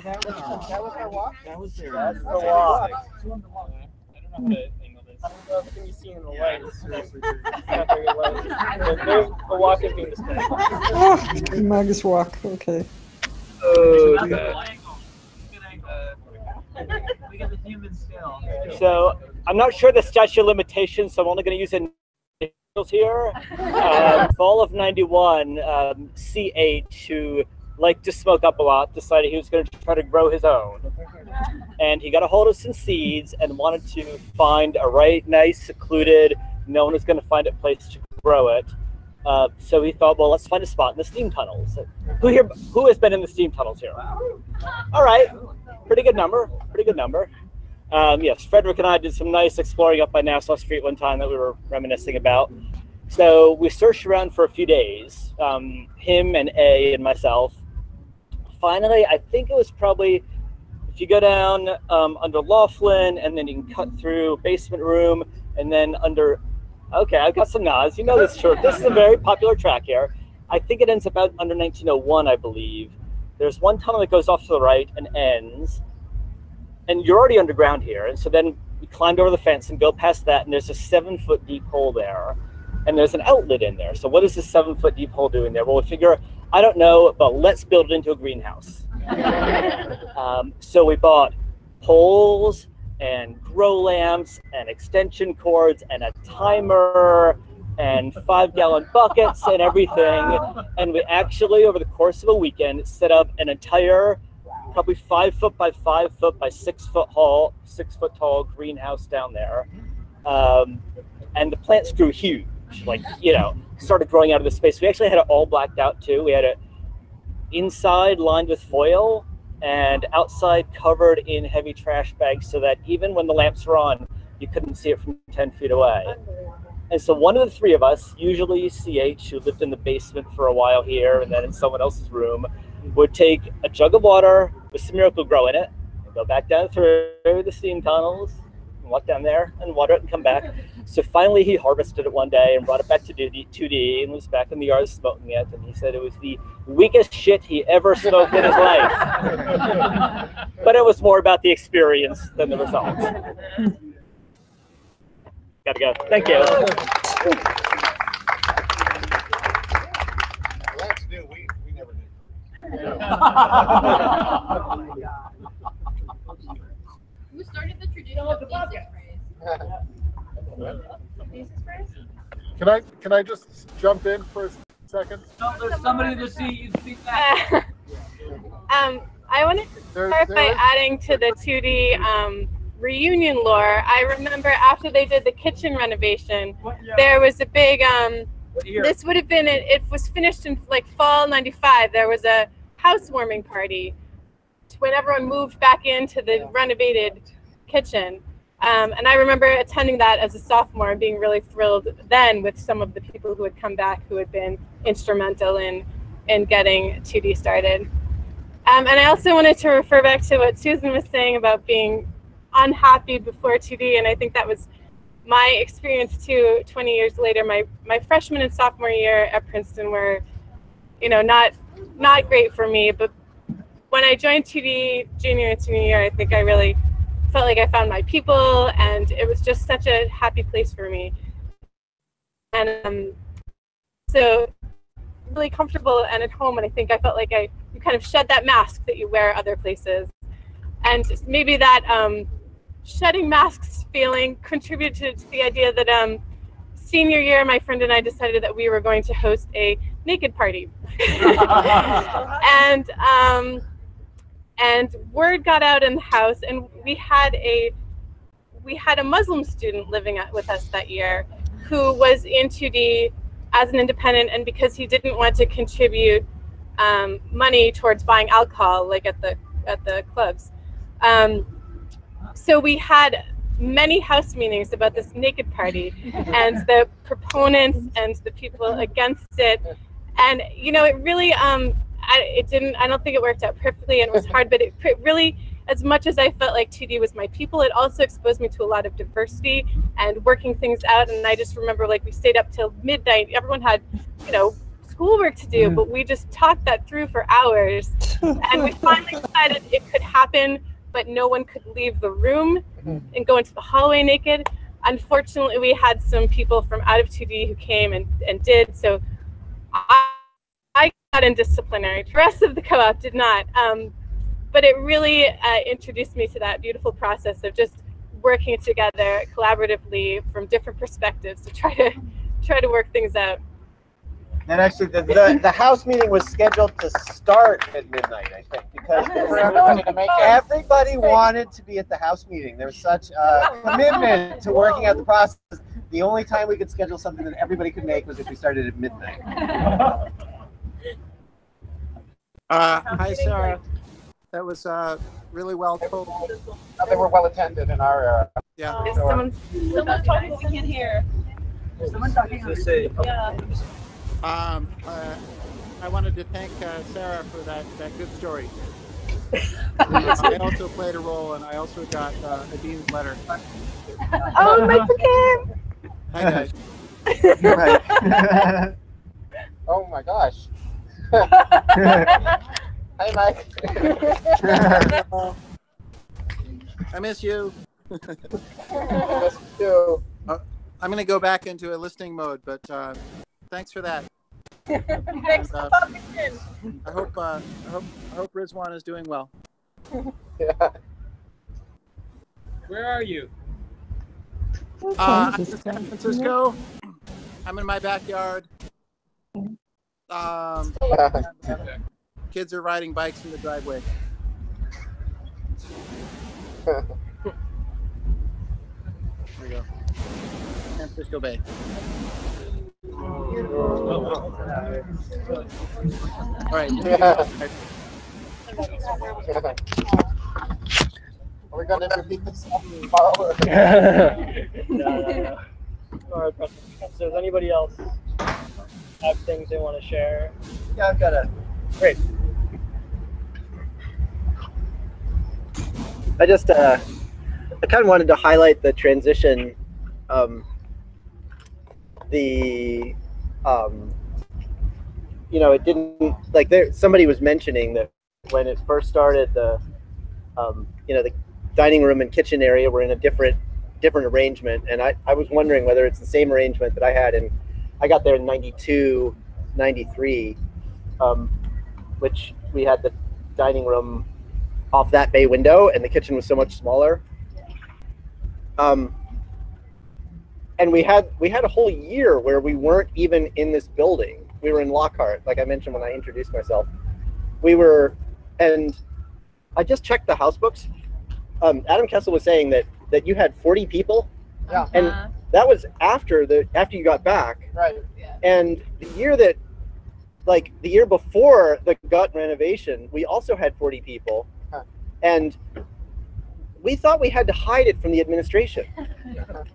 That was our walk? That was their That's the walk. I don't know how to angle this. I don't know if it can be seen in the light. It's not very light. The walk is being displayed. Oh, Magus walk. Okay. Oh, We got the human scale. So I'm not sure the statute of limitations, so I'm only going to use initials here. Fall of '91, CH, who liked to smoke up a lot, decided he was going to try to grow his own. And he got a hold of some seeds and wanted to find a right nice, secluded, no one was going to find a place to grow it. So he thought, well, let's find a spot in the steam tunnels. Who has been in the steam tunnels here? All right, pretty good number. Yes, Frederick and I did some nice exploring up by Nassau Street one time that we were reminiscing about. So we searched around for a few days, him and A and myself. Finally, I think it was probably, if you go down under Laughlin, and then you can cut through basement room, and then under, okay, I've got some nods. You know this church. This is a very popular track here. I think it ends about under 1901, I believe. There's one tunnel that goes off to the right and ends, and you're already underground here. And so then we climbed over the fence and go past that, and there's a 7-foot deep hole there, and there's an outlet in there. So what is this 7-foot deep hole doing there? Well, we figure I don't know, but let's build it into a greenhouse. So we bought poles and grow lamps and extension cords and a timer and 5-gallon buckets and everything. And we actually, over the course of a weekend, set up an entire, probably 5 foot by 5 foot by 6 foot tall greenhouse down there. And the plants grew huge, like, you know, started growing out of the space. We actually had it all blacked out too. We had it inside lined with foil and outside covered in heavy trash bags so that even when the lamps were on, you couldn't see it from 10 feet away. And so one of the three of us, usually CH, who lived in the basement for a while here and then in someone else's room, would take a jug of water with some Miracle-Gro in it, and go back down through the steam tunnels, and walk down there and water it and come back. So finally he harvested it one day and brought it back to 2D and was back in the yard smoking it. And he said it was the weakest shit he ever smoked in his life. But it was more about the experience than the results. Gotta go. Thank you. That's new. We never did. Who started the tradition of thesis phrase? Can I just jump in for a second? No, there's somebody to see that. I wanted to start by adding to the 2D reunion lore. I remember after they did the kitchen renovation, there was a big, this would have been, it was finished in like fall '95. There was a housewarming party when everyone moved back into the renovated kitchen. And I remember attending that as a sophomore and being really thrilled then with some of the people who had come back who had been instrumental in getting 2D started. And I also wanted to refer back to what Susan was saying about being unhappy before 2D, and I think that was my experience too 20 years later. My freshman and sophomore year at Princeton were, you know, not great for me, but when I joined 2D junior and senior year, I think I really felt like I found my people, and it was just such a happy place for me. And so really comfortable and at home, and I think I felt like you kind of shed that mask that you wear other places. And maybe that shedding masks feeling contributed to the idea that senior year, my friend and I decided that we were going to host a naked party. And word got out in the house, and we had a Muslim student living with us that year who was in 2D as an independent, and because he didn't want to contribute money towards buying alcohol, like at the clubs. So we had many house meetings about this naked party, and the proponents and the people against it. And you know, it really I don't think it worked out perfectly, and it was hard, but it really, as much as I felt like 2D was my people, it also exposed me to a lot of diversity and working things out. And I just remember, like, we stayed up till midnight. Everyone had, you know, schoolwork to do, but we just talked that through for hours. And we finally decided it could happen, but no one could leave the room and go into the hallway naked. Unfortunately, we had some people from out of 2D who came and did, so I got in disciplinary. The rest of the co-op did not, but it really introduced me to that beautiful process of just working together collaboratively from different perspectives to try to work things out. And actually, the house meeting was scheduled to start at midnight, I think, because everybody wanted to be at the house meeting. There was such a commitment to working out the process. The only time we could schedule something that everybody could make was if we started at midnight. Hi, Sarah. That was really well told. They were well attended in our era. Yeah. Someone's talking, we can't hear. There's someone talking. Yeah. I wanted to thank Sarah for that good story. I also played a role, and I also got Adine's letter. Oh, Mike became. Hi, guys. Oh my gosh. Hi, Mike. I miss you. I miss you too. I'm going to go back into a listening mode, but thanks for that. Thanks for popping in. I hope Rizwan is doing well. Where are you? I'm in San Francisco. I'm in my backyard. Kids are riding bikes in the driveway. There we go. San Francisco Bay. All right. Are we going to repeat this tomorrow? No. All right, so does anybody else have things they want to share? Yeah, I've got a. Great. I just, I kind of wanted to highlight the transition. You know, it didn't, like, somebody was mentioning that when it first started, you know, the dining room and kitchen area were in a different arrangement, and I was wondering whether it's the same arrangement that I had, and I got there in 92, 93, which we had the dining room off that bay window, and the kitchen was so much smaller. And we had a whole year where we weren't even in this building. We were in Lockhart, like I mentioned when I introduced myself. And I just checked the house books. Adam Kessel was saying that you had 40 people. Yeah. And that was after you got back. Right. And the year before the gut renovation, we also had 40 people. And we thought we had to hide it from the administration.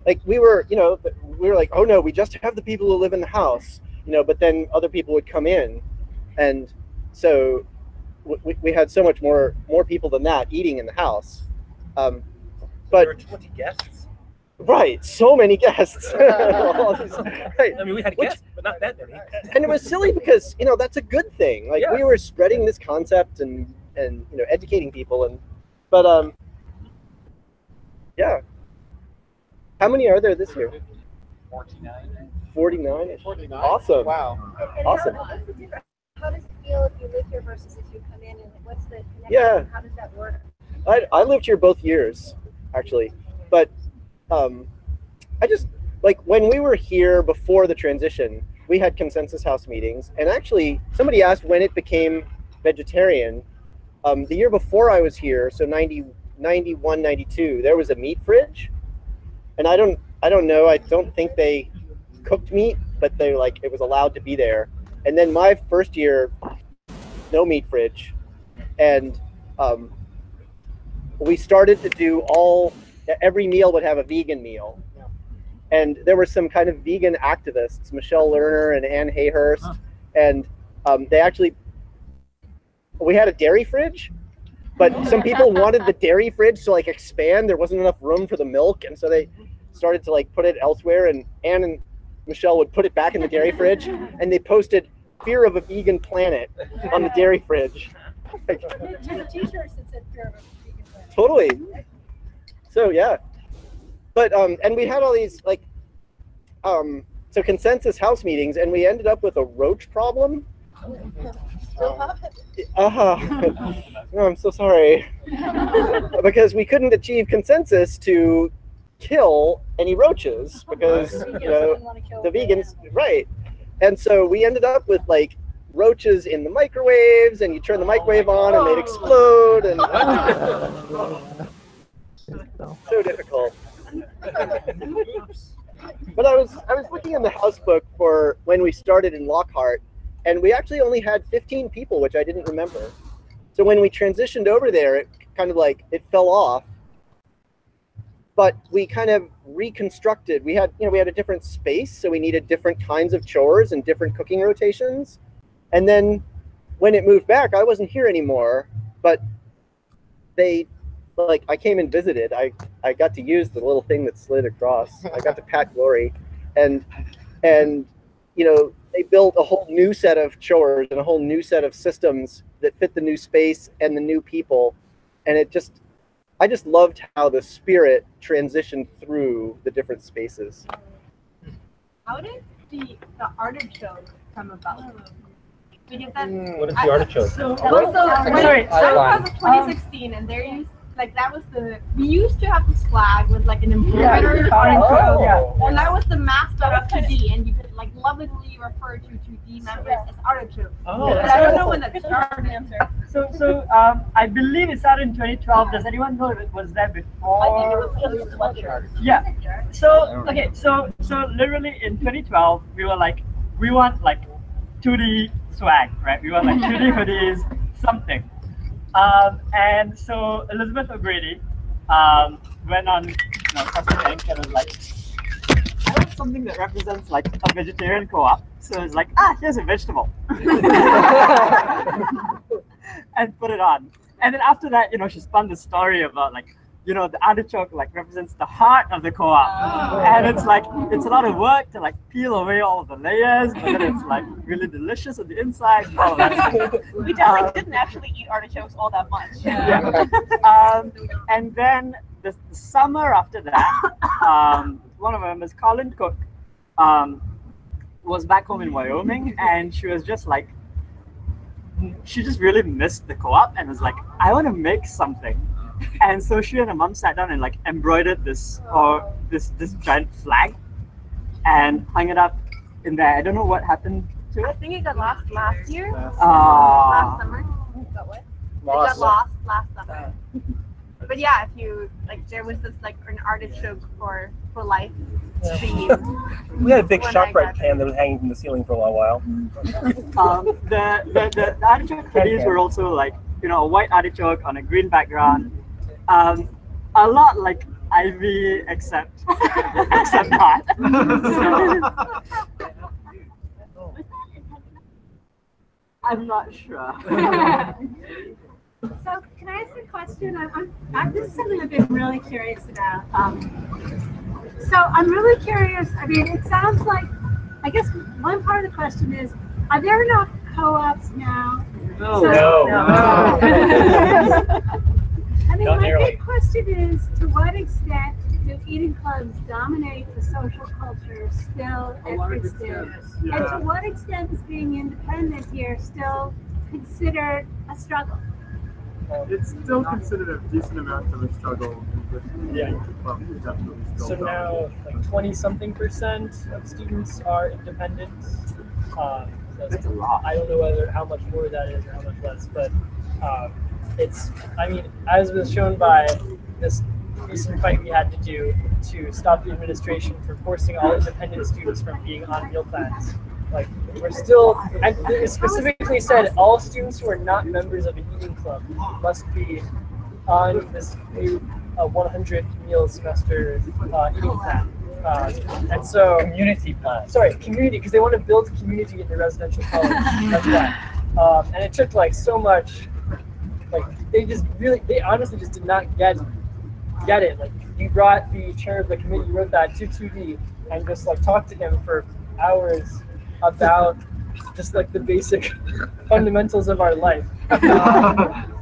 Like we were like, oh no, we just have the people who live in the house, you know, but then other people would come in. And so we had so much more people than that eating in the house. But there were 20 guests. Right, so many guests. Right. I mean, we had guests, but not that many. And it was silly because, you know, that's a good thing. Like we were spreading this concept and you know, educating people, but yeah. How many are there this year? 49. 49? 49. Awesome. Wow. Awesome. How does it feel if you live here versus if you come in, and what's the connection? Yeah. How does that work? I lived here both years, actually, but I just, like, when we were here before the transition, we had consensus house meetings, and actually somebody asked when it became vegetarian. The year before I was here, so 91, 92, there was a meat fridge, and I don't know, I don't think they cooked meat, but it was allowed to be there. And then my first year, no meat fridge, and we started to do every meal would have a vegan meal. And there were some kind of vegan activists, Michelle Lerner and Ann Hayhurst, and we had a dairy fridge, but some people wanted the dairy fridge to like expand. There wasn't enough room for the milk, and so they started to like put it elsewhere, and Ann and Michelle would put it back in the dairy fridge, and they posted "Fear of a Vegan Planet" on the dairy fridge. T-shirts that said "Fear of a Vegan Planet." Totally. So yeah, but and we had all these so consensus house meetings, and we ended up with a roach problem. Oh, I'm so sorry. Because we couldn't achieve consensus to kill any roaches because you know the vegans, right? And so we ended up with like roaches in the microwaves, and you turn the microwave on and they'd explode, and so difficult. But I was looking in the house book for when we started in Lockhart, and we actually only had 15 people, which I didn't remember. So when we transitioned over there, it kind of like it fell off. But we kind of reconstructed. We had a different space, so we needed different kinds of chores and different cooking rotations. And then when it moved back, I wasn't here anymore, but I came and visited. I got to use the little thing that slid across. I got to pat Glory, and you know, they built a whole new set of chores and a whole new set of systems that fit the new space and the new people. And I just loved how the spirit transitioned through the different spaces. How did the artichoke from above. Because that, What is the artichoke? So that was Sorry. that was 2016, and there used that was we used to have this flag with like an embroidered artichoke, and that was the mascot of 2D, and you could like lovingly refer to 2D members as artichoke. But I don't know when that started. So I believe it started in 2012. Does anyone know if it was there before? I think it was just Yeah. So okay. So literally in 2012, we were like, we want like 2D swag, right? We want like 2D hoodies, something. And so Elizabeth O'Grady went on across the bank and was like, I want something that represents like a vegetarian co-op. So it's like, here's a vegetable. And put it on. And then after that, she spun the story about like, the artichoke like represents the heart of the co-op. And it's like, it's a lot of work to like peel away all of the layers, but then it's like really delicious on the inside and all of that stuff. We definitely didn't actually eat artichokes all that much. And then the summer after that, one of them is Colin Cook, was back home in Wyoming, and she was just like, she just really missed the co-op and was like, I want to make something. And so she and her mom sat down and like embroidered this giant flag and hung it up in there. I don't know what happened to it. I think it got lost last year. Last summer. Got what? It Lost. got lost last summer. But yeah, if you like, there was this like an artichoke for life theme. We had a big ShopRite can that was hanging from the ceiling for a while. The artichoke hoodies were also like, a white artichoke on a green background. A lot like Ivy, except not. I'm not sure. So can I ask a question? This is something I've been really curious about. So I'm really curious. I mean, it sounds like, I guess one part of the question is, are there enough co-ops now? No. I mean, Not my nearly. big question is, to what extent do eating clubs dominate the social culture still at Princeton? And to what extent is being independent here still considered a struggle? It's still considered a decent amount of a struggle. Yeah. Definitely still So now, like 20-something% of students are independent. That's a lot. I don't know how much more that is or how much less, but it's, I mean, as was shown by this recent fight we had to do to stop the administration from forcing all independent students from being on meal plans. Like, we're still, and it specifically said all students who are not members of an eating club must be on this new 100 meal semester eating plan. And so community plan. Sorry, community, because they want to build community in the residential college. That's why. And it took like so much. Like they honestly just did not get it. Like, you brought the chair of the committee, wrote that to 2D, and just like talked to him for hours about just like the basic fundamentals of our life. And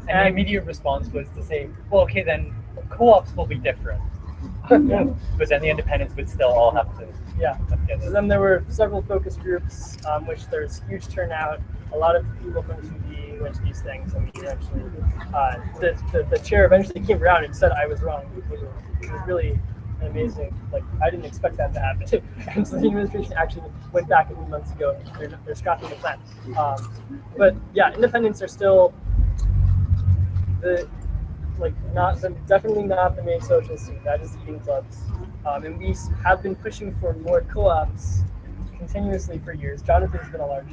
the immediate response was to say, well, okay, then co-ops will be different. But then the independents would still all have to. Yeah. So then there were several focus groups, which there's huge turnout. A lot of people from 2D went to these things. I mean, eventually, the chair eventually came around and said I was wrong. It was really amazing. Like, I didn't expect that to happen. And so the administration actually went back a few months ago. They're scrapping the plan. But yeah, independents are still definitely not the main social scene. That is eating clubs. And we have been pushing for more co-ops continuously for years. Jonathan's been a large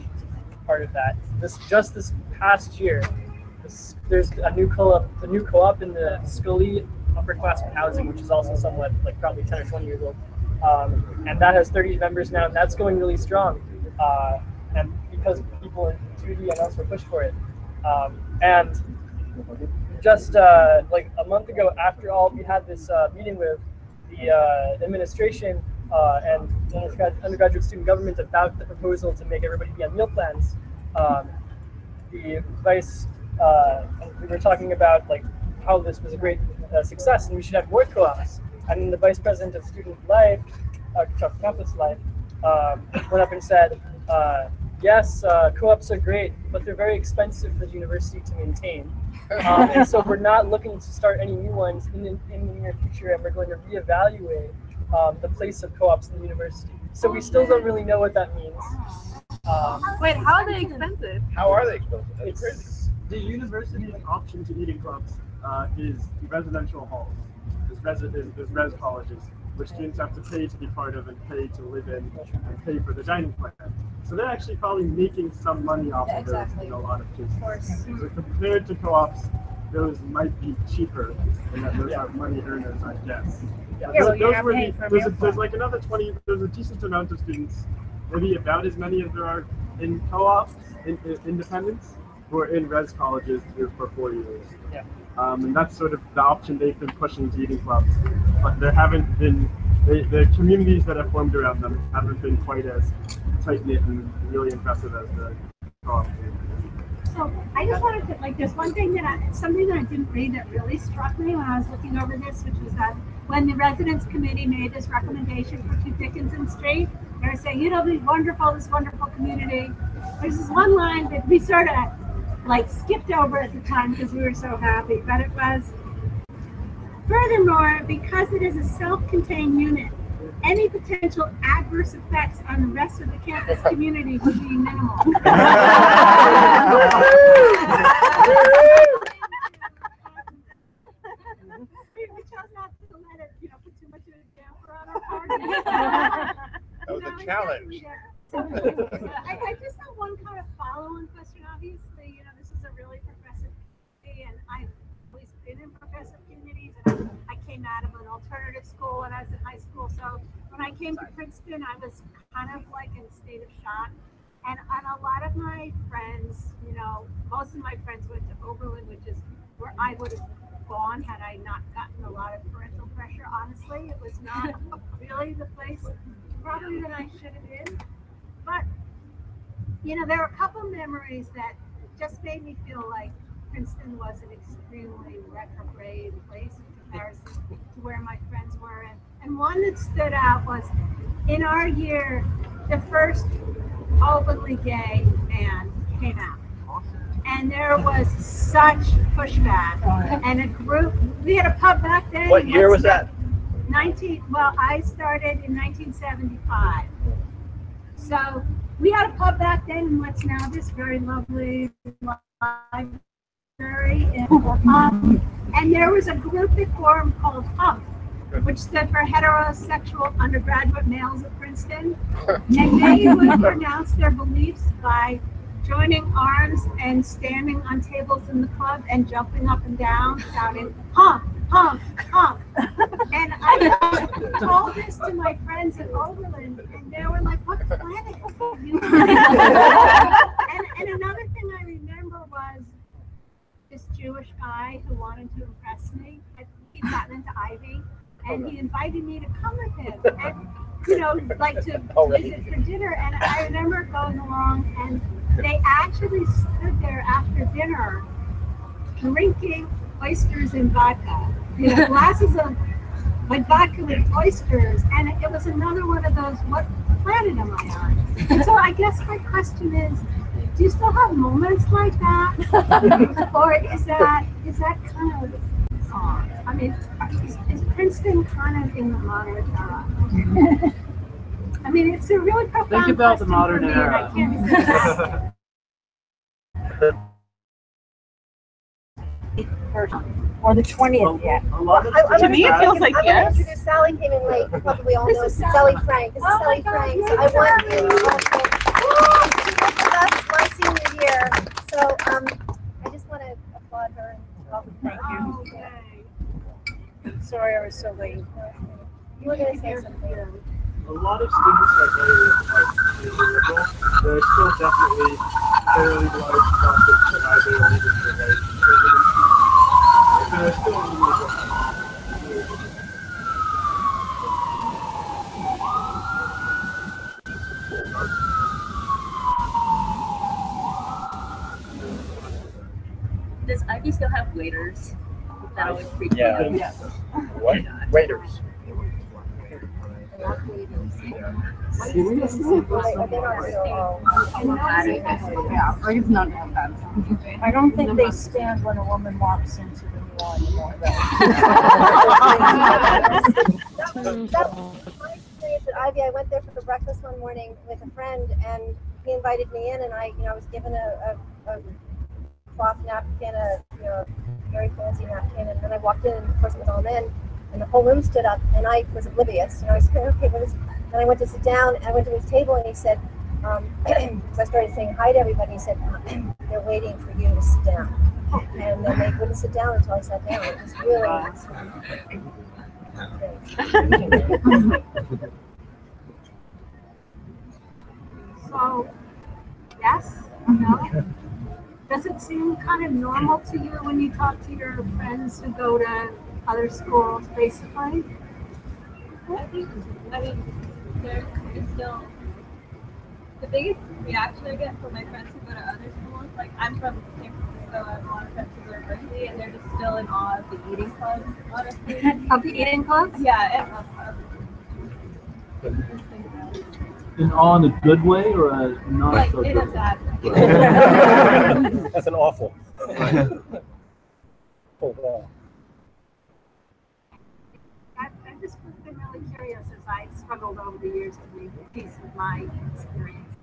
part of that. This past year, there's a new co-op in the Scully upperclassmen housing, which is also somewhat like probably 10 or 20 years old. And that has 30 members now, and that's going really strong. And because people in 2D and elsewhere pushed for it. And just like a month ago, after all, we had this meeting with the administration and undergraduate student government about the proposal to make everybody be on meal plans. The vice, we were talking about like how this was a great success and we should have more co-ops. And then the vice president of student life, campus life, went up and said, yes, co-ops are great, but they're very expensive for the university to maintain. And so we're not looking to start any new ones in the near future, and we're going to reevaluate the place of co-ops in the university. So we still don't really know what that means. Wait, how are they expensive? How are they expensive? It's crazy. The university's option to eating clubs is residential halls, is res colleges, which students have to pay to be part of and pay to live in and pay for the dining plan. So they're actually probably making some money off of those in a lot of cases. So compared to co-ops, those might be cheaper, and that those are money earners, I guess. There's like another 20. There's a decent amount of students, maybe about as many as there are in co-ops, in independents, who are in res colleges for 4 years. Yeah. And that's sort of the option they've been pushing to eating clubs, but there haven't been the communities that have formed around them haven't been quite as tight knit and really impressive as the co-op community. So I just wanted to, like, there's one thing something that I didn't read that really struck me when I was looking over this, which was that when the residents committee made this recommendation for 2 Dickinson Street, they were saying, you know, this wonderful community. There's this one line that we sort of like skipped over at the time because we were so happy, but it was, furthermore, because it is a self-contained unit, any potential adverse effects on the rest of the campus community would be minimal. We chose not to let it, put too much of a damper on our party. That was a challenge. I just have one kind of follow-on question. Obviously, this is a really progressive community, and I've always been in progressive communities. And I came out of an alternative school when I was in high school, so when I came to Princeton, I was kind of like in a state of shock. And a lot of my friends, most of my friends went to Oberlin, which is where I would have gone had I not gotten a lot of parental pressure. Honestly, it was not really the place probably that I should have been. But, there were a couple memories that just made me feel like Princeton was an extremely retrograde place in comparison to where my friends were. And one that stood out was, in our year, the first openly gay band came out. And there was such pushback. And a group, we had a pub back then. What year was that? I started in 1975. So we had a pub back then in what's now this very lovely library. And there was a group that formed called HUMP, which stood for Heterosexual Undergraduate Males of Princeton. And they would pronounce their beliefs by joining arms and standing on tables in the club and jumping up and down, shouting, "Hump, hump, hump." And I told this to my friends at Oberlin, and they were like, "What planet are you on?" And another thing I remember was this Jewish guy who wanted to impress me. He'd gotten into Ivy, and he invited me to come with him, and like to visit for dinner. And I remember going along, and they actually stood there after dinner drinking oysters and vodka, glasses of like vodka with oysters, and it was another one of those, what planet am I on? And so I guess my question is, do you still have moments like that? Or is that kind of song? I mean, is Princeton kind of in the modern era? I mean, it's a really profound Think about the question modern for me, era. and I can't answer or the 20th yet. To me, it feels like I'm yes. going to introduce Sally. Came in late. You probably all know Sally Frank. This is Sally Frank. So I want you she was with us my senior year. So I just want to applaud her and thank you. Sorry I was so late. You were going to say something. A lot of students are very liberal. There's still definitely fairly large pockets that either lean to the right or there's still liberal. Does Ivy still have waiters? That always freaks me Yeah. out. What? Waiters. I have not had that. I don't think they stand when a woman walks into the law anymore. That was my experience at Ivy. I went there for breakfast one morning with a friend, and he invited me in, and I was given a cloth napkin, a very fancy napkin, and then I walked in, and of course it was all men, and the whole room stood up, and I was oblivious. I said, okay, what is? Then I went to sit down, and I went to his table, and he said, because I started saying hi to everybody, he said, they're waiting for you to sit down, and then they wouldn't sit down until I sat down. It was really nice. So, yes, no. Does it seem kind of normal to you when you talk to your friends who go to other schools, basically? I mean, there's still the biggest reaction I get from my friends who go to other schools. Like, I'm from San Francisco, I have a lot of friends who go to Berkeley, and they're just still in awe of the eating clubs, honestly. Of the eating clubs? Yeah. In awe in a good way or a not Like, so in good a bad way. That's an awful. Oh, wow. I've just been really curious as I struggled over the years to make a piece of my experience.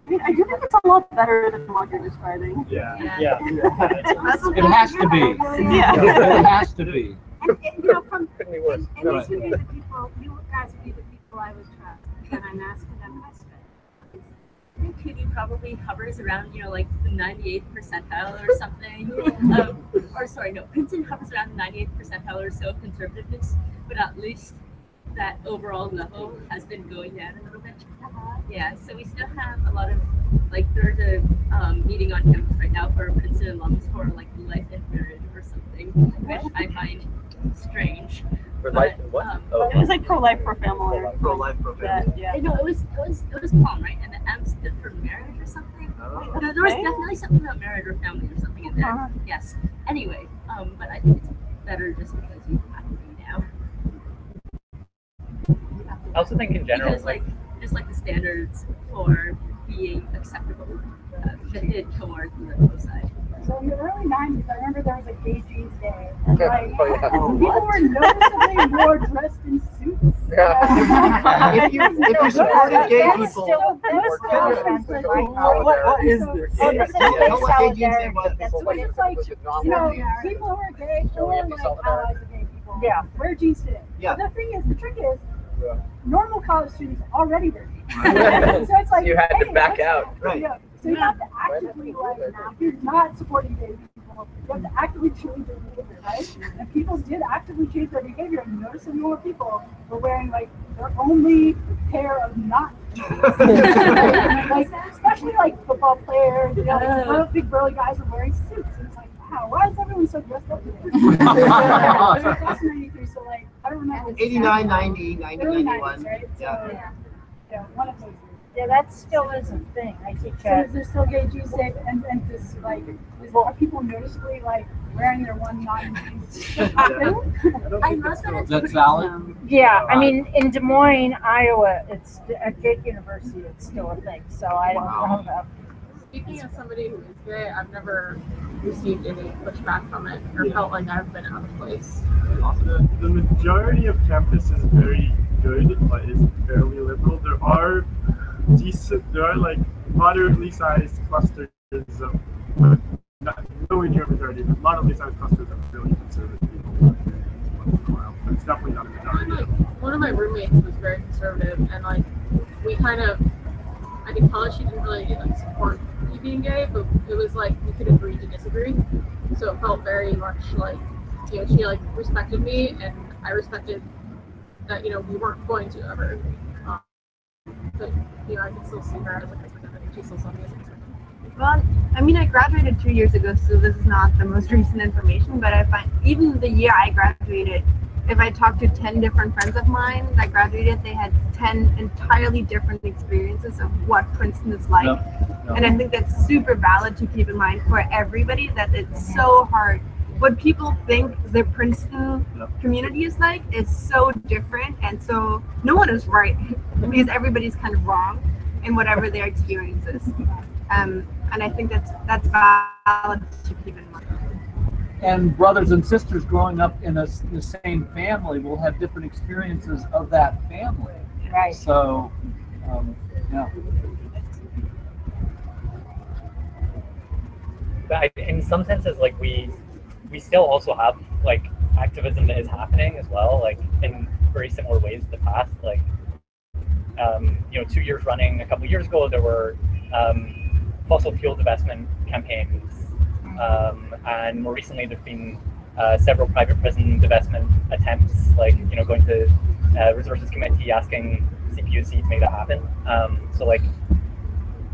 I mean, I do think it's a lot better than what you're describing. Yeah. It has to be. Yeah. It has to be. And these would be the people, you guys would be the people I would trust, and I'm asking them questions. I think Cootie probably hovers around, like the 98th percentile or something. Princeton hovers around the 98th percentile or so of conservativeness, but at least that overall level has been going down a little bit. Yeah, so we still have a lot of, there's a meeting on campus right now for Princeton alums for life and marriage or something, which I find strange. For life and what? It was like pro-life, pro-family. Pro-life, pro-family. Yeah. No, it was palm, right? And the M stood for marriage or something. Oh. There was definitely something about marriage or family or something in there. Yes. Anyway, but I think it's better just because you have to be now. I also think in general, Because just the standards for being acceptable shifted towards the liberal side. So in the early 90s, I remember there was a gay jeans day. And Oh, people were noticeably more dressed in suits. If you supported gay people, what is this? People who are gay or allies of gay people wear jeans today. Yeah. But the trick is, normal college students already wear jeans. So it's you had to back out. Right. So you have to actively, if you're not supporting gay people, you have to actively change your behavior, right? And people did actively change their behavior, and noticing more people were wearing their only pair of not especially football players, little big burly guys are wearing suits. And it's wow, why is everyone so dressed up today? That's 93, so I don't remember. 89, 90, 90, Early 91. 90s, right? Yeah. Yeah, one of those. Yeah, that still is a thing. I teach So is there still gay jeans day, and this are people noticeably wearing their one non-jeans? That's valid. Yeah, I mean, in Des Moines, Iowa, it's at Jake University. It's still a thing. So I don't know. Speaking as somebody who is gay, I've never received any pushback from it or felt like I've been out of place. The majority of campus is very good, but is fairly liberal. There are moderately sized clusters of, nowhere near a majority, but moderately sized clusters of really conservative people. But it's definitely not a majority. One of my roommates was very conservative, and we kind of, I could tell she didn't really support me being gay, but it was we could agree to disagree. So it felt very much she respected me, and I respected that we weren't going to ever agree. But I could still see her as a conservative. She still saw me as a conservative. Well, I mean, I graduated 2 years ago, so this is not the most recent information, but I find even the year I graduated, if I talked to 10 different friends of mine that graduated, they had 10 entirely different experiences of what Princeton is like. And I think that's super valid to keep in mind for everybody, that it's so hard what people think the Princeton community is like is so different, and so no one is right because everybody's kind of wrong in whatever their experience is. And I think that's valid to keep in mind. And brothers and sisters growing up in the same family will have different experiences of that family. Right. So, yeah. But in some senses, like we still also have like activism that is happening as well, like in very similar ways to the past. Like, 2 years running, a couple of years ago, there were fossil fuel divestment campaigns, and more recently there've been several private prison divestment attempts, like going to resources committee asking CPUC to make that happen. So like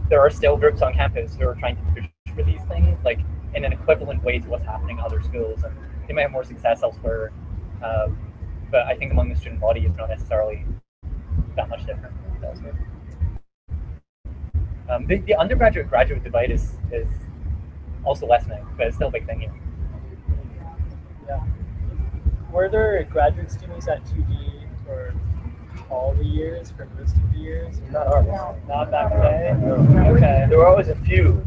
there are still groups on campus who are trying to push for these things, like in an equivalent way to what's happening in other schools, and they might have more success elsewhere. But I think among the student body, it's not necessarily that much different elsewhere. The undergraduate graduate divide is also lessening, but it's still a big thing here. Yeah. Were there graduate students at 2D for all the years, for most of the years? Not ours. Not back then? No. Okay. There were always a few.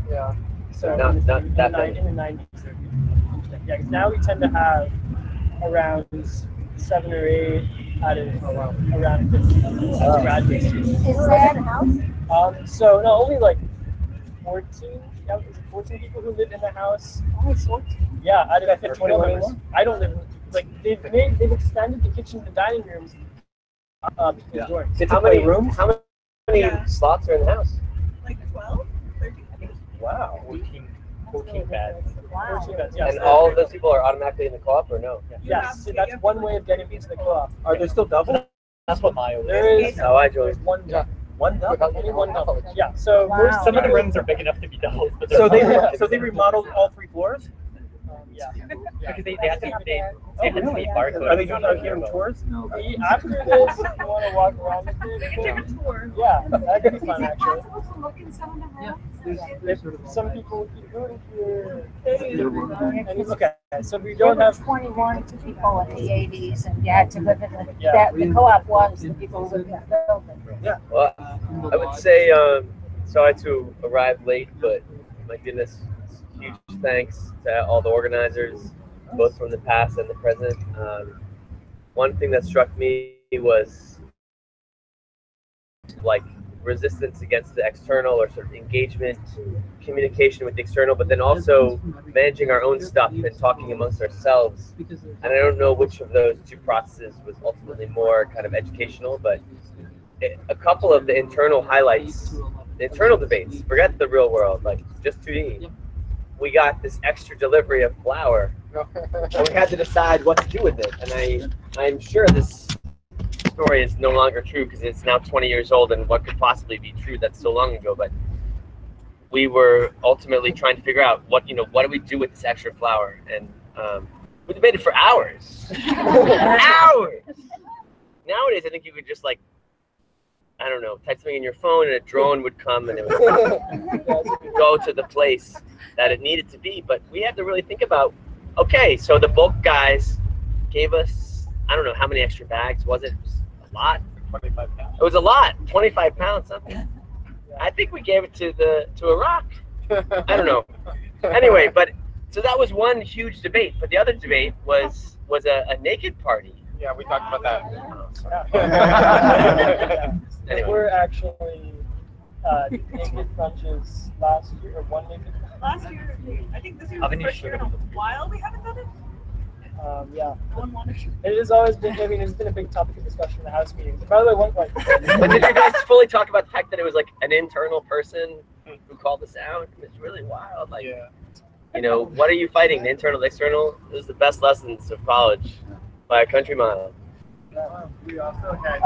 Yeah. So not that many. In the 90s. Yeah, because now we tend to have around 7 or 8 out of around 50 graduate students. Is that a house? So no, only like 14. Yeah, was it 14 people who live in the house? Oh, it's 14. Yeah, out of 50 21 members. I don't live. Like they've extended the kitchen to dining rooms. People's dorms. How many rooms? How many slots are in the house? Like 12, 13. Wow. 14 beds. Wow. 14 beds, yes. And all of those people are automatically in the co-op, or no? Yes, so that's one way of getting into the co-op. Are there still double? That's what my There is. Oh, I joined. One double. One double. Only one double. Yeah. So Wow. Some of the rooms are big enough to be doubles, but So they're they remodeled all 3 floors? Yeah. because they had to they had to see barcode. Are they doing tours? No. After this, if you want to walk around with it, yeah, that could be fun actually. If some people keep going here. Okay, so we don't There were have 21 people in the 80s, and you had to live in the co-op was the people who lived in the building. Yeah. Well, I would say, sorry to arrive late, but my goodness, huge thanks to all the organizers, both from the past and the present. One thing that struck me was like resistance against the external, or sort of engagement, communication with the external, but then also managing our own stuff and talking amongst ourselves. And I don't know which of those 2 processes was ultimately more kind of educational, but a couple of the internal highlights, the internal debates, forget the real world, like just 2D. We got this extra delivery of flour, and we had to decide what to do with it. And I'm sure this story is no longer true because it's now 20 years old, and what could possibly be true that's so long ago. But we were ultimately trying to figure out what do we do with this extra flour, and we debated for hours. Hours. Nowadays, I think you could just type something in your phone, and a drone would come, and it would go to the place that it needed to be. But we had to really think about, okay, so the bulk guys gave us, I don't know how many extra bags was it? A lot? 25 pounds. It was a lot, 25 pounds something. I think we gave it to Iraq. I don't know. Anyway, but so that was one huge debate. But the other debate was a naked party. Yeah, we talked about that. There were actually naked lunches last year, or one naked. Last year, I think this year was the first year in a while we haven't done it. Yeah. No one wanted to. It has always been. I mean, it's been a big topic of discussion in the House meetings. By the way, one point. But did you guys fully talk about the fact that it was like an internal person who called us out? It's really wild. Like, what are you fighting? The internal, the external? It was the best lessons of college by a country mile. We also had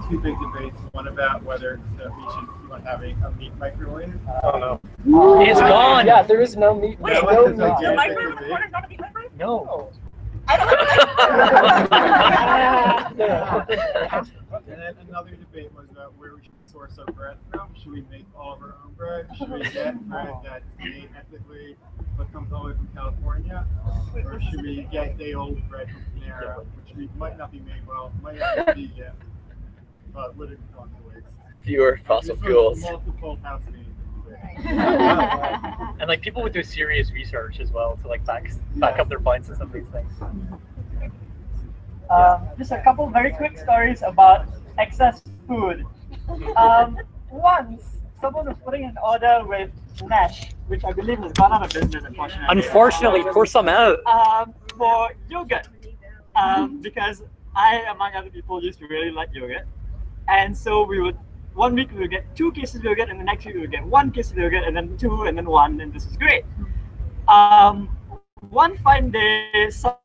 two big debates. One about whether we should keep on having a meat microwave. Oh no. It's gone. Yeah, there is no meat. Wait, no the microwave in the corner is not a meat microwave? No. And then another debate was about where we should source our bread from. Should we make all of our own bread? Should we get bread that's made ethically but comes all the way from California? Or should we get day-old bread from Panera, which might not be made well, might not be vegan, but would have gone to waste? Fewer fossil fuels. Multiple fascinating. And like people would do serious research as well to like back up their points and some of these things. Just a couple very quick stories about excess food. Once, someone was putting an order with Nash, which I believe has gone out of business, unfortunately. Unfortunately, pour some out. For yogurt. Because I, among other people, used to really like yogurt. And so we would, one week we would get 2 cases of yogurt, and the next week we would get 1 case of yogurt, and then 2, and then 1, and this is great. One fine day, some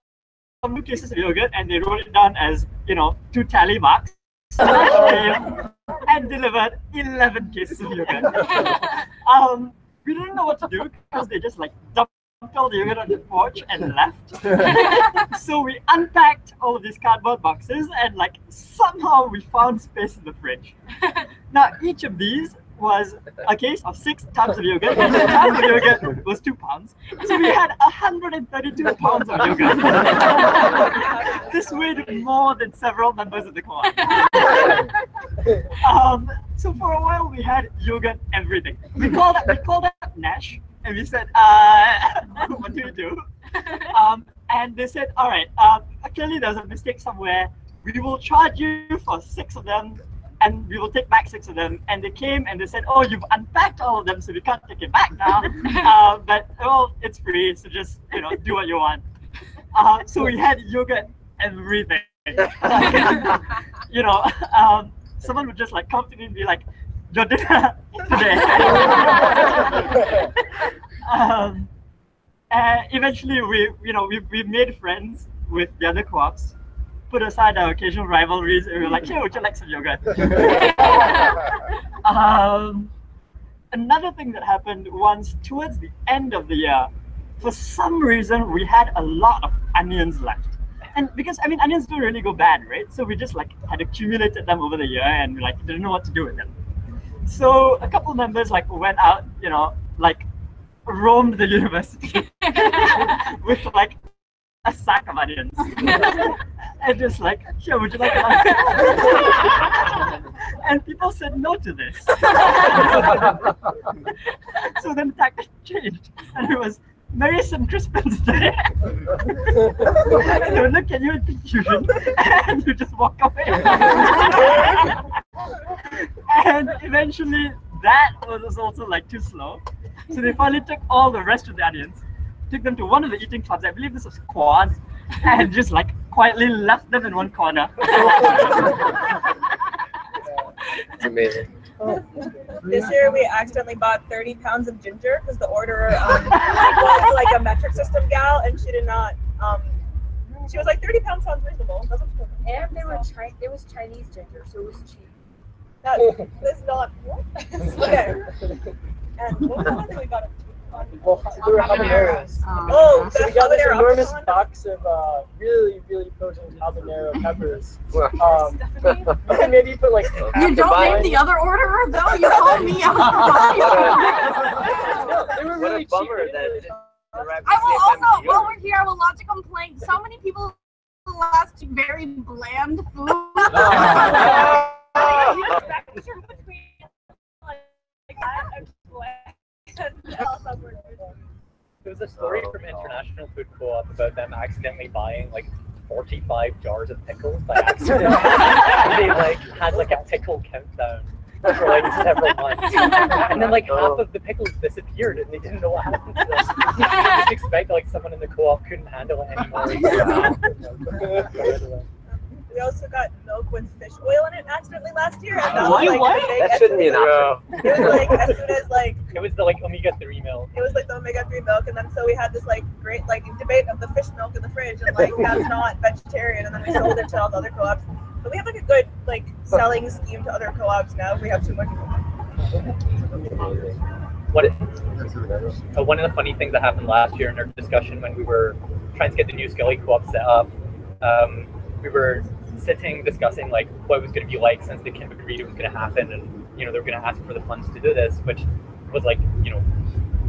2 cases of yogurt, and they wrote it down as, 2 tally marks. So came and delivered 11 cases of yogurt. We didn't know what to do because they just like dumped all the yogurt on the porch and left. So we unpacked all of these cardboard boxes and like somehow we found space in the fridge. Now each of these was a case of 6 tubs of yogurt. Each tub of yogurt was 2 pounds. So we had 132 pounds of yogurt. This weighed more than several members of the co-op. So for a while we had yogurt everything. We called up Nash and we said, what do we do? And they said, all right, clearly there's a mistake somewhere. We will charge you for 6 of them, and we will take back 6 of them. And they came and they said, oh, you've unpacked all of them, so we can't take it back now. But, well, it's free, so just, do what you want. So we had yogurt everything. Someone would just like come to me and be like, your dinner today. Eventually, we made friends with the other co-ops, put aside our occasional rivalries, and we were like, hey, would you like some yogurt? Another thing that happened once towards the end of the year, for some reason, we had a lot of onions left. And because, onions don't really go bad, right? So we just like had accumulated them over the year and we like didn't know what to do with them. So a couple of members like went out, roamed the university with like a sack of onions. And just like, here, would you like an onion? And people said no to this. So then the tactic changed and it was, Merry St. Crispin's Day. They would look at you in confusion and you just walk away. And eventually that was also like too slow. So they finally took all the rest of the onions, took them to one of the eating clubs, I believe this was Quad, and just like quietly left them in one corner. It's amazing. This year we accidentally bought 30 pounds of ginger because the orderer was like a metric system gal and she did not, she was like 30 pounds sounds reasonable. And it was Chinese ginger, so it was cheap. That is not, okay. And what was the other thing we got? Well, there were habaneros. So we got this enormous box of really, really potent habanero peppers. And maybe you put like You don't name the other orderer though? You called me out. No, they were really bummer cheap. I will also, while we're here, I will lodge a complaint. So many people ask very bland food. There was a story from International Food Co-op about them accidentally buying like 45 jars of pickles by accident. They like had like a pickle countdown for like several months, and then like half of the pickles disappeared, and they didn't know what happened to them. You just expect like someone in the co-op couldn't handle it anymore. We also got milk with fish oil in it accidentally last year, and that was like the big. That shouldn't be an option. It was like as soon as like. It was the like omega-3 milk. It was like the omega-3 milk, and then so we had this like great like debate of the fish milk in the fridge, and like that's not vegetarian, and then we sold it to all the other co-ops. But we have like a good like selling scheme to other co-ops now. If we have too much. One of the funny things that happened last year in our discussion when we were trying to get the new Skelly co-op set up, we were sitting, discussing like what it was going to be like since they kind of agreed it was going to happen, and they were going to ask for the funds to do this, which was like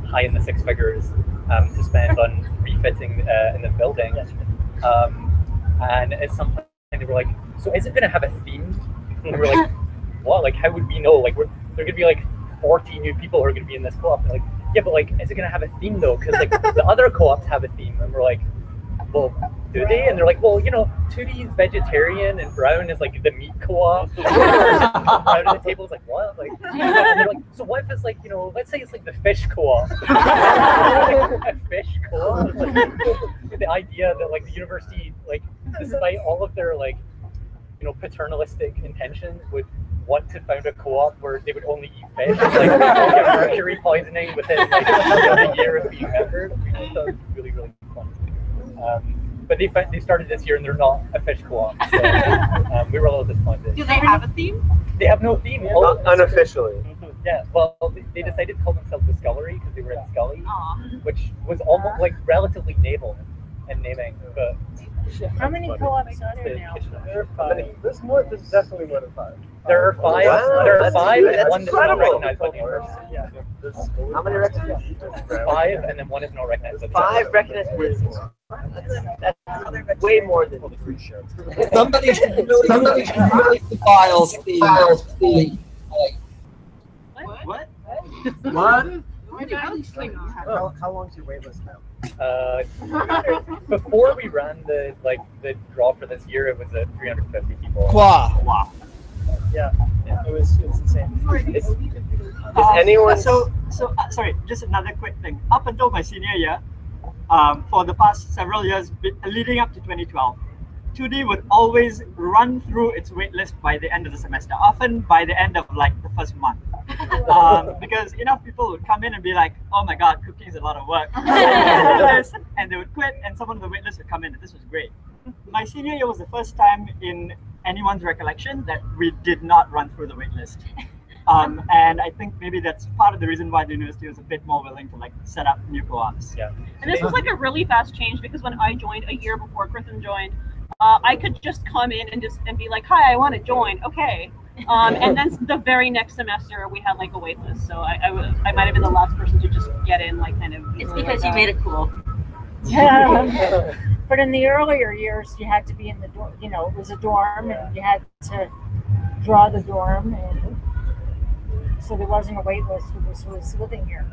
high in the six figures to spend on refitting in the building. And at some point they were like, so is it going to have a theme? And we're like, what? Like, how would we know? Like, there going to be like 40 new people who are going to be in this co-op. And like, yeah, but like, is it going to have a theme though? Because like the other co-ops have a theme, and we're like, well, do they? And they're like, well, 2D is vegetarian and Brown is like the meat co-op. Brown at the table is like, what? Like, and they're like, so what if it's like, let's say it's like the fish co-op. A fish co-op. Like, the idea that like the university, like, despite all of their like, paternalistic intentions, would want to found a co-op where they would only eat fish, like get mercury poisoning within like a year of being membered. That was really, really fun. But they started this year and they're not a fish co-op, so we were a little disappointed. Do they have a theme? They have no theme. Unofficially. Yeah, well, they decided to call themselves the Scullery because they were in Scully, which was almost like relatively naval in naming, but. How many co-ops are there now? There are 5. There's more. There's definitely more than 5. There are 5. Wow, there are 5, and that's one that's not incredible. recognized by the university. Yeah. How many recognized? 5, and then one is not recognized by the 5 recognized businesses. That's way more than the free show. Somebody should really the files. What? How long's your wait list now? Before we ran the draw for this year, it was at 350 people. Wow. Yeah, it was insane. Is anyone? Sorry, just another quick thing. Up until my senior year, for the past several years leading up to 2012, 2D would always run through its wait list by the end of the semester, often by the end of like the first month. Because enough people would come in and be like, oh my god, cooking is a lot of work. And they would quit, and someone on the wait list would come in, and this was great. My senior year was the first time in anyone's recollection that we did not run through the wait list. And I think maybe that's part of the reason why the university was a bit more willing to like set up new co-ops. Yeah. And this was like a really fast change because when I joined a year before Kristen joined, I could just come in and be like, hi, I want to join. Okay. And then the very next semester we had like a wait list. So I might have been the last person to just get in like kind of. It's because you made it cool. Yeah. But in the earlier years, you had to be in the dorm. It was a dorm, and you had to draw the dorm, and so there wasn't a wait list who was living here.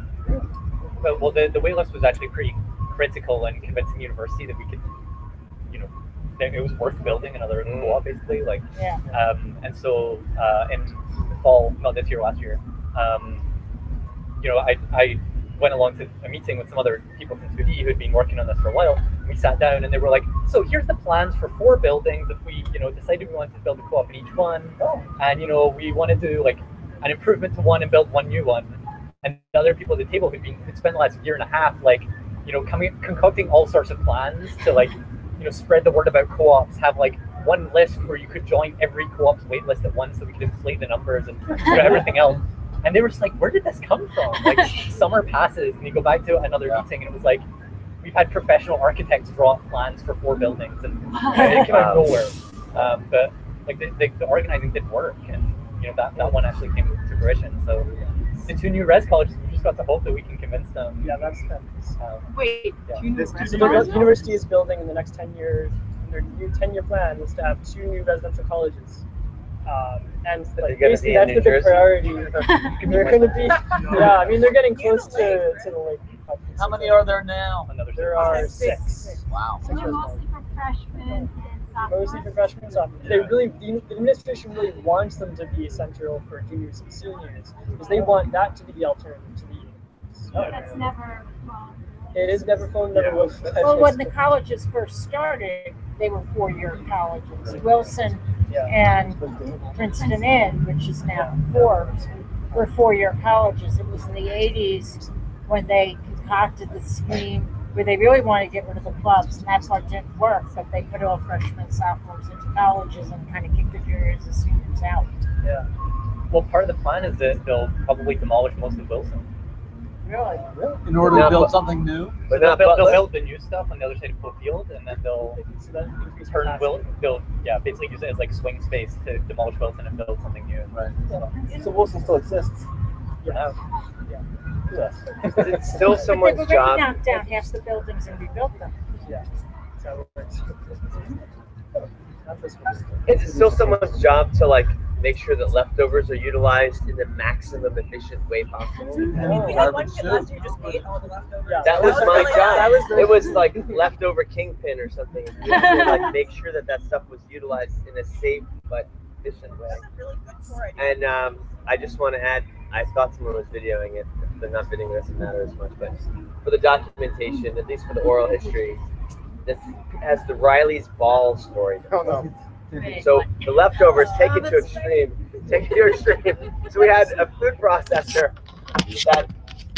Well, the wait list was actually pretty critical in convincing the university that we could, that it was worth building another co-op, basically. Like, yeah. And so in the fall, not this year, last year, I went along to a meeting with some other people from 2D who had been working on this for a while. And we sat down and they were like, so here's the plans for 4 buildings if we, decided we wanted to build a co-op in each one. And, we want to do like an improvement to one and build one new one. And the other people at the table who'd spent the last year and a half, like, concocting all sorts of plans to like, spread the word about co-ops, have like one list where you could join every co-op's wait list at once so we could inflate the numbers and everything else. And they were just like, where did this come from? Like, summer passes and you go back to another meeting and it was like, we've had professional architects draw up plans for 4 buildings and it came out of nowhere. But like the organizing did work, and that one actually came to fruition. So the 2 new res colleges, we just got to hope that we can convince them. Yeah, that's wait. Yeah. The university is building in the next 10 years. Their new 10-year plan is to have 2 new residential colleges. And like, basically that's the big priority. They're going to be, yeah, I mean, they're getting close to the like. How many are there now? There are 6. Wow. Mostly for freshmen and sophomores. Mostly for freshmen and sophomores. The administration really wants them to be central for juniors and seniors because they want that to be the alternative to the unions. That's never It is never phone, never was. Well, when the colleges first started, they were 4-year colleges. Wilson and Princeton Inn, which is now Forbes, were 4-year colleges. It was in the 80s when they concocted the scheme where they really wanted to get rid of the clubs, and that part didn't work, but they put all freshmen, sophomores into colleges and kind of kicked the juniors and seniors out. Yeah. Well, part of the plan is that they'll probably demolish most of Wilson. Really? In order to build something new? So they'll build the new stuff on the other side of Full Field, and then they'll basically use it as like swing space to demolish Wilson and build something new. Right. So Wilson still exists. Yeah. Yes. It's still someone's But they job. knocked down half the buildings and rebuilt them. Yeah. It's still someone's job to like make sure that leftovers are utilized in the maximum efficient way possible. That was my job. It was like leftover kingpin or something. You had to, like make sure that stuff was utilized in a safe but efficient way. And I just want to add, I thought someone was videoing it. If they're not videoing, it doesn't matter as much. But for the documentation, at least for the oral history, this has the Riley's ball story. Oh no. So the leftovers take it to extreme. Take it to extreme. So we had a food processor that,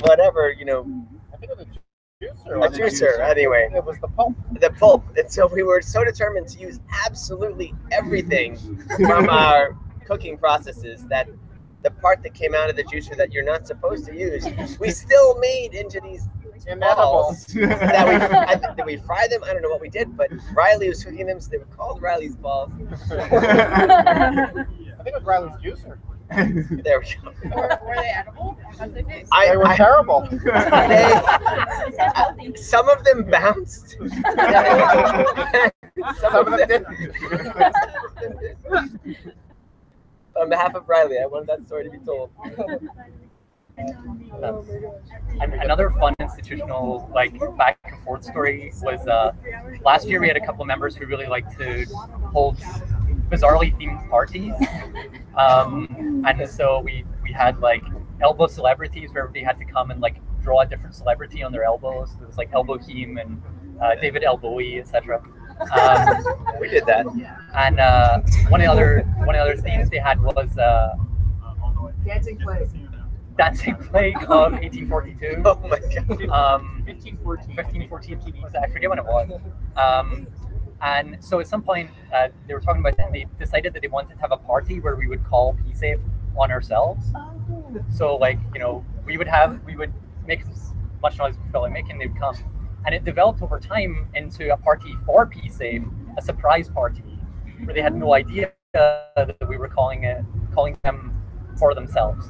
whatever, you know, I think it was a juicer. Anyway, it was the pulp. The pulp. And so we were so determined to use absolutely everything from our cooking processes that the part that came out of the juicer that you're not supposed to use, we still made into these balls that we fry them. I don't know what we did, but Riley was cooking them, so they were called Riley's balls. I think it was Riley's juicer. There we go. Were they edible? How'd they taste? They were terrible. Some of them bounced. Some of them didn't. On behalf of Riley, I wanted that story to be told. Another fun institutional like back and forth story was last year we had a couple of members who really liked to hold bizarrely themed parties, and so we had like elbow celebrities where everybody had to come and like draw a different celebrity on their elbows. There was like Elbow Heem and David Elbowy, etc. We did that, and one of the other themes they had was Dancing Plague. Dancing Plague of 1842. Oh my god. 1514 PBs. I forget when it was. And so at some point they were talking about, they decided that they wanted to have a party where we would call P-Safe on ourselves. So like, you know, we would make as much noise as we felt like making, they would come. And it developed over time into a party for P-Safe, a surprise party, where they had no idea that we were calling them for themselves.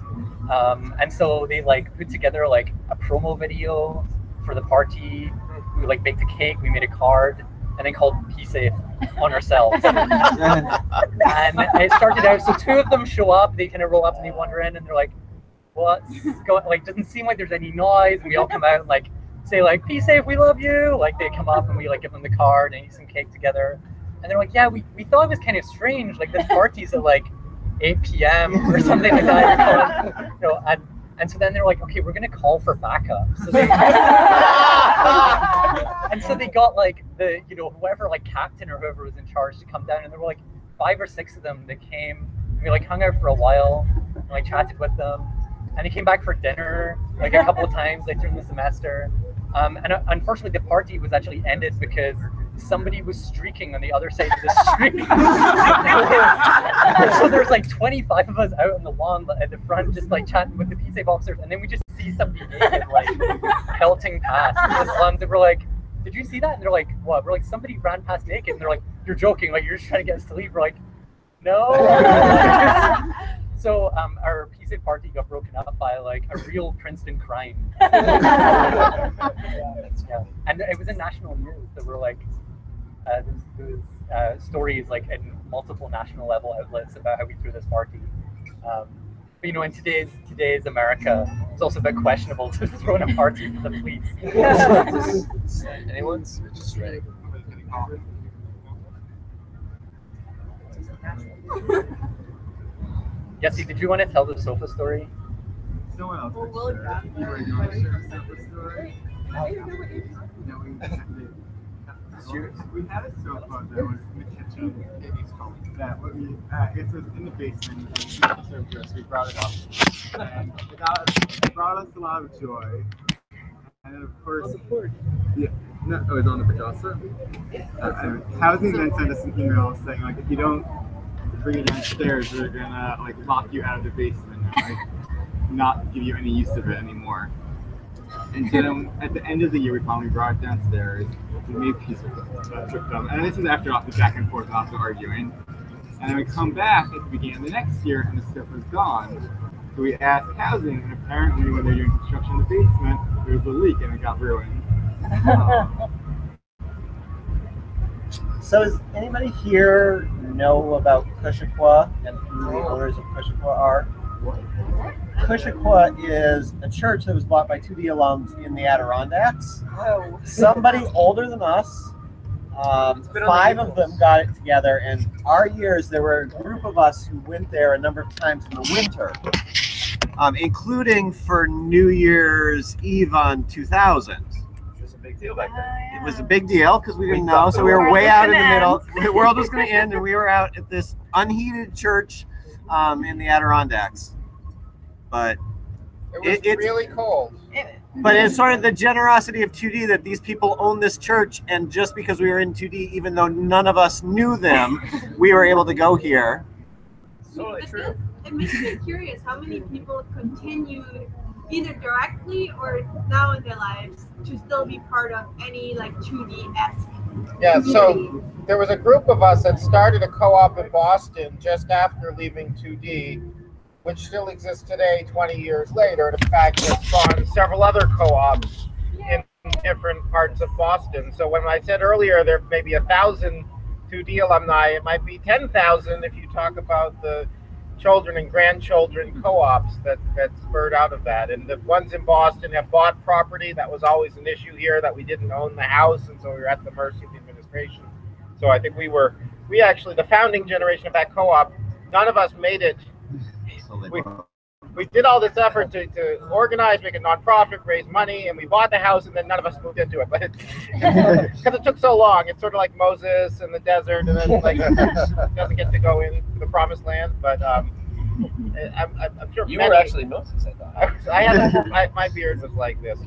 And so they like put together like a promo video for the party. We like baked a cake, we made a card, and then called P-Safe on ourselves. And it started out, so two of them show up, they kind of roll up and they wander in and they're like, what's going, like doesn't seem like there's any noise, and we all come out and like say like, P-Safe, we love you. Like they come up and we like give them the card and eat some cake together. And they're like, yeah, we thought it was kind of strange, like this party's at like 8 p.m. or something like that. You know, and so then they're like, okay, we're gonna call for backup. So they, and so they got like the, you know, whoever like captain or whoever was in charge to come down, and there were like 5 or 6 of them that came. We like hung out for a while, and, like chatted with them, and they came back for dinner like a couple of times later in the semester. And unfortunately, the party was actually ended because somebody was streaking on the other side of the street. So there's like 25 of us out on the lawn at the front, just like chatting with the P-Safe officers, and then we just see somebody naked, like pelting past in the slums, and we're like, "Did you see that?" And they're like, "What?" We're like, "Somebody ran past naked," and they're like, "You're joking? Like you're just trying to get us to leave?" We're like, "No." So our P-Safe party got broken up by like a real Princeton crime. Yeah. And it was in national news. There were like there was stories like in multiple national level outlets about how we threw this party. But you know, in today's America, it's also a bit questionable to throw in a party for the police. Anyone's? Just ready. Jesse, did you want to tell the sofa story? Someone else. You want to share a sofa story? We had a sofa that was in the kitchen. That it was in the basement. So we brought it up, and it brought us a lot of joy. And then of course, yeah, no, it was on the Picasa. Housing then sent us an email saying like, if you don't bring it downstairs, we're gonna like lock you out of the basement and like not give you any use of it anymore. And so then at the end of the year, we finally brought it downstairs. We made peace with them. And this is after all the back and forth, also arguing. And then we come back at the beginning of the next year, and the stuff was gone. So we asked housing, and apparently when they were doing construction in the basement, there was a leak and it got ruined. So does anybody here know about Cushaqua and who the owners of Cushaqua are? Cushaqua is a church that was bought by 2D alums in the Adirondacks. Oh. Somebody older than us, 5 of them got it together, and our years there were a group of us who went there a number of times in the winter, including for New Year's Eve on 2000. Big deal back then. It was a big deal because we didn't know, so we were way out in the middle. The world was going to end, and we were out at this unheated church in the Adirondacks. But It was really cold. But it's sort of the generosity of 2D that these people own this church, and just because we were in 2D, even though none of us knew them, we were able to go here. Totally true. It makes me curious how many people continued either directly or now in their lives to still be part of any like 2D-esque Yeah, community. so there was a group of us that started a co-op in Boston just after leaving 2D, which still exists today 20 years later. And in fact, has spawned several other co-ops in different parts of Boston. So when I said earlier there may be 1,000 2D alumni, it might be 10,000 if you talk about the children and grandchildren co-ops that spurred out of that. And the ones in Boston have bought property. That was always an issue here, that we didn't own the house, and so we were at the mercy of the administration. So I think we actually, the founding generation of that co-op, none of us made it. We did all this effort to organize, make a nonprofit, raise money, and we bought the house, and then none of us moved into it. But because it took so long, it's sort of like Moses in the desert, and then like doesn't get to go in the promised land. But I'm sure You were actually Moses, I thought. I had my beard was like this.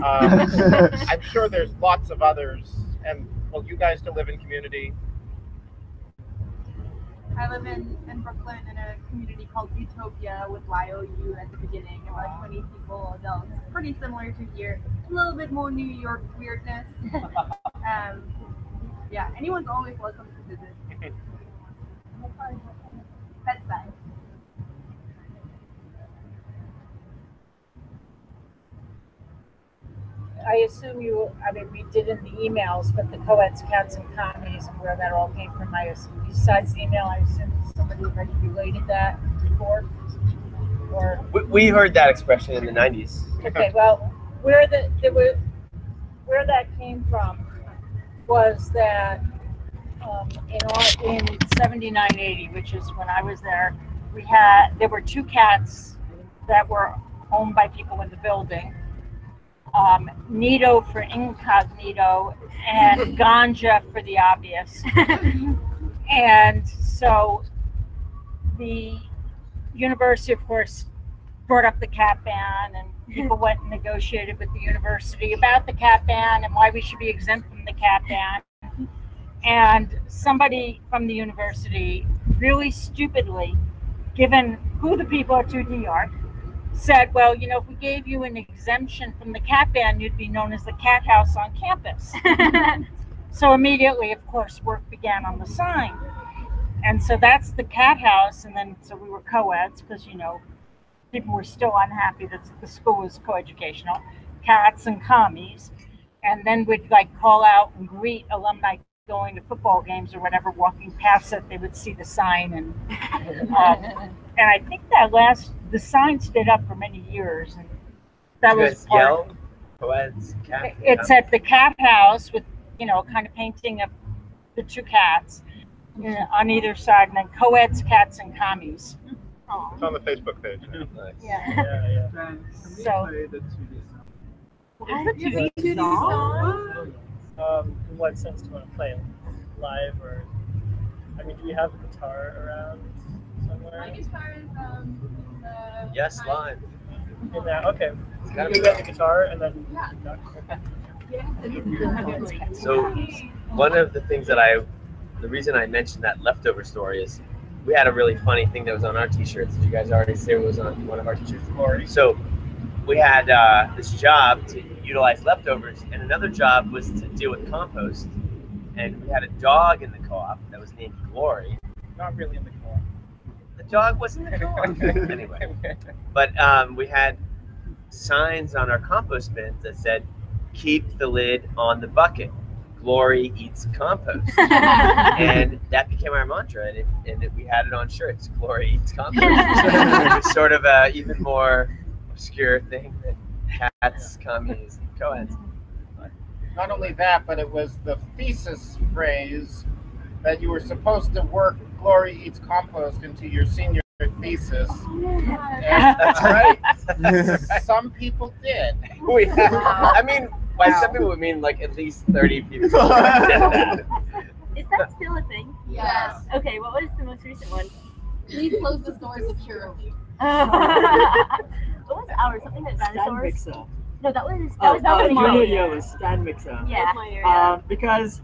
I'm sure there's lots of others. And well, you guys still live in community. I live in Brooklyn in a community called Utopia with YOU at the beginning, about 20 people, adults. Pretty similar to here, a little bit more New York weirdness. Yeah, anyone's always welcome to visit. That's that. I assume we did in the emails, but the co-eds, cats, and commies, and where that all came from, I assume, besides the email, I assume somebody already related that before? Or We heard that expression in the 90s. okay, well, where that came from was that in 79-80, which is when I was there, there were 2 cats that were owned by people in the building. Nito for incognito and ganja for the obvious. And so the university, of course, brought up the cat ban, and people went and negotiated with the university about the cat ban and why we should be exempt from the cat ban. And somebody from the university, really stupidly, given who the people at 2D are, said, well, if we gave you an exemption from the cat ban, you'd be known as the cat house on campus. So immediately, of course, work began on the sign. And so that's the cat house. And then, so we were co-eds because, people were still unhappy that the school was co-educational, cats and commies. And then we'd call out and greet alumni going to football games or whatever, walking past it, they would see the sign. And I think the sign stayed up for many years. And that was part. Co-eds, cat. It's at the cat house with, kind of painting of the 2 cats on either side, and then co-eds, cats, and commies. It's on the Facebook page. Yeah. So. Is it 2D song? In what sense do you want to play? Live or? Do we have a guitar around somewhere? My guitar is Yes, live. In that, okay. So you get the guitar and then. So one of the things the reason I mentioned that leftover story is we had a really funny thing that was on our t-shirts. Did you guys already say it was on one of our t-shirts? So we had this job to utilize leftovers, and another job was to deal with compost. And we had a dog in the co-op that was named Glory. Not really in the co-op. The dog was in the co-op. Anyway. But we had signs on our compost bins that said, keep the lid on the bucket. Glory eats compost. And that became our mantra, and we had it on shirts. Glory eats compost. It was sort of a even more obscure thing than cats, commies, and co-eds. Not only that, but it was the thesis phrase that you were supposed to work Glory Eats Compost into your senior thesis. And That's right. Some people did. I mean, by some people, we mean like at least 30 people did that. Is that still a thing? Yes. Okay, what was the most recent one? Please close the doors securely. What was ours? Something that dinosaurs? Stand mixer. No, that was Junior mine. year was stand mixer. Yeah. Because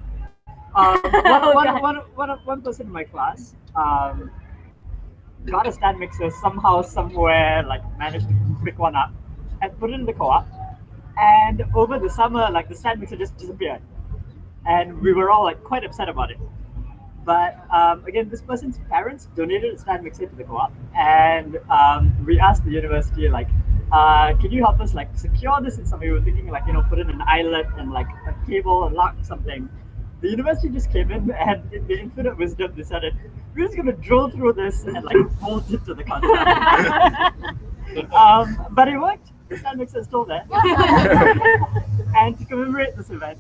one person in my class got a stand mixer somehow, somewhere, like managed to pick one up and put it in the co-op. And over the summer, like the stand mixer just disappeared, and we were all like quite upset about it. But again, this person's parents donated a stand mixer to the co-op, and we asked the university like, can you help us like secure this in some way? We were thinking like, you know, put in an eyelet and like a cable and lock something. The university just came in and in the infinite wisdom decided we're just gonna drill through this and like bolt it to the contact. But it worked. The stand mixer is still there. And to commemorate this event,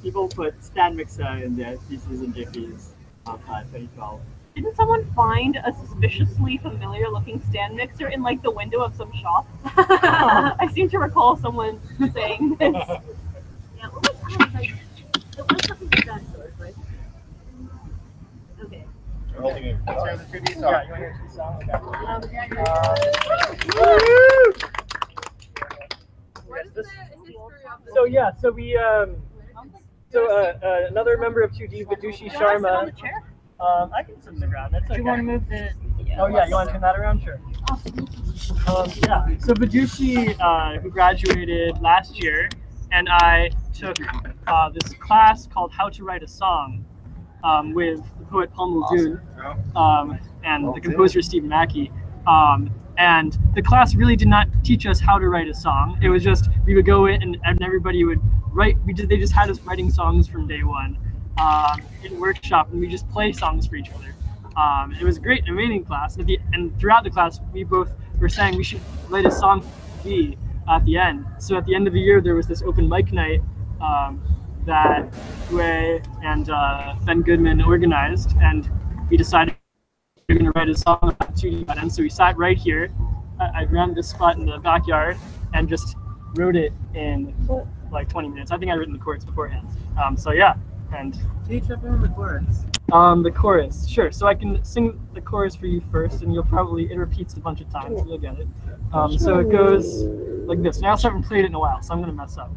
people put stand mixer in their theses and JPs of 2012. Didn't someone find a suspiciously familiar looking stand mixer in like the window of some shop? I seem to recall someone saying this. Yeah, what was ours? Like, it was something with dinosaurs, right? Okay. You're holding it. Let's hear the 2D song. Yeah, you want to hear the 2D song? Okay. So yeah, so we another member of 2D, Vidushi Sharma. I can sit on the ground. That's okay. Do you want to move the? Oh yeah, you want to turn that around? Sure. Yeah. So Vidushi, who graduated last year, and I took this class called How to Write a Song with the poet Paul Muldoon and the composer Stephen Mackey. And the class really did not teach us how to write a song. It was just we would go in and everybody would write. They just had us writing songs from day one in workshop, and we just play songs for each other. It was a great, amazing class. And throughout the class, we both were saying we should write a song at the end. So at the end of the year, there was this open mic night that Hui and Ben Goodman organized, and we decided we were going to write a song about 2D buttons. So we sat right here. I ran this spot in the backyard and just wrote it in like 20 minutes. I think I'd written the chords beforehand. So yeah, and teach everyone the chorus. The chorus, sure. So I can sing the chorus for you first, and it repeats a bunch of times. You'll get it. So it goes like this. Now I haven't played it in a while, so I'm gonna mess up.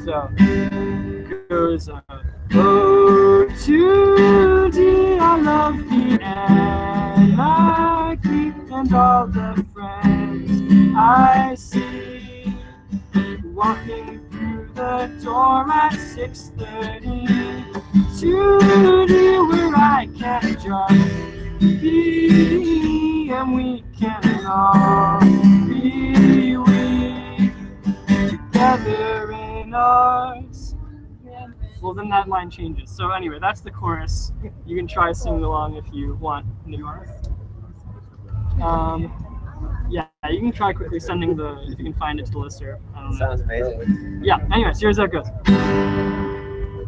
So it goes. Oh, 2D, I love the anarchy and all the friends I see walking through the door at 6:30. 2D, where I can just be, and we can all be together in ours. Well, then that line changes. So anyway, that's the chorus. You can try singing along if you want. Yeah, you can try quickly sending if you can find it to the listener. I don't know. Sounds amazing. Yeah, anyways, here's how it goes.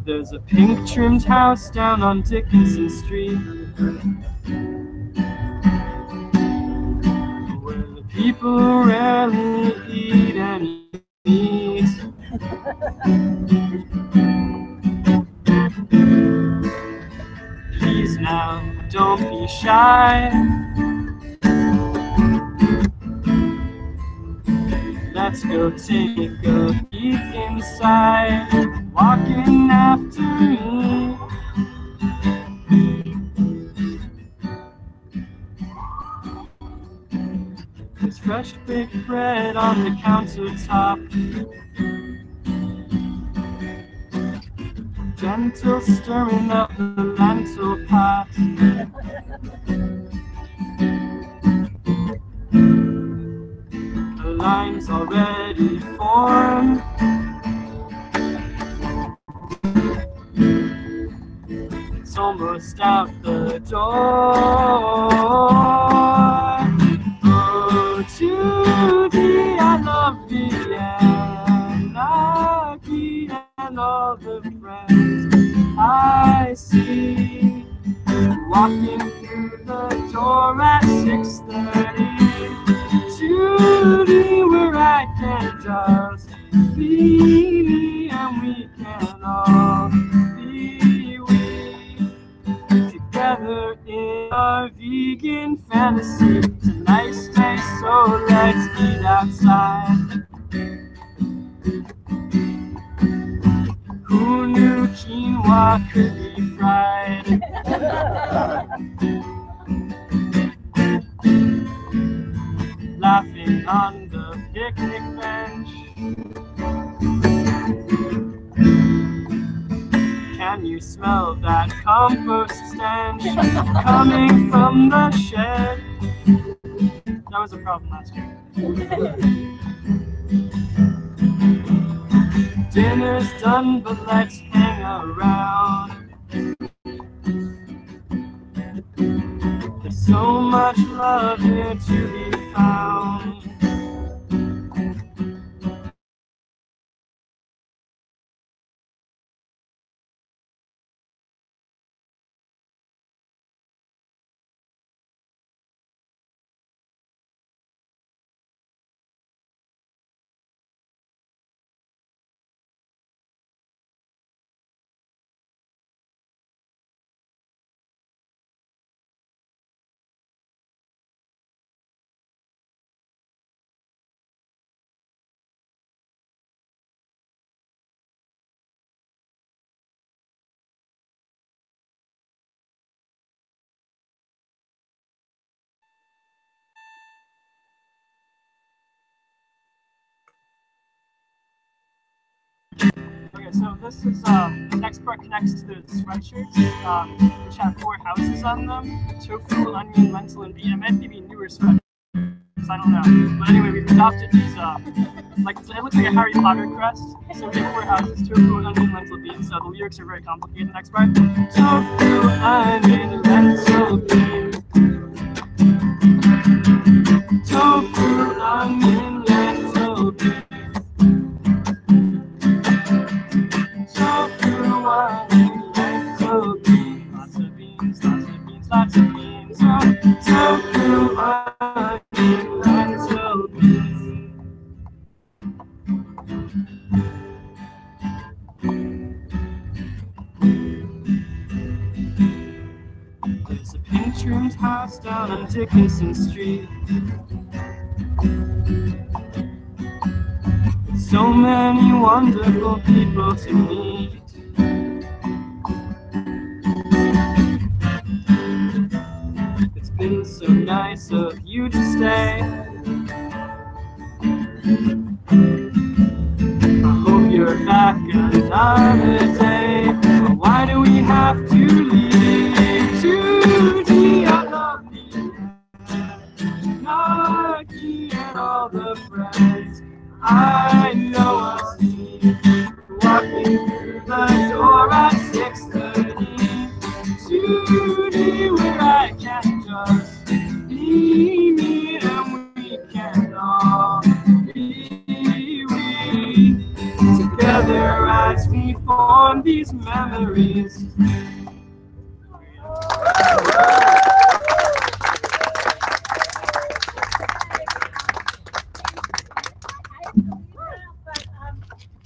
There's a pink trimmed house down on Dickinson Street, where the people rarely eat any meat. Please now, don't be shy. Let's go take a peek inside. Walking after me. There's fresh baked bread on the countertop. Gentle stirring of the lentil pot. The lines already formed. It's almost out the door. Oh, Judy, I love Vienna, and all the friends I see walking through the door at 6:30. Judy, where I can just be me, and we can all be we together in our vegan fantasy. It's a nice day, so let's eat outside. Who knew quinoa could be fried? Laughing on the picnic bench. Can you smell that compost stench coming from the shed? That was a problem last year. Dinner's done, but let's hang around. There's so much love here to be found. Okay, so this is the next part connects to the sweatshirts, which have 4 houses on them: tofu, onion, lentil, and bean. It might be newer sweatshirts, I don't know. But anyway, we've adopted these. Like it looks like a Harry Potter crest. So we have 4 houses: tofu, onion, lentil, bean. So the lyrics are very complicated. The next part: tofu, onion, lentil, bean. Tofu, onion, lentil, bean. Lots of beans, lots of beans, lots of beans. Tofu, onion, lentil, beans. There's a pink-trimmed house down on Dickinson Street. So many wonderful people to meet. It's been so nice of you to stay. I hope you're back another day. But why do we have to leave? Judy, I love you. Naki and all the friends I know I'll see, walking through the door at 6:30. Judy, where I can just be me, and we can all be we together as we form these memories.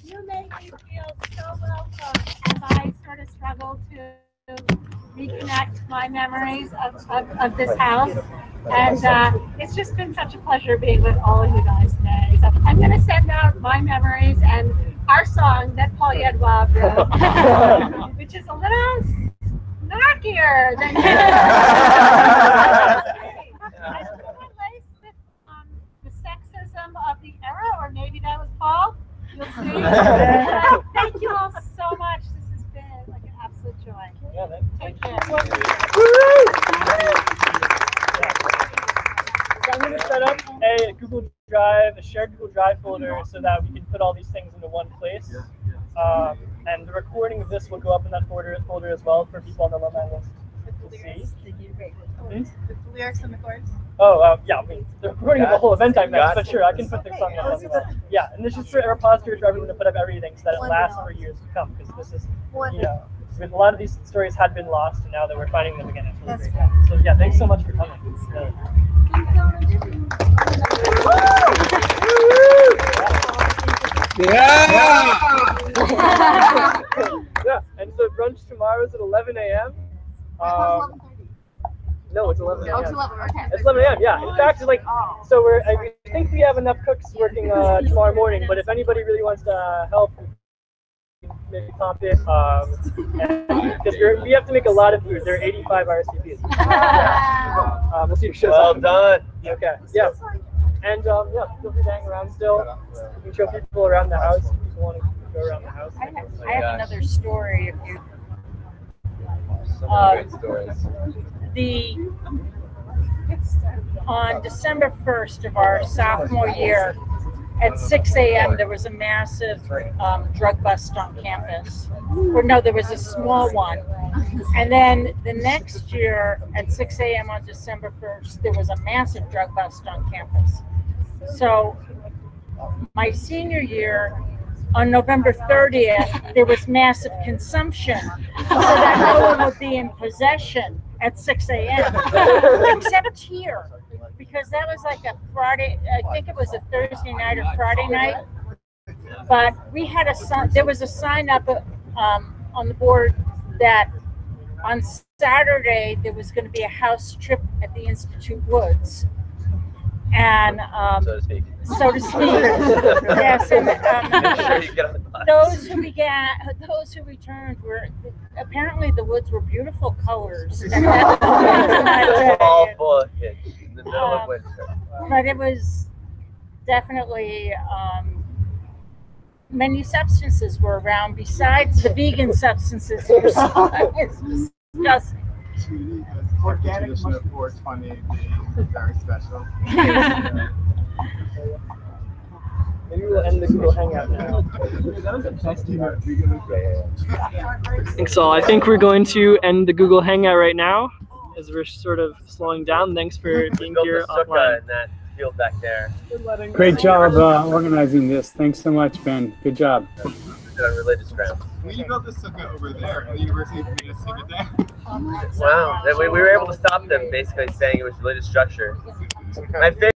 You make me feel so welcome as I sort of struggle to reconnect my memories of this house. And it's just been such a pleasure being with all of you guys today. So I'm going to send out my memories and our song that Paul Yedwab wrote, which is a little snarkier than I Thank you all so much. This has been like an absolute joy. Yeah, Take care. So I'm going to set up a Google Drive, a shared Google Drive folder, so that we can put all these things into one place. And the recording of this will go up in that folder as well for people on the alumni list to see. With the lyrics and the chords. Oh, yeah, I mean, the recording of the whole event I meant, but sure, I can put the song up as well. Yeah, and this is a repository for everyone to put up everything so that it lasts for years to come, because this is, you know, a lot of these stories had been lost, and now that we're finding them again, it's really great. So yeah, thanks so much for coming. Yeah! Yeah, and so brunch tomorrow is at 11 a.m. No, it's 11 a.m. Oh, it's 11, okay. It's 11 a.m. Yeah. In fact, like, so I think we have enough cooks working tomorrow morning. But if anybody really wants to help, maybe pop in. Because we have to make a lot of food. There are 85 RSVPs. We'll see if it shows Well up. done. Okay. Yeah. And yeah, feel free to hang around still. You can show people around the house. If people want to go around the house. I have another story if you. Great stories. On December 1st of our sophomore year, at 6 a.m. there was a massive drug bust on campus. Or no, there was a small one. And then the next year at 6 a.m. on December 1st, there was a massive drug bust on campus. So my senior year, on November 30th, there was massive consumption so that no one would be in possession at 6 a.m. except here, because that was like a Friday, I think it was a Thursday night or Friday night. But we had there was a sign up on the board that on Saturday there was going to be a house trip at the Institute Woods. And so to speak, yes. And those who returned were apparently the woods were beautiful colors. All full of kids in the middle of winter. But it was definitely many substances were around besides the vegan substances. It was disgusting. Organic for it's funny being very special. Maybe we'll end the Google Hangout now. Thanks all. I think we're going to end the Google Hangout right now as we're sort of slowing down. Thanks for being here online. In that field back there. Great job organizing this. Thanks so much, Ben. Good job. On religious grounds. We built the sukkah over there at the university for me to stick it there. Wow, we were able to stop them basically saying it was religious structure. My favorite